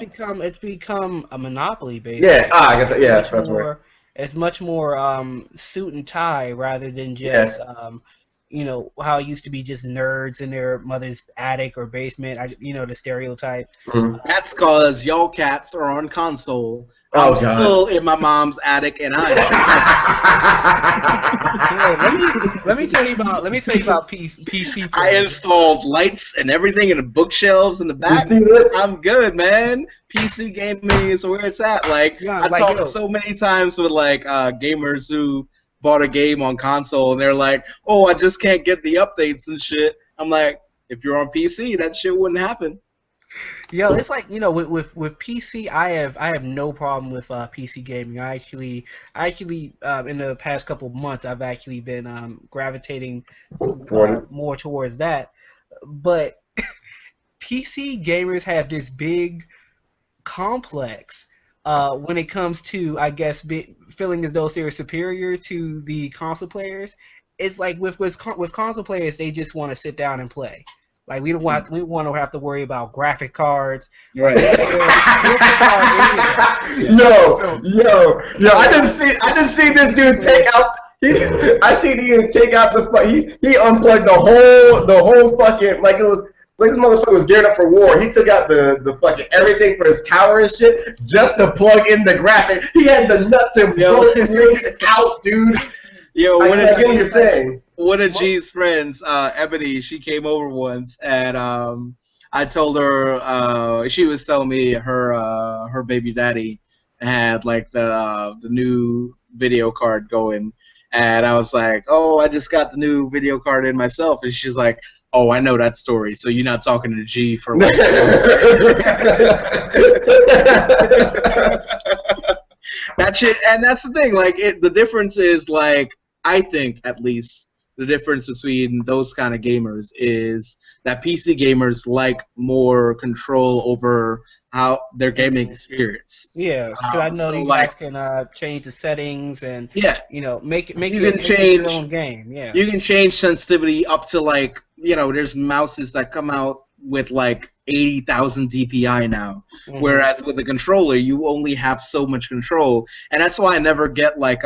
Speaker 1: become a monopoly basically.
Speaker 2: Yeah, I guess that's more.
Speaker 1: It's much more suit and tie rather than just you know, how it used to be just nerds in their mother's attic or basement, you know, the stereotype.
Speaker 3: That's because y'all cats are on console.
Speaker 2: I'm
Speaker 3: still in my mom's attic, and
Speaker 1: let me tell you about PC.
Speaker 3: I installed lights and everything in the bookshelves in the back.
Speaker 2: You see this?
Speaker 3: I'm good, man. PC gaming is where it's at. Like I talked so many times with like gamers who bought a game on console and they're like, oh, I just can't get the updates and shit. I'm like, if you're on PC, that shit wouldn't happen.
Speaker 1: Yo, it's like, with PC, I have no problem with PC gaming. I actually in the past couple of months, I've actually been gravitating more towards that. But PC gamers have this big complex when it comes to, I guess, feeling as though they're superior to the console players. It's like with console players, they just want to sit down and play. Like we want to have to worry about graphic cards.
Speaker 3: Right.
Speaker 2: Yo! I just see this dude take out. I seen Ian take out he unplugged the whole fucking like it was. Like this motherfucker was geared up for war. He took out the fucking everything for his tower and shit just to plug in the graphic. He had the nuts and bolts laid out, dude.
Speaker 3: Yo,
Speaker 2: I get what you're saying.
Speaker 3: One of G's friends, Ebony, she came over once, and I told her she was telling me her baby daddy had like the new video card going, and I was like, oh, I just got the new video card in myself, and she's like, oh, I know that story. So you're not talking to G for like. That shit, and that's the thing. Like, the difference is like, I think at least the difference between those kind of gamers is that PC gamers like more control over how their gaming experience.
Speaker 1: Yeah, because I know you guys can change the settings and make your own game. Yeah,
Speaker 3: you can change sensitivity up to like there's mouses that come out with like 80,000 DPI now, whereas with the controller you only have so much control, and that's why I never get like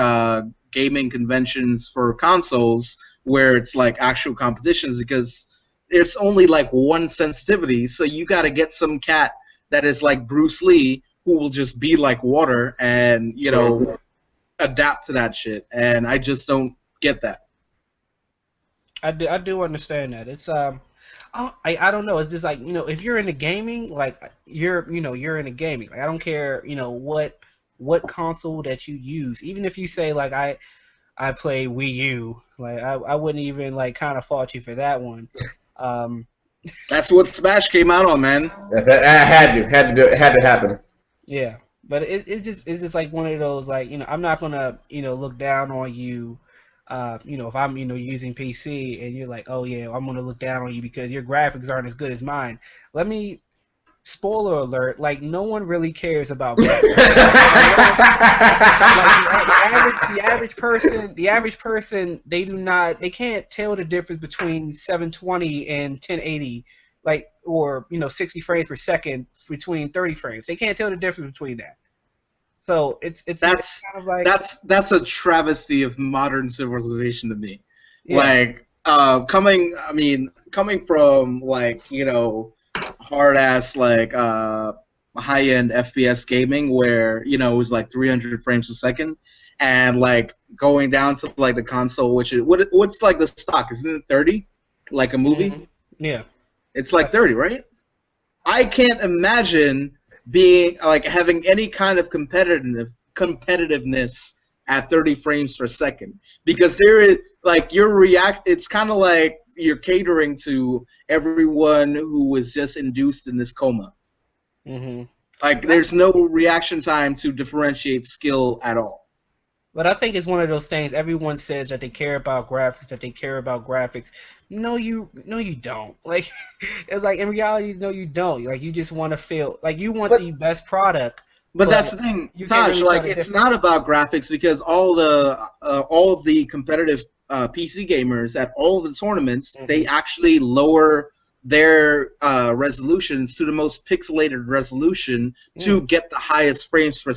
Speaker 3: gaming conventions for consoles where it's like actual competitions, because it's only like one sensitivity, so you got to get some cat that is like Bruce Lee who will just be like water and adapt to that shit, and I just don't get that.
Speaker 1: I do understand that. It's I don't know. It's just like if you're into gaming, like you're into gaming. Like I don't care what console that you use. Even if you say like I play Wii U, like I wouldn't even like kind of fault you for that one.
Speaker 3: That's what Smash came out on, man.
Speaker 2: That had to happen.
Speaker 1: Yeah, but it's just like one of those like I'm not gonna look down on you. If I'm using PC and you're like, oh yeah, I'm gonna look down on you because your graphics aren't as good as mine. Spoiler alert, like no one really cares about graphics. Like, the average person, they can't tell the difference between 720 and 1080, like, or 60 frames per second between 30 frames. They can't tell the difference between that. So it's kind of like
Speaker 3: that's a travesty of modern civilization to me.
Speaker 1: Yeah.
Speaker 3: Like coming from like hard ass like high end FPS gaming where it was like 300 frames a second, and like going down to like the console, which is what's like the stock, isn't it 30 like a movie?
Speaker 1: Mm-hmm. Yeah,
Speaker 3: it's like 30, right? I can't imagine being like having any kind of competitiveness at 30 frames per second, because there is like it's kind of like you're catering to everyone who was just induced in this coma. Like there's no reaction time to differentiate skill at all.
Speaker 1: But I think it's one of those things. Everyone says that they care about graphics. No, you don't. Like, it's like in reality, no, you don't. Like, you just want to feel like you want the best product.
Speaker 3: But that's the thing, Taj. Like, it's not about graphics, because all of the competitive PC gamers at all of the tournaments, they actually lower their resolutions to the most pixelated resolution to get the highest frames per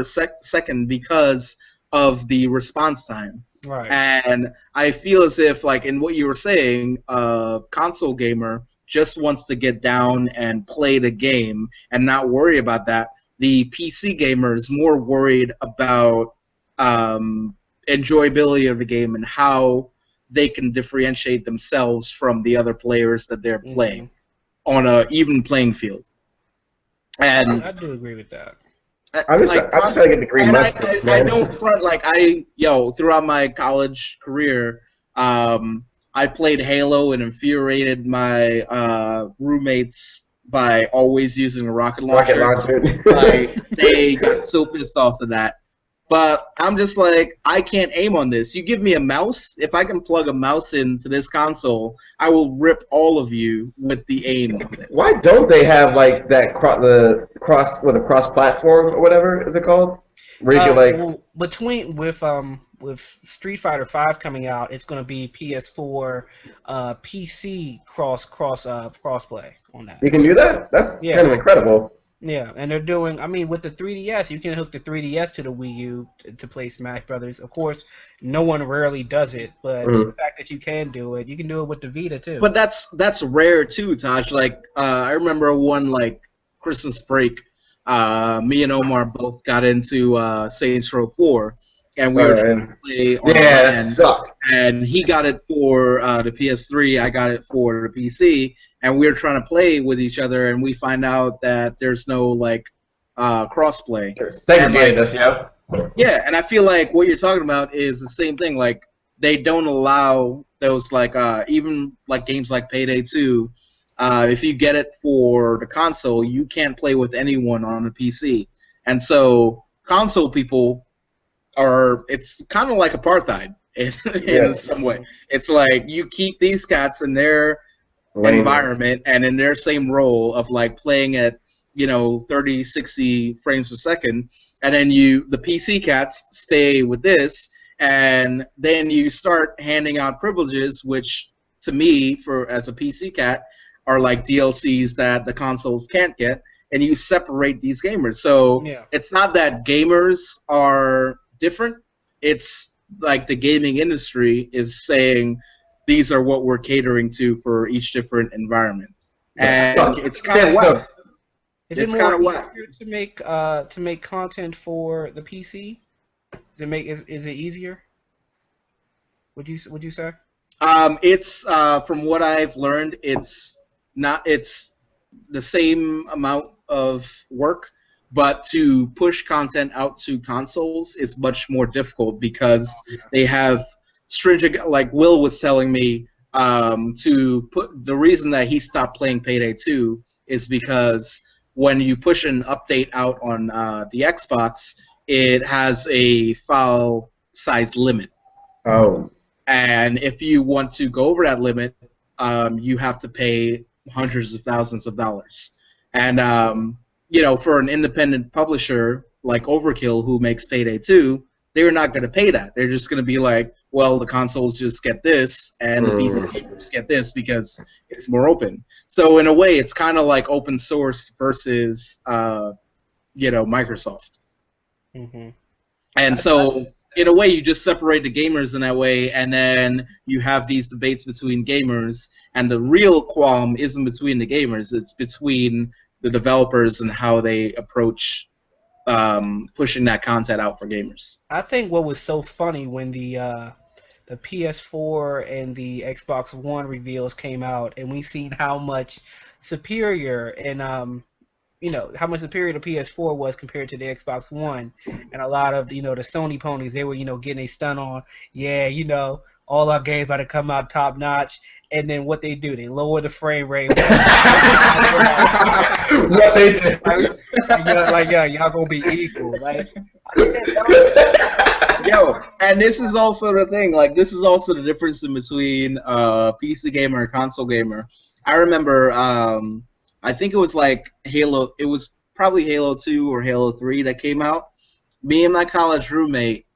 Speaker 3: second because of the response time.
Speaker 1: Right.
Speaker 3: And I feel as if, like in what you were saying, a console gamer just wants to get down and play the game and not worry about that. The PC gamer is more worried about enjoyability of the game and how they can differentiate themselves from the other players that they're playing on an even playing field. And
Speaker 1: I do agree with that.
Speaker 2: I'm just trying to get the green mustard.
Speaker 3: I don't front, like throughout my college career, I I played Halo and infuriated my roommates by always using a rocket launcher. Like, they got so pissed off of that. But I'm just like, I can't aim on this. You give me a mouse, if I can plug a mouse into this console, I will rip all of you with the aim on this.
Speaker 2: Why don't they have like that cross platform or whatever is it called? Where you can
Speaker 1: well, with Street Fighter V coming out, it's going to be PS4, PC crossplay on that.
Speaker 2: You can do that? That's kind of incredible.
Speaker 1: Yeah, and they're doing. I mean, with the 3DS, you can hook the 3DS to the Wii U to play Smash Brothers. Of course, no one rarely does it, but the fact that you can do it, you can do it with the Vita too.
Speaker 3: But that's rare too, Taj. Like, I remember one like Christmas break. Me and Omar both got into Saints Row 4, and we were trying to play on
Speaker 2: that sucked.
Speaker 3: And he got it for the PS3, I got it for the PC, and we were trying to play with each other, and we find out that there's no like crossplay.
Speaker 2: They're segregated us, yeah.
Speaker 3: Yeah, and I feel like what you're talking about is the same thing. Like, they don't allow those like even like games like Payday 2. If you get it for the console, you can't play with anyone on a PC, and so console people it's kind of like apartheid in some way. It's like you keep these cats in their environment and in their same role of like playing at 30, 60 frames per second, and then the PC cats stay with this, and then you start handing out privileges, which to me, as a PC cat, are like DLCs that the consoles can't get, and you separate these gamers. So it's not that gamers are different, it's like the gaming industry is saying these are what we're catering to for each different environment. And it's kind of whack.
Speaker 1: Is it more easier to make content for the PC? Is it easier? Would you say?
Speaker 3: It's from what I've learned, it's the same amount of work, but to push content out to consoles is much more difficult because they have stringent, like Will was telling me, the reason that he stopped playing Payday 2 is because when you push an update out on the Xbox, it has a file size limit.
Speaker 2: Oh.
Speaker 3: And if you want to go over that limit, you have to pay hundreds of thousands of dollars. And, for an independent publisher like Overkill, who makes Payday 2, they're not going to pay that. They're just going to be like, well, the consoles just get this, and the PC gamers get this because it's more open. So in a way, it's kind of like open source versus, Microsoft.
Speaker 1: Mm-hmm.
Speaker 3: And so, in a way, you just separate the gamers in that way, and then you have these debates between gamers, and the real qualm isn't between the gamers, it's between the developers and how they approach pushing that content out for gamers.
Speaker 1: I think what was so funny when the PS4 and the Xbox One reveals came out, and we seen how much superior and how much superior the PS4 was compared to the Xbox One, and a lot of the Sony ponies, they were getting a stun on, all our games about to come out top notch, and then what they do, they lower the frame rate.
Speaker 2: What they do?
Speaker 1: Y'all gonna be equal, like.
Speaker 3: Yo, and this is also the thing, like, this is also the difference in between PC gamer and console gamer. I remember, I think it was like Halo, it was probably Halo 2 or Halo 3 that came out. Me and my college roommate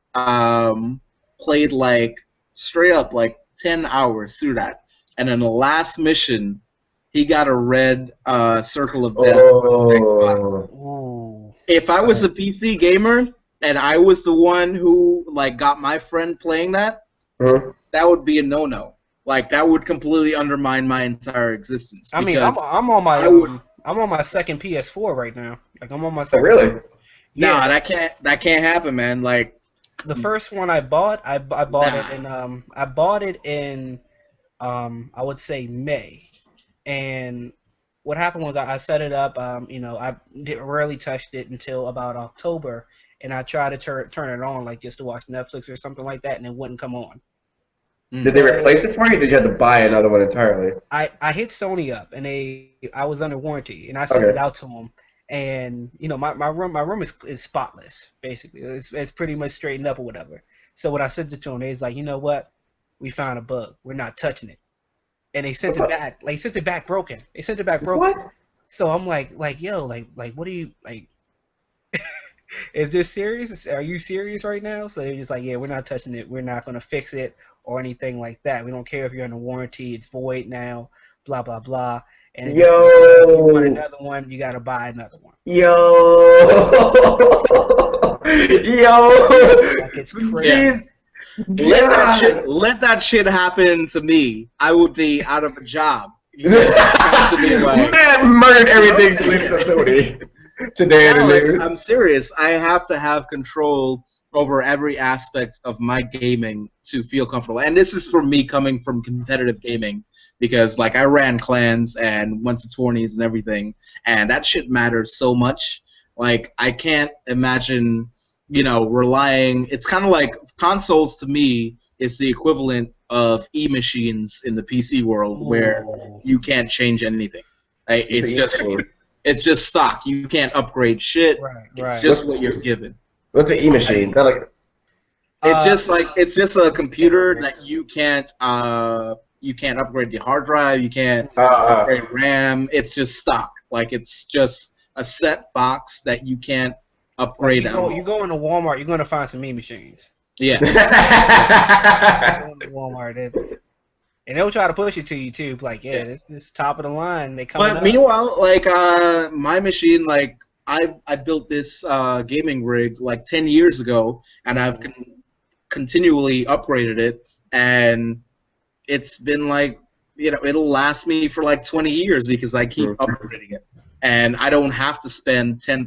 Speaker 3: played like straight up like 10 hours through that. And in the last mission, he got a red circle of death.
Speaker 1: Oh.
Speaker 3: If I was a PC gamer and I was the one who like got my friend playing that, that would be a no-no. Like, that would completely undermine my entire existence.
Speaker 1: I mean, I'm on my second PS4 right now. Like, I'm on my second.
Speaker 2: Oh, really?
Speaker 3: Yeah. Nah, that can't happen, man. Like,
Speaker 1: the first one I bought it in I would say May, and what happened was I set it up. I didn't really touched it until about October, and I tried to turn it on, like, just to watch Netflix or something like that, and it wouldn't come on.
Speaker 2: Did they replace it for you? Or did you have to buy another one entirely?
Speaker 1: I hit Sony up, and I was under warranty, and I sent it out to them. And my room is spotless, basically. It's pretty much straightened up or whatever. So when I sent it to them, they was like, you know what? We found a bug. We're not touching it. And they sent it back. Like, sent it back broken. They sent it back broken.
Speaker 2: What?
Speaker 1: So I'm like, yo, what are you like? Is this serious? Are you serious right now? So they're just like, yeah, we're not touching it. We're not gonna fix it or anything like that. We don't care if you're under warranty. It's void now. Blah blah blah. And if you want another one, you gotta buy another one.
Speaker 2: Yo.
Speaker 1: Like, it's crazy.
Speaker 3: Let that shit happen to me. I would be out of a job. You have to be like,
Speaker 2: man, murdered everything related to Sony today in the news.
Speaker 3: I'm serious. I have to have control over every aspect of my gaming to feel comfortable. And this is for me coming from competitive gaming, because like I ran clans and went to tourneys and everything, and that shit matters so much. Like I can't imagine, relying. It's kind of like consoles to me is the equivalent of e-machines in the PC world, where you can't change anything. It's just stock. You can't upgrade shit.
Speaker 1: Right.
Speaker 3: It's just what you're given.
Speaker 2: What's an e-machine?
Speaker 3: It's just a computer that you can't upgrade the hard drive. You can't upgrade RAM. It's just stock. Like it's just a set box that you can't upgrade.
Speaker 1: You go into Walmart, you're gonna find some machines.
Speaker 3: Yeah.
Speaker 1: Walmart, and they'll try to push it to you too. Like, this top of the line. They come.
Speaker 3: But meanwhile, like my machine, like I built this gaming rig like 10 years ago, and I've continually upgraded it, and it's been like it'll last me for like 20 years because I keep upgrading it, and I don't have to spend $10,000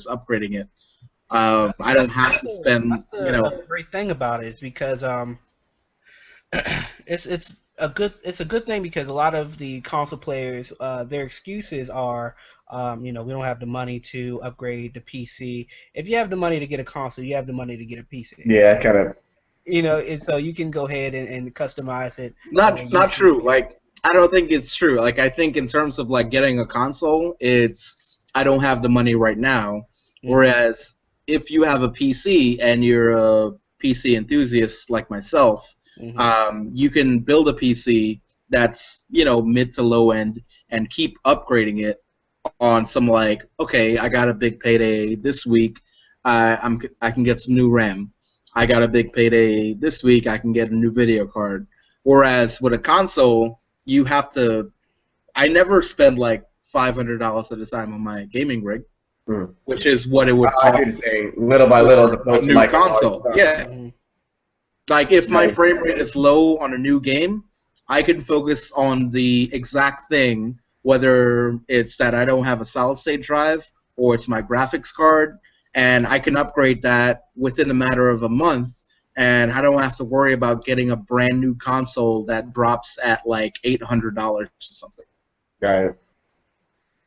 Speaker 3: upgrading it. I don't have to spend.
Speaker 1: The great thing about it is because it's a good thing, because a lot of the console players, their excuses are, we don't have the money to upgrade the PC. If you have the money to get a console, you have the money to get a PC.
Speaker 2: Yeah, kind of.
Speaker 1: And so you can go ahead and customize it.
Speaker 3: Not true. Like I don't think it's true. Like I think in terms of like getting a console, it's I don't have the money right now. Whereas if you have a PC and you're a PC enthusiast like myself, you can build a PC that's mid to low end and keep upgrading it on some like, okay, I got a big payday this week, I can get some new RAM. I got a big payday this week, I can get a new video card. Whereas with a console, you have to. I never spend like $500 at a time on my gaming rig. Which is what it would cost.
Speaker 2: Little by little, as opposed
Speaker 3: to like console. Yeah. Like if my frame rate is low on a new game, I can focus on the exact thing, whether it's that I don't have a solid state drive or it's my graphics card, and I can upgrade that within a matter of a month, and I don't have to worry about getting a brand new console that drops at like $800 or something.
Speaker 2: Got it.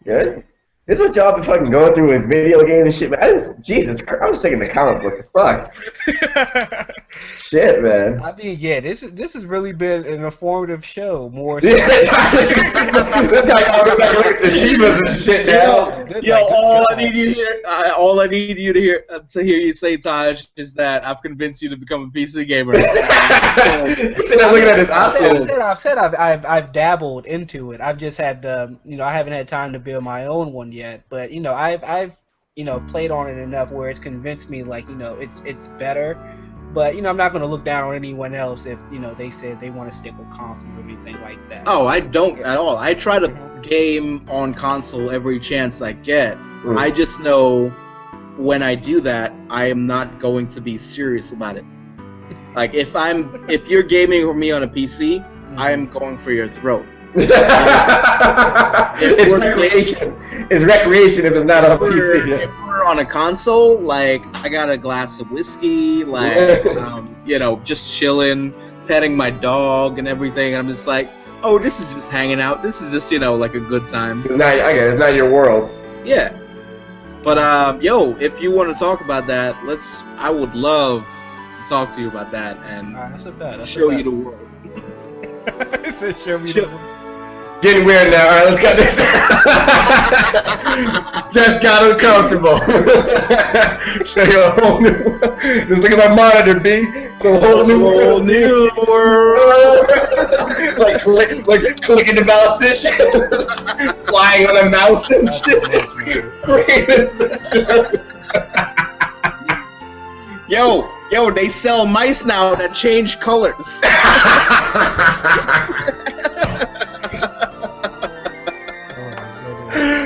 Speaker 2: Good. This is my job if I can go through with video games and shit, man. Jesus Christ, I was taking the comic books. Fuck. Shit, man.
Speaker 1: I mean, yeah, this has really been an informative show. More so.
Speaker 2: This guy got back looking at the Shivas and shit now.
Speaker 3: All I need you to hear you say, Taj, is that I've convinced you to become a PC gamer.
Speaker 2: Sitting there looking at his options.
Speaker 1: I've said I've dabbled into it. I've just had I haven't had time to build my own one yet, but I've played on it enough where it's convinced me like it's better, but I'm not gonna look down on anyone else if they said they want to stick with consoles or anything like that.
Speaker 3: Oh, I don't at all. I try to game on console every chance I get. I just know when I do that, I am not going to be serious about it. Like if you're gaming with me on a PC, I am going for your throat.
Speaker 2: It's recreation. It's recreation if it's not on a PC.
Speaker 3: If we're on a console, like I got a glass of whiskey, like just chilling, petting my dog and everything. I'm just like, oh, this is just hanging out. This is just like a good time.
Speaker 2: I get it. It's not your world.
Speaker 3: Yeah. But if you want to talk about that, I would love to to talk to you about that and
Speaker 1: that's not bad.
Speaker 3: show you the world.
Speaker 1: It said show me the world.
Speaker 2: Getting weird now. All right, let's cut this. Just got uncomfortable. Show you a whole new. Just look at my monitor, B. It's a whole new world. like clicking the mouse and shit. Flying on a mouse and shit.
Speaker 3: Yo, they sell mice now that change colors.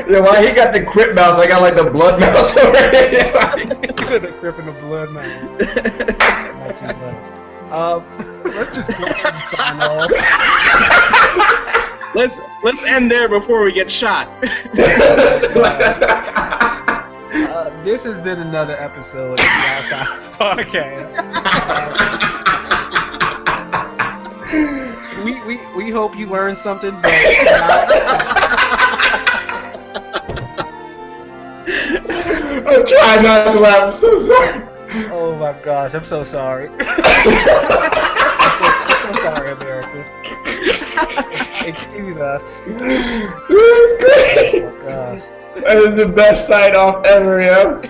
Speaker 2: Yeah, why he got the crip mouse? I got like the blood mouse already.
Speaker 1: The crip and the blood mouse. Not too much. Let's just go ahead and sign off.
Speaker 3: Let's end there before we get shot.
Speaker 1: This has been another episode of the Outsiders Podcast. We hope you learned something, but
Speaker 2: I'm trying not to laugh. I'm so sorry.
Speaker 1: oh my gosh, I'm so sorry. I'm so sorry, America. Excuse us.
Speaker 2: This is great.
Speaker 1: Oh gosh.
Speaker 2: That is the best sign off ever, yo.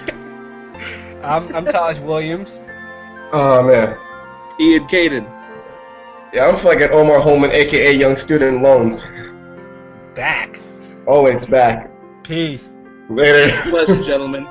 Speaker 1: I'm Taj Williams.
Speaker 2: Oh man.
Speaker 3: Ian Khadan.
Speaker 2: Yeah, I'm fucking Omar Holman, aka Young Student Loans.
Speaker 1: Back.
Speaker 2: Always back.
Speaker 1: Peace.
Speaker 2: Later.
Speaker 3: Pleasure, gentlemen.